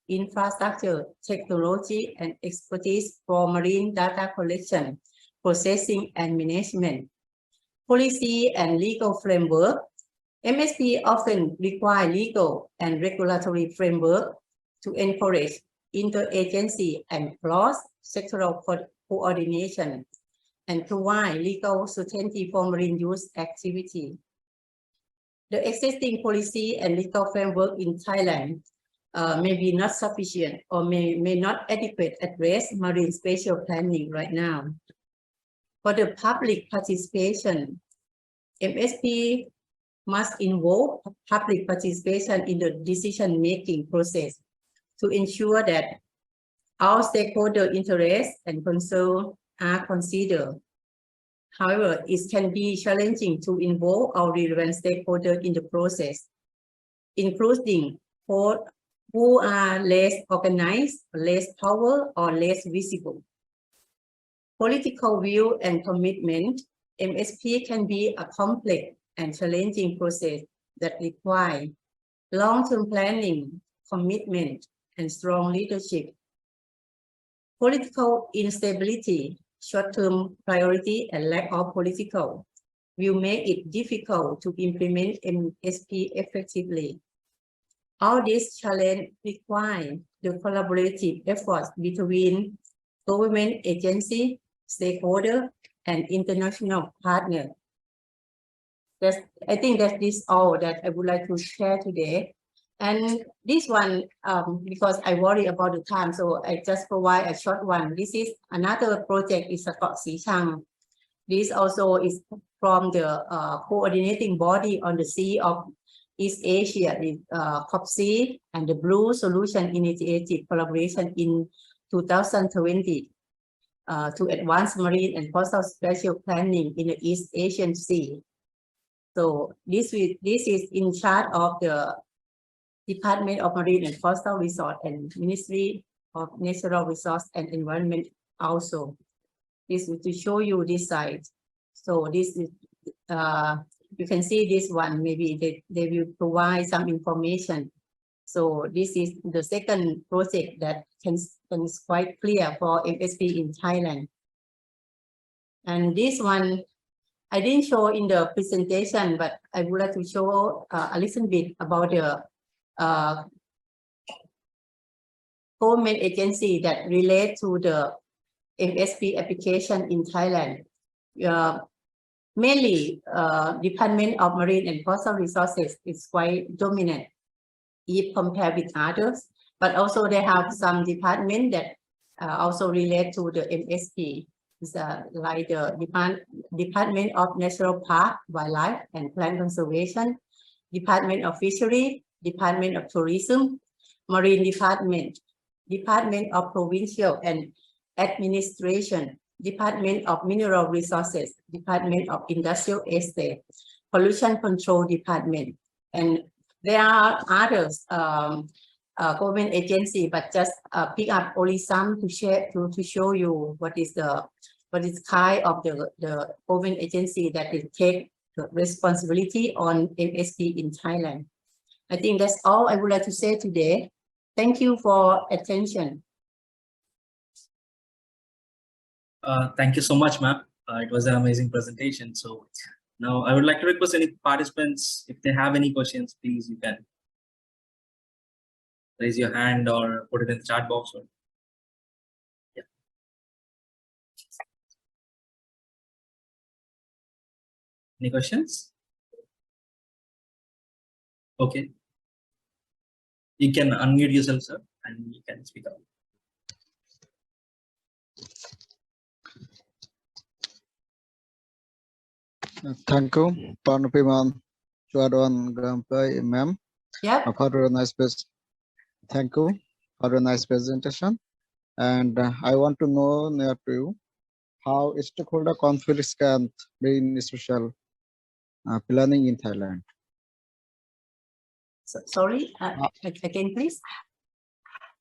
infrastructure, technology, and expertise for marine data collection, processing, and management. Policy and legal framework. MSP often require legal and regulatory framework to encourage interagency and cross-sectoral coordination and provide legal certainty for marine use activity. The existing policy and legal framework in Thailand may be not sufficient or may not adequate address marine spatial planning right now. For the public participation, MSP must involve public participation in the decision-making process to ensure that all stakeholder interests and concerns are considered. However, it can be challenging to involve all relevant stakeholders in the process, including who are less organized, less power, or less visible. Political will and commitment. MSP can be a complex and challenging process that require long-term planning, commitment, and strong leadership. Political instability, short-term priority, and lack of political will make it difficult to implement MSP effectively. All these challenges require the collaborative efforts between government agency, stakeholder, and international partners. I think that is all that I would like to share today. And this one, because I worry about the time, so I just provide a short one. This is another project, is Got Sea Chang. This also is from the coordinating body on the Sea of East Asia, the COPSEA and the Blue Solution Initiative collaboration in 2020 to advance marine and coastal spatial planning in the East Asian Sea. So this is in charge of the Department of Marine and Coastal Resource and Ministry of Natural Resource and Environment also. This is to show you this site. So this is, you can see this one, maybe they will provide some information. So this is the second project that is quite clear for MSP in Thailand. And this one, I didn't show in the presentation, but I would like to show a little bit about the government agency that relate to the MSP application in Thailand. Mainly, Department of Marine and Coastal Resources is quite dominant if compared with others, but also they have some department that also relate to the MSP. Like the Department of National Park, Wildlife and Plant Conservation, Department of Fishery, Department of Tourism, Marine Department, Department of Provincial and Administration, Department of Mineral Resources, Department of Industrial Estate, Pollution Control Department, and there are others government agency, but just pick up only some to share to show you what is kind of the government agency that will take the responsibility on MSP in Thailand. I think that's all I would like to say today. Thank you for attention. Thank you so much, ma'am. It was an amazing presentation. So now I would like to request any participants, if they have any questions, please, you can raise your hand or put it in the chat box. Or, yeah. Any questions? Okay. You can unmute yourself, sir, and you can speak out. Thank you, Panupiman Chuadon Gampai, ma'am. Yeah. For a nice thank you for a nice presentation. And I want to know near to you how stakeholder conflicts can be in social planning in Thailand. Sorry, again, please.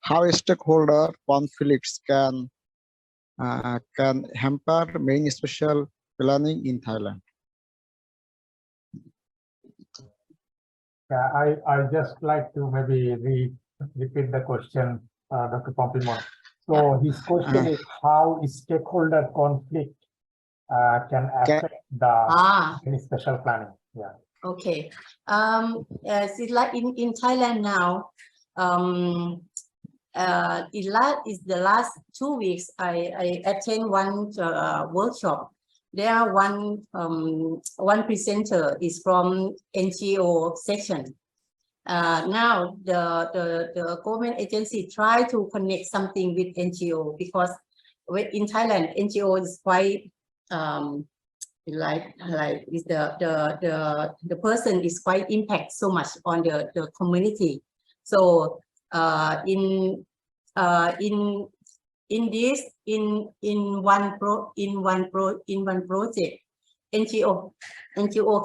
How stakeholder conflicts can hamper main special planning in Thailand? Yeah, I just like to maybe repeat the question, Dr. Pompimon. So his question is how stakeholder conflict can affect the any special planning. Yeah. Okay. See, like in Thailand now, is the last 2 weeks I attend one workshop. There one presenter is from NGO section. Now the government agency try to connect something with NGO because in Thailand NGO is quite like is the person is quite impact so much on the community. So in one project, NGO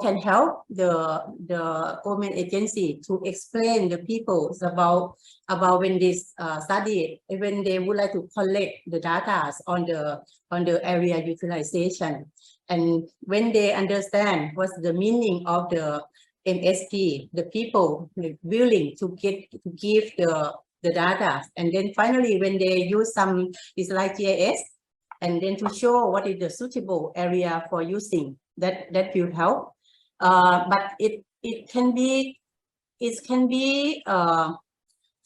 can help the government agency to explain the people about when they study, when they would like to collect the data on the area utilization, and when they understand what's the meaning of the MSP, the people willing to give the data, and then finally when they use some is like GIS, and then to show what is the suitable area for using, that will help. But it can be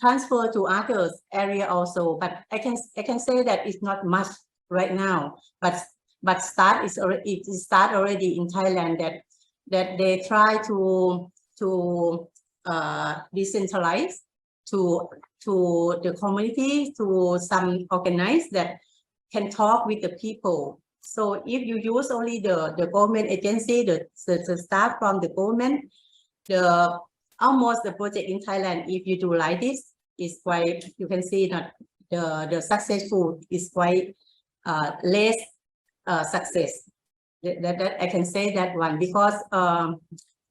transferred to others area also. But I can say that it's not much right now. But start already in Thailand that they try to decentralize to the community, to some organized that can talk with the people. So if you use only the government agency, the staff from the government, almost the project in Thailand, if you do like this, is quite, you can see that the successful is quite less success. That I can say that one, because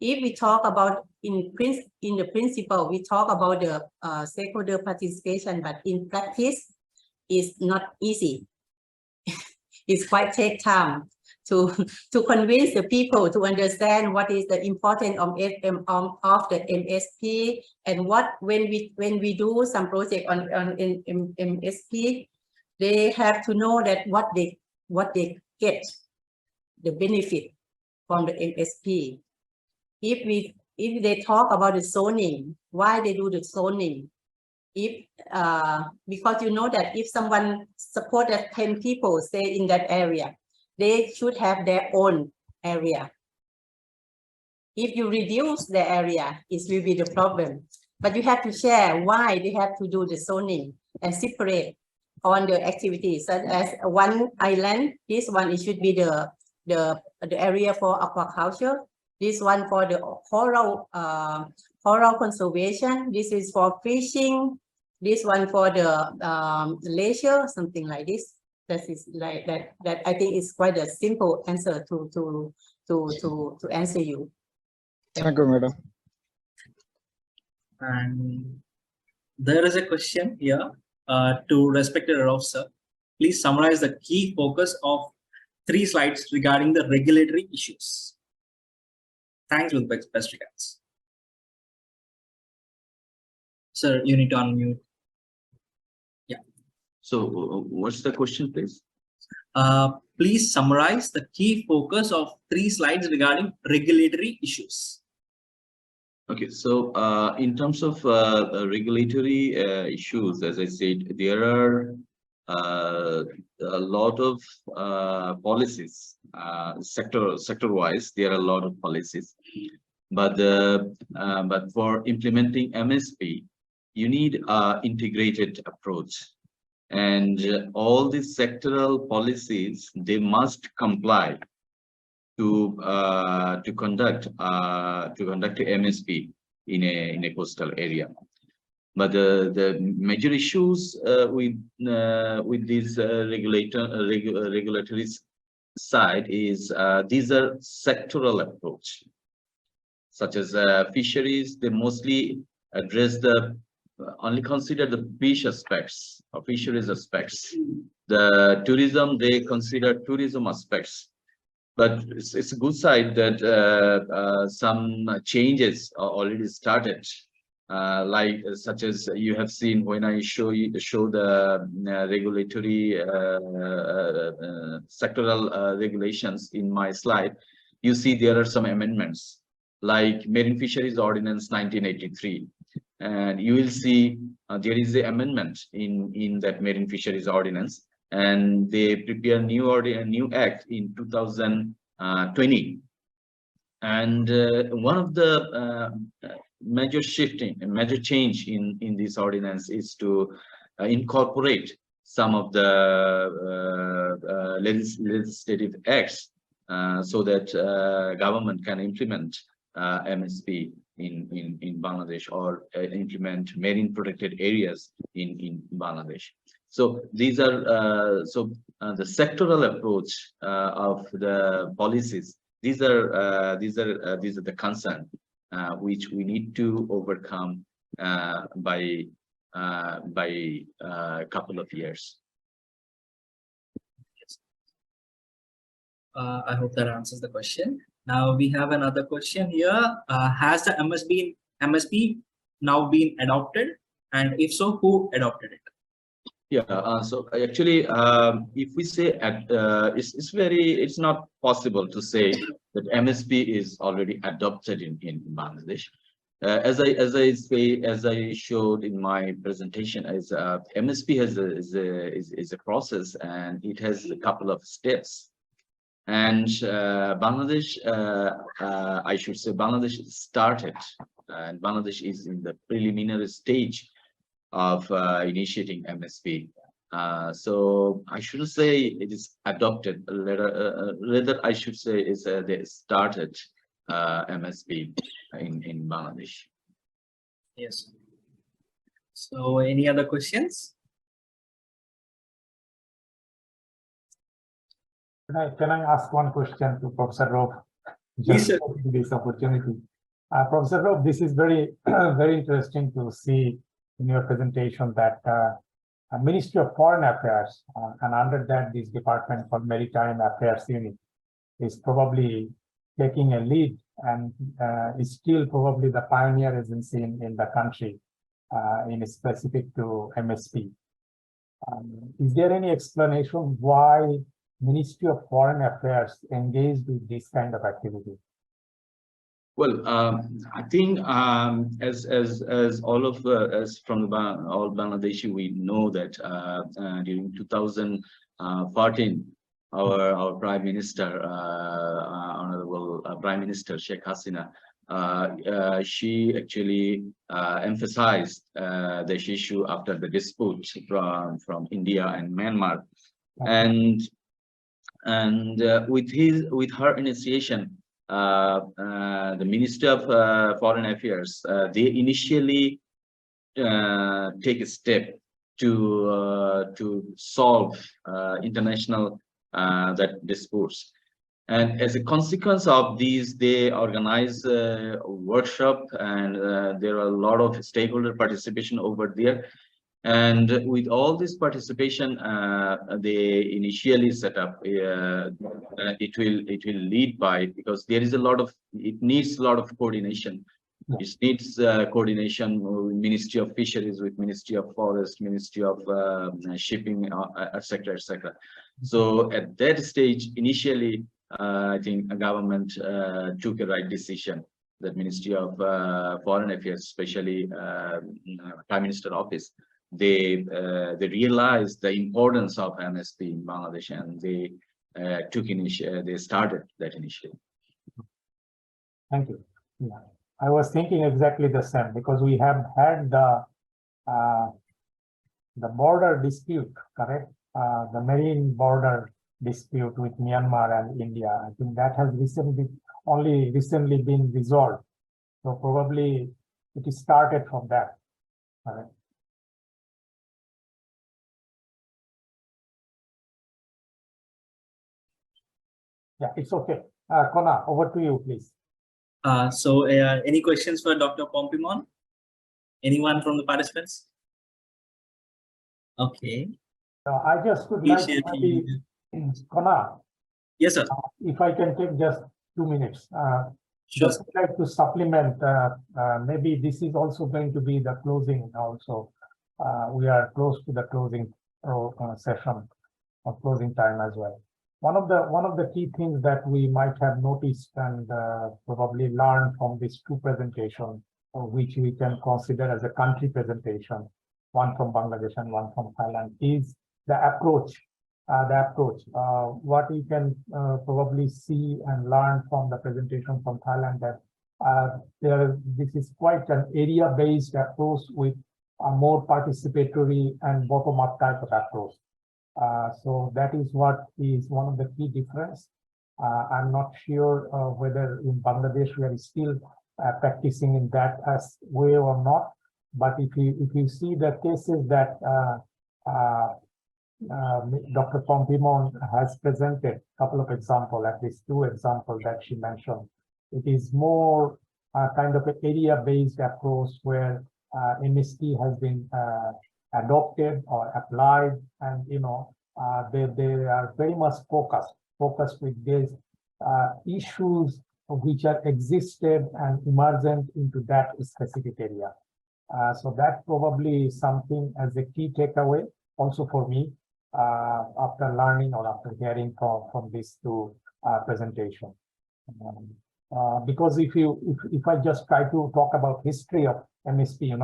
if we talk about in the principle, we talk about the stakeholder participation, but in practice, it's not easy. It's quite take time to convince the people to understand what is the importance of the MSP, and what when we do some project on MSP, they have to know that what they get the benefit from the MSP. If they talk about the zoning, why they do the zoning? Because you know that if someone support that 10 people stay in that area, they should have their own area. If you reduce the area, it will be the problem. But you have to share why they have to do the zoning and separate on the activities, such as one island. This one, it should be the area for aquaculture. This one for the coral conservation. This is for fishing. This one for the leisure, something like this. That is like that. I think is quite a simple answer to answer you. Thank you, madam. And there is a question here to respected officer. Please summarize the key focus of 3 slides regarding the regulatory issues. Thanks with best regards. Sir, you need to unmute. Yeah. So what's the question, please? Please summarize the key focus of 3 slides regarding regulatory issues. Okay, so in terms of regulatory issues, as I said, there are a lot of policies, sector-wise. There are a lot of policies, but for implementing MSP, you need an integrated approach, and all these sectoral policies, they must comply to conduct a MSP in a coastal area. But the major issues with this regulatory side is these are sectoral approach, such as fisheries. They mostly address only consider the fish aspects or fisheries aspects. The tourism, they consider tourism aspects. But it's a good side that some changes are already started, such as you have seen when I show the regulatory sectoral regulations in my slide. You see there are some amendments like Marine Fisheries Ordinance 1983, and you will see there is an amendment in that Marine Fisheries Ordinance, and they prepare new act in 2020. And one of the major change in this ordinance is to incorporate some of the legislative acts so that government can implement MSP in Bangladesh, or implement marine protected areas in Bangladesh. So these are the sectoral approach of the policies. These are the concern which we need to overcome by a couple of years. I hope that answers the question. Now we have another question here. Has the MSP now been adopted? And if so, who adopted it? Yeah, so actually, if we say it's not possible to say that MSP is already adopted in Bangladesh. As I showed in my presentation, MSP is a process, and it has a couple of steps. And Bangladesh, I should say, Bangladesh started, and Bangladesh is in the preliminary stage of initiating MSP. So I shouldn't say it is adopted, rather I should say is they started MSP in Bangladesh. Yes. So any other questions? Can I ask one question to Professor Rob? Yes, sir. Taking this opportunity. Professor Rob, this is very, very interesting to see in your presentation that Ministry of Foreign Affairs, and under that this department called Maritime Affairs Unit is probably taking a lead, and is still probably the pioneer agency in the country in specific to MSP. Is there any explanation why Ministry of Foreign Affairs engaged with this kind of activity? Well, I think as all of us from all Bangladeshi, we know that during 2014, our Prime Minister, Honorable Prime Minister Sheikh Hasina, she actually emphasized this issue after the dispute from India and Myanmar, and with her initiation, the Ministry of Foreign Affairs, they initially take a step to solve international that disputes, and as a consequence of these, they organize a workshop, and there are a lot of stakeholder participation over there. And with all this participation, they initially set up. It will lead by, because there is it needs a lot of coordination. It needs coordination with Ministry of Fisheries, with Ministry of Forest, Ministry of Shipping, etc., etc. So at that stage, initially, I think the government took a right decision. That Ministry of Foreign Affairs, especially Prime Minister Office, they realized the importance of MSP in Bangladesh, and they they started that initiative. Thank you. Yeah. I was thinking exactly the same, because we have had the border dispute, correct? The marine border dispute with Myanmar and India. I think that has only recently been resolved. So probably it is started from that. Correct. Yeah, it's okay. Kona, over to you, please. So any questions for Dr. Pompimon? Anyone from the participants? Okay. I just would like to maybe, Kona, Yes, sir. If I can take just 2 minutes. Sure. Just would like to supplement, maybe this is also going to be the closing also. We are close to the closing session or closing time as well. One of the key things that we might have noticed and probably learned from these two presentations, which we can consider as a country presentation, one from Bangladesh and one from Thailand, is the approach. What we can probably see and learn from the presentation from Thailand, that this is quite an area-based approach with a more participatory and bottom-up type of approach. So that is what is one of the key difference. I'm not sure whether in Bangladesh we are still practicing in that as way or not. But if you see the cases that Dr. Pompimon has presented, a couple of examples, at least 2 examples that she mentioned, it is more kind of an area-based approach where MST has been adopted or applied, and they are very much focused with these issues which are existed and emergent into that specific area. So that probably is something as a key takeaway also for me after learning or after hearing from these 2 presentations. Because if I just try to talk about history of MST,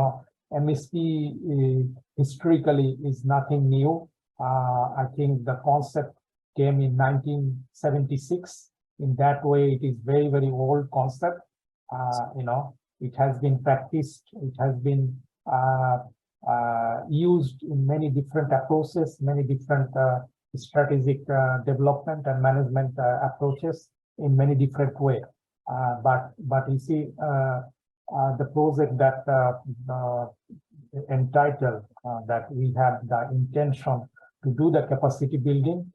MST historically is nothing new. I think the concept came in 1976. In that way, it is very, very old concept. It has been practiced. It has been used in many different approaches, many different strategic development and management approaches in many different ways. But you see, the project that entitled that we have the intention to do the capacity building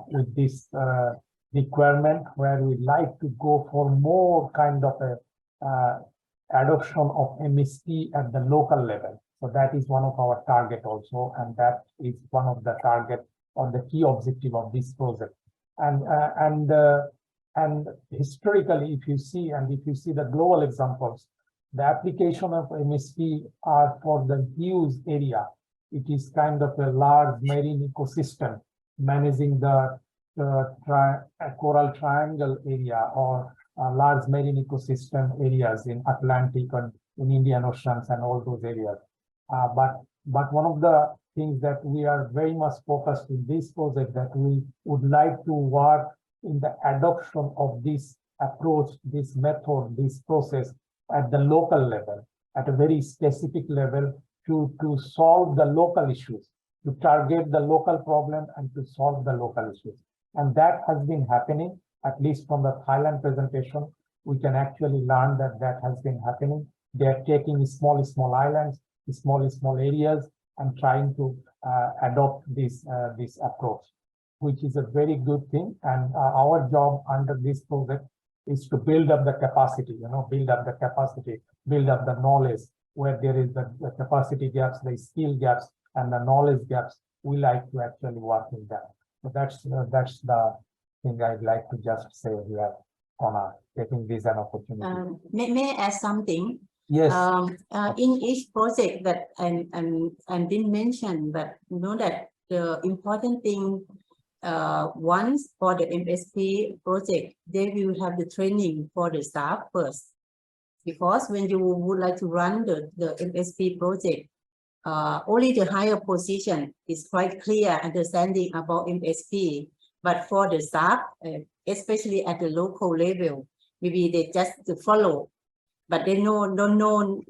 with this requirement, where we like to go for more kind of a adoption of MST at the local level. So that is one of our target also, and that is one of the target or the key objective of this project. And historically, if you see the global examples, the application of MST are for the huge area. It is kind of a large marine ecosystem managing the coral triangle area or large marine ecosystem areas in Atlantic and in Indian Oceans and all those areas. But one of the things that we are very much focused in this project, that we would like to work in the adoption of this approach, this method, this process at the local level, at a very specific level, to solve the local issues, to target the local problem and to solve the local issues. And that has been happening, at least from the Thailand presentation. We can actually learn that that has been happening. They are taking small islands, small areas, and trying to adopt this approach, which is a very good thing. And our job under this project is to build up the capacity, build up the knowledge. Where there is the capacity gaps, the skill gaps, and the knowledge gaps, we like to actually work in that. So that's the thing I'd like to just say here on taking this an opportunity. May I add something? Yes. In each project that I didn't mention, but that the important thing, once for the MSP project, they will have the training for the staff first. Because when you would like to run the MSP project, only the higher position is quite clear understanding about MSP. But for the staff, especially at the local level, maybe they just follow, but they don't know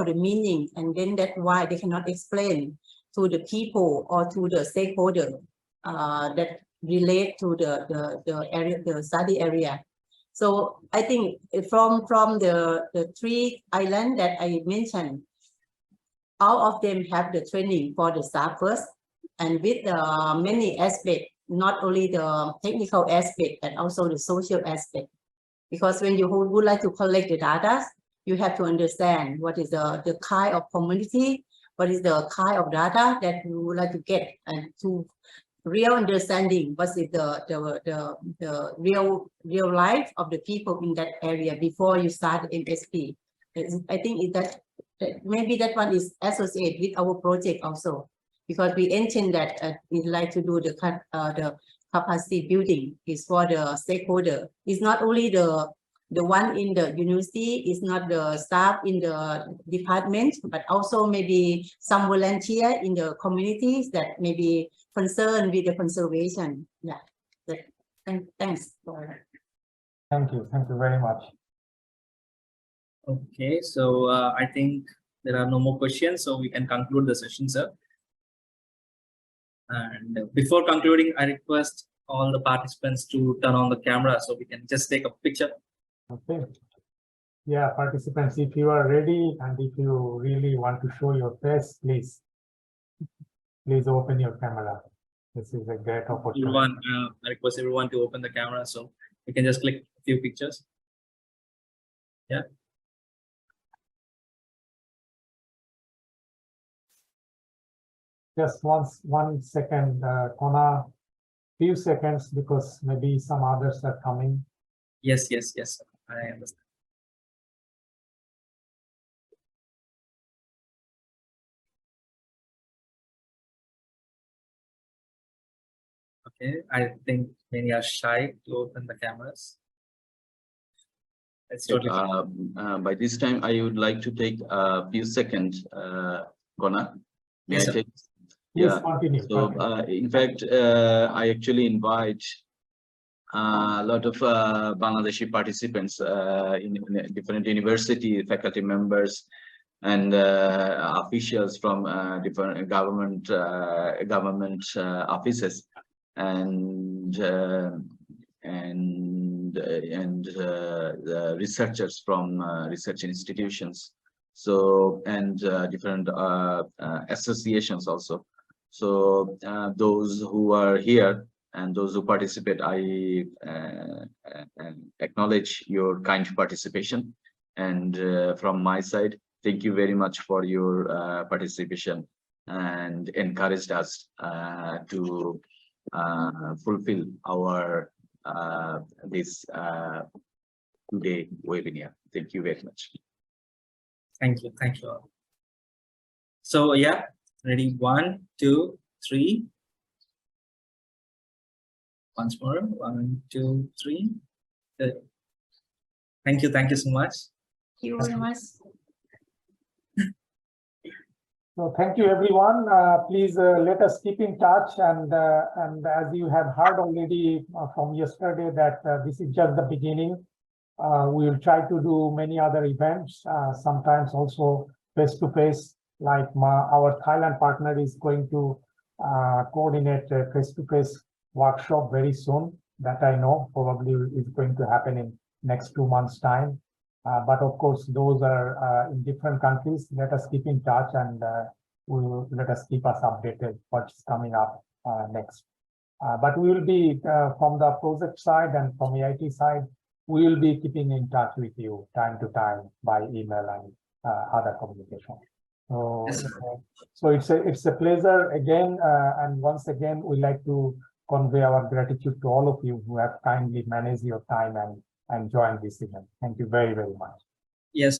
the meaning, and then that's why they cannot explain to the people or to the stakeholder that relate to the area, the study area. So I think from the 3 islands that I mentioned, all of them have the training for the staff first, and with many aspects, not only the technical aspect, but also the social aspect. Because when you would like to collect the data, you have to understand what is the kind of community, what is the kind of data that you would like to get, and to real understanding what is the real life of the people in that area before you start MSP. I think that maybe that one is associated with our project also, because we intend that we like to do the capacity building is for the stakeholder. It's not only the one in the university, it's not the staff in the department, but also maybe some volunteer in the communities that may be concerned with the conservation. Yeah. Thanks for. Thank you very much. Okay, so I think there are no more questions, so we can conclude the session, sir. And before concluding, I request all the participants to turn on the camera so we can just take a picture. Okay. Yeah, participants, if you are ready and if you really want to show your face, please open your camera. This is a great opportunity. Everyone, I request everyone to open the camera so we can just click a few pictures. Yeah. Just 1 second, Kona, few seconds, because maybe some others are coming. Yes, I understand. Okay, I think many are shy to open the cameras. It's totally fine. By this time, I would like to take a few seconds, Kona. May Yes, I sir. take? Please Yeah. continue. So, in fact, I actually invite a lot of Bangladeshi participants in different university faculty members and officials from different government offices and the researchers from research institutions. So and different associations also. So those who are here and those who participate, I acknowledge your kind participation. And from my side, thank you very much for your participation and encouraged us to fulfill our this today webinar. Thank you very much. Thank you all. So yeah, ready, 1, 2, 3. Once more, 1, 2, 3. Good. Thank you so much. Thank you very much. So thank you, everyone. Please let us keep in touch. And as you have heard already from yesterday, that this is just the beginning. We will try to do many other events, sometimes also face-to-face, like our Thailand partner is going to coordinate a face-to-face workshop very soon. That I know probably is going to happen in next 2 months' time. But of course, those are in different countries. Let us keep in touch and let us keep us updated what's coming up next. But we will be from the project side and from AIT side, we will be keeping in touch with you time to time by email and other communication. So, Yes, so it's a pleasure again, and once again we like to convey our gratitude to all of you who have kindly managed your time and joined this event. Thank you very much. Yes.